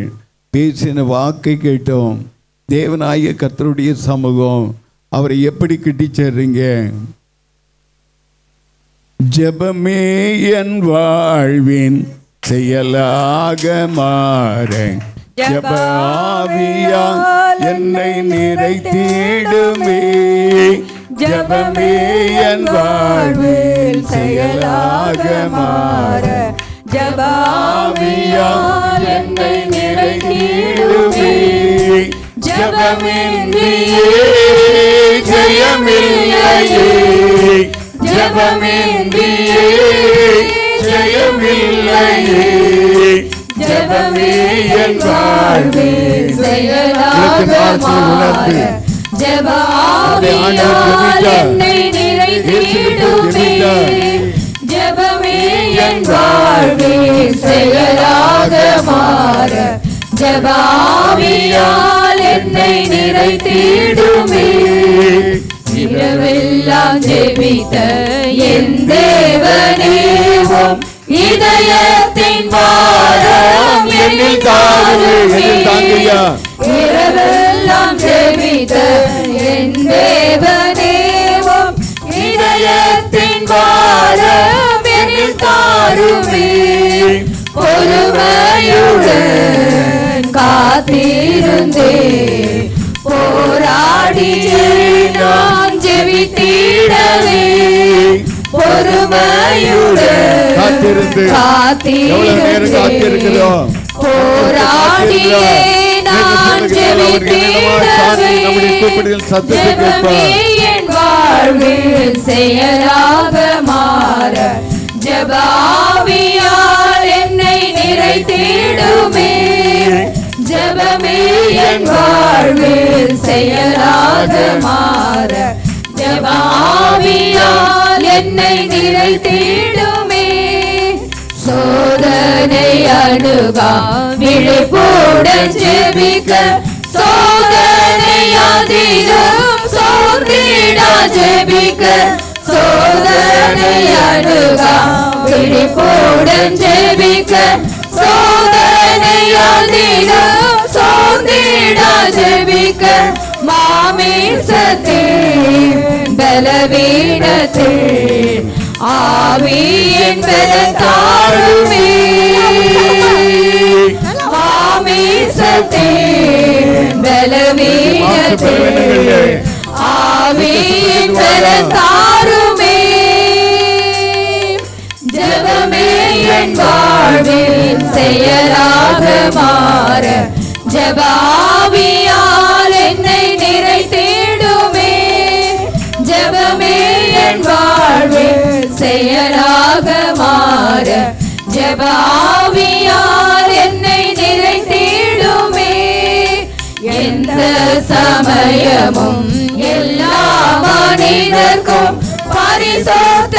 பேசின வாக்கை கேட்டோம். தேவனாகிய கர்த்தருடைய சமூகம் அவரை எப்படி கிட்டி சேர்றீங்க? ஜெபமே என் வாழ்வின் செயலாக மாற, ஜெப ஆவியா என்னை நிறைத்திடுமே. ஜெபமே என் வாழ்வில் செயலாக மாற, ஜெப ஆவியா என்னை நிறைத்திடுமே. ஜெபமின்றியே ஜெயமில்லையே, ஜெபமின்றியே ஜெயமில்லையே. ஜெபமே என் வாழ்வில் செயலாக மாற, ஜெப ஆவியால் என்னை நிறைத்திடுமே. ஜெபமே என் வாழ்வில் செயலாக மாற, ஜெப ஆவியால் என்னை நிறைத்திடுமே. இரவெல்லாம் ஜெபித்த என் தேவனேவும் இதயத்தின் பாரம் என்னில் தாருமே. இரவெல்லாம் ஜெபித்த என் தேவனேவும் இதயத்தின் பாரம் என்னில் தாருமே. பொறுமையுடன் காத்திருந்தே போராடி நான் ஜெபித்திடவே. பொறுமையுடன் காத்திருந்தே போராடியே நான் ஜெபித்திடவே. ஜெபமே என் வாழ்வில் செயலாக மாற, ஜெப ஆவியால் என்னை நிறைத்திடுமே. ஜெபமே என் வாழ்வில் செயலாக மாற, ஜெப ஆவியால் என்னை நிறைத்திடுமே. சோதனை அணுகா விழிப்புடன் ஜெபிக்க, சோதனை அதிலும் சோர்ந்திடா ஜெபிக்க. சோதனை அணுகா விழிப்புடன் ஜெபிக்க, சோதனை அதிலும் சோர்ந்திடா ஜெபிக்க. மாமிசத்தின் பலவீனத்தில் ஆவியின் பலம் தாழுமே. மாமிசத்தின் பலவீனத்தில் ஆவியின் பலம் தாழுமே. ஜெபமே என் வாழ்வில் செயலாக மாற, ஜெப ஆவியால் என்னை நிறைத்திடுமே. ஜெபமே செயலாக மாற ஜெப ஆவியால் என்னை நிறைத்திடுமே. எந்த சமயமும் எல்லா மனிதர்க்கும் பரிசுத்தவான்கள்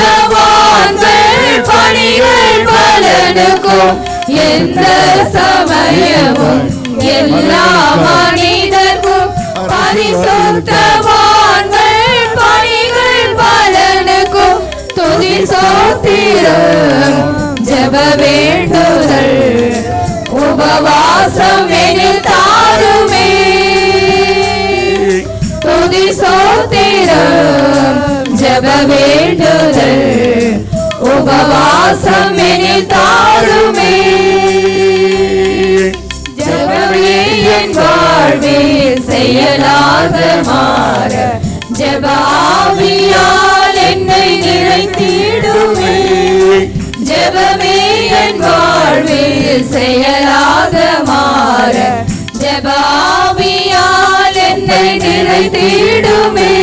பணிகள் பலனுக்கும். எந்த சமயமும் எல்லா மனிதர்க்கும் பரிசுத்தவான்கள் பணிகள் பலனுக்கும். துதி சோத்திரம் ஜெப வேண்டுதல் உபவாசம் எனில் தாருமே. துதி சோத்திரம் ஜெப வேண்டுதல் உபவாசம் எனில் தாருமே. ஜெபமே என் வாழ்வில் செயலாக மாற ஜெப ஆவியால் என்னை நிறைத்திடுமே. ஜெபமே என் வாழ்வில் செயலாக மாற ஜெப ஆவியால் என்னை நிறைத்திடுமே.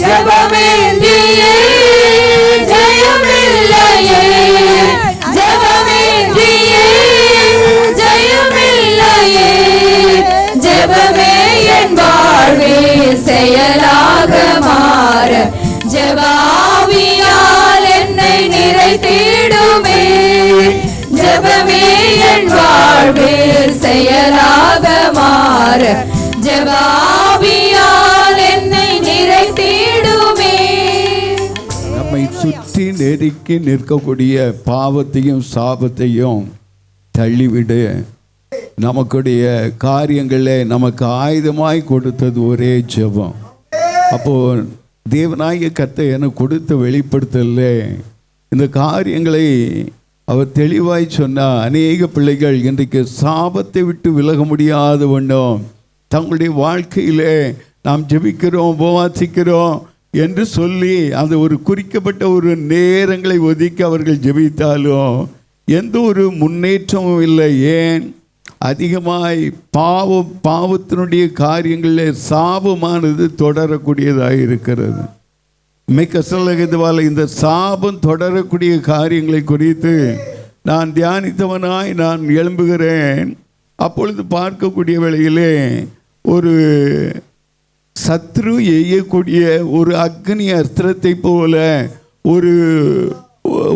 ஜெபமின்றியே ஜெயமில்லையே, ஜெபமின்றியே ஜெயமில்லையே. ஜெபமே என் வாழ்வில் செயலாக மாற ஜெப ஆவியால் என்னை நிறைத்திடுமே. ஜெபமே என் வாழ்வில் செயலாக மாற ஜெப ஆவியால் என்னை நிறைத்திடுமே. நம்மை சுற்றி நெருக்கி நிற்கக்கூடிய பாவத்தையும் சாபத்தையும் தள்ளிவிடு. நமக்குடைய காரியங்களே நமக்கு ஆயுதமாய் கொடுத்தது ஒரே ஜெபம். அப்போ தேவனாகிய கர்த்தர் எனக்கு கொடுத்த வெளிப்படுத்தல இந்த காரியங்களை அவர் தெளிவாய் சொன்னார். அநேக பிள்ளைகள் இன்றைக்கு சாபத்தை விட்டு விலக முடியாத வண்ணம் தங்களுடைய வாழ்க்கையிலே நாம் ஜெபிக்கிறோம் உபவாசிக்கிறோம் என்று சொல்லி அந்த ஒரு குறிக்கப்பட்ட ஒரு நேரங்களை ஒதுக்கி அவர்கள் ஜெபித்தாலும் எந்த ஒரு முன்னேற்றமும் இல்லை. ஏன்? அதிகமாய் பாவத்தினுடைய காரியங்களில் சாபமானது தொடரக்கூடியதாக இருக்கிறது. மிக்க சொல்லகதுவால் இந்த சாபம் தொடரக்கூடிய காரியங்களை குறித்து நான் தியானித்தவனாய் நான் எழும்புகிறேன். அப்பொழுது பார்க்கக்கூடிய வேளையிலே ஒரு சத்ரு எய்யக்கூடிய ஒரு அக்னி அஸ்திரத்தை போல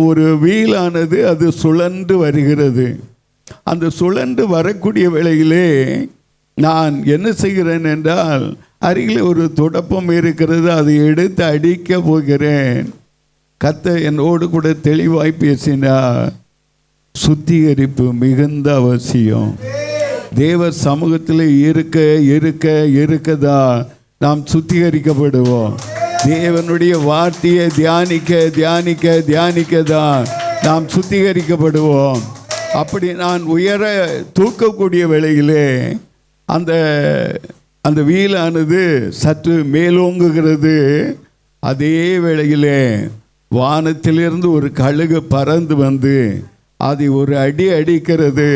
ஒரு வீலானது அது சுழன்று வருகிறது. அந்த சுழன்று வரக்கூடிய வேளையிலே நான் என்ன செய்கிறேன் என்றால் அருகில் ஒரு துடப்பம் இருக்கிறது, அதை எடுத்து அடிக்க போகிறேன். கர்த்தர் என்னோடு கூட தெளிவாய் பேசினார். சுத்திகரிப்பு மிகுந்த அவசியம். தேவ சமூகத்தில் இருக்கதான் நாம் சுத்திகரிக்கப்படுவோம். தேவனுடைய வார்த்தையை தியானிக்க தான் நாம் சுத்திகரிக்கப்படுவோம். அப்படி நான் உயர தூக்கக்கூடிய வேளையிலே அந்த வீலானது சற்று மேலோங்குகிறது. அதே வேளையிலே வானத்திலிருந்து ஒரு கழுகு பறந்து வந்து அதை ஒரு அடி அடிக்கிறது.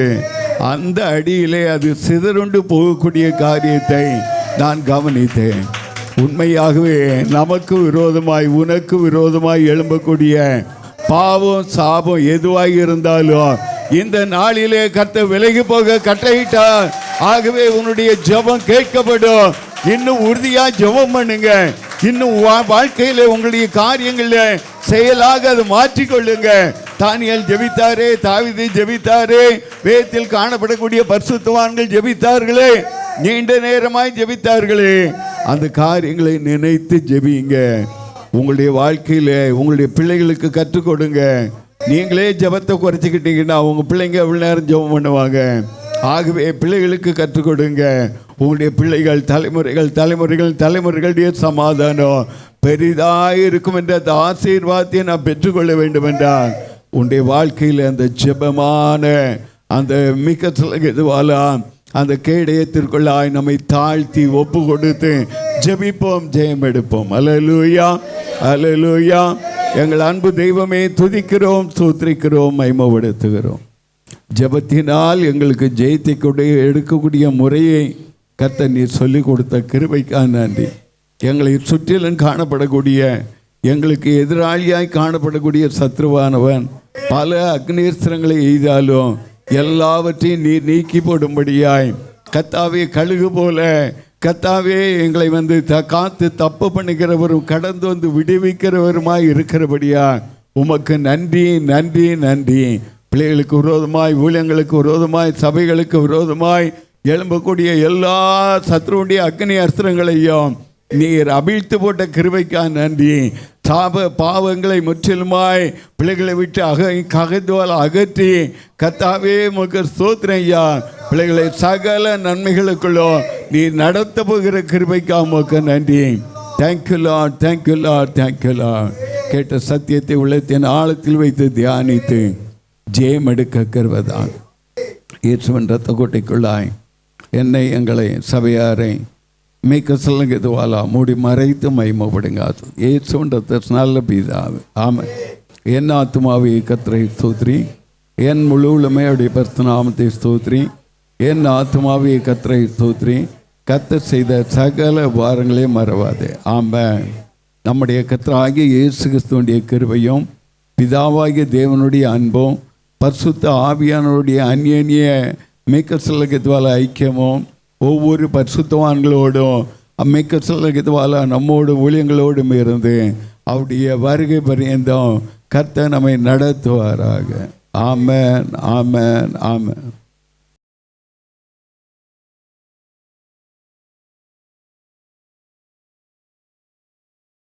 அந்த அடியிலே அது சிதறுண்டு போகக்கூடிய காரியத்தை நான் கவனித்தேன். உண்மையாகவே நமக்கு விரோதமாய் உனக்கு விரோதமாய் எழும்பக்கூடிய பாவம் சாபம் எதுவாக இருந்தாலும் இந்த நாளிலே கர்த்தர் விலகி போக கட்டளையிட்டார். ஆகவே உன்னுடைய ஜெபம் கேட்கப்படும். இன்னும் உறுதியா ஜெபம் பண்ணுங்க. இன்னும் வாழ்க்கையில உங்களுடைய காரியங்கள்ல செயலாக அதை மாற்றிக்கொள்ளுங்க. தானியேல் ஜெபித்தாரே, தாவீது ஜெபித்தாரே, வேதத்தில் காணப்படக்கூடிய பரிசுத்தவான்கள் ஜெபித்தார்களே, நீண்ட நேரமாய் ஜெபித்தார்களே. அந்த காரியங்களை நினைத்து ஜெபிங்க. உங்களுடைய வாழ்க்கையில உங்களுடைய பிள்ளைகளுக்கு கற்றுக் கொடுங்க. நீங்களே ஜெபத்தை குறைச்சிக்கிட்டீங்கன்னா உங்கள் பிள்ளைங்க எவ்வளோ நேரம் ஜெபம் பண்ணுவாங்க. ஆகவே பிள்ளைகளுக்கு கற்றுக் கொடுங்க. உங்களுடைய பிள்ளைகள் தலைமுறைகளுடைய சமாதானம் பெரிதாக இருக்கும் என்ற அந்த ஆசீர்வாதத்தை நான் பெற்றுக்கொள்ள வேண்டும் என்றால் உன்னுடைய வாழ்க்கையில் அந்த ஜெபமான அந்த மிக எதுவாலாம் அந்த கேடயத்திற்குள்ளாய் நம்மை தாழ்த்தி ஒப்பு கொடுத்து ஜெபிப்போம், ஜெயம் எடுப்போம். அல்லேலூயா, அல்லேலூயா. எங்கள் அன்பு தெய்வமே, துதிக்கிறோம், ஸ்தோத்திரிக்கிறோம், மகிமைப்படுத்துகிறோம். ஜெபத்தினால் எங்களுக்கு ஜெயத்தை எடுக்கக்கூடிய முறையை கர்த்தர் நீர் சொல்லிக் கொடுத்த கிருபைக்காக நன்றி. எங்களை சுற்றிலும் காணப்படக்கூடிய எங்களுக்கு எதிராளியாய் காணப்படக்கூடிய சத்ருவானவன் பல அக்னீஸ்திரங்களை எய்தாலும் எல்லாவற்றையும் நீர் நீக்கி போடும்படியாய் கர்த்தாவே கழுகு போல கர்த்தாவே எங்களை வந்து காத்து தப்பு பண்ணுகிறவரும் கடந்து வந்து விடுவிக்கிறவருமாய் இருக்கிறபடியா உமக்கு நன்றி நன்றி நன்றி. பிள்ளைகளுக்கு விரோதமாய், ஊழியங்களுக்கு விரோதமாய், சபைகளுக்கு விரோதமாய் எழும்பக்கூடிய எல்லா சத்ருவுடைய அக்னி அஸ்திரங்களையும் நீர் அவிழ்த்து போட்ட கிருபைக்காக நன்றி. பாவங்களை முற்றிலுமாய் பிள்ளைகளை விட்டு ககைதுவால் அகற்றி கர்த்தாவே உமக்கு ஸ்தோத்திரம் ஐயா. பிள்ளைகளை சகல நன்மைகளுக்குள்ளோ நீ நடத்த போகிற கிருபைக்காக உமக்கு நன்றி. Thank you Lord, thank you Lord, thank you Lord. கேட்ட சத்தியத்தை உள்ளத்தின் ஆழத்தில் வைத்து தியானித்து ஜெயம் எடுக்க கருவதான் இயேசுவின் இரத்த கோட்டைக்குள்ளாய் என்னை எங்களை சபையாரை மீக்க சொல்லுங்க இதுவாலா மூடி மறைத்து மைமப்படுங்க. இயேசுவின் நல்ல பிதாவே ஆமாம். என் ஆத்மாவை கர்த்தரை ஸ்தோத்திரி, என் முழு உளமையுடைய பரிசுத்த ஸ்தோத்திரி. என் ஆத்மாவை கர்த்தரை ஸ்தோத்திரி, கர்த்தர் செய்த சகல வாரங்களையும் மறவாதே. ஆமாம். நம்முடைய கர்த்தராகிய இயேசு கிறிஸ்துவுடைய கிருபையும் பிதாவாகிய தேவனுடைய அன்பும் பரிசுத்த ஆவியானவருடைய அந்நிய மீக்க சொல்லுகிறதுவால ஐக்கியமும் ஒவ்வொரு பரிசுத்தவான்களோடும் அம்மைக்க சொல்லுகிறதுவால நம்மோடும் ஊழியங்களோடும் இருந்து அவருடைய வருகை பரியந்தம் கர்த்தர் நம்மை நடத்துவாராக. ஆமென், ஆமென், ஆமென்.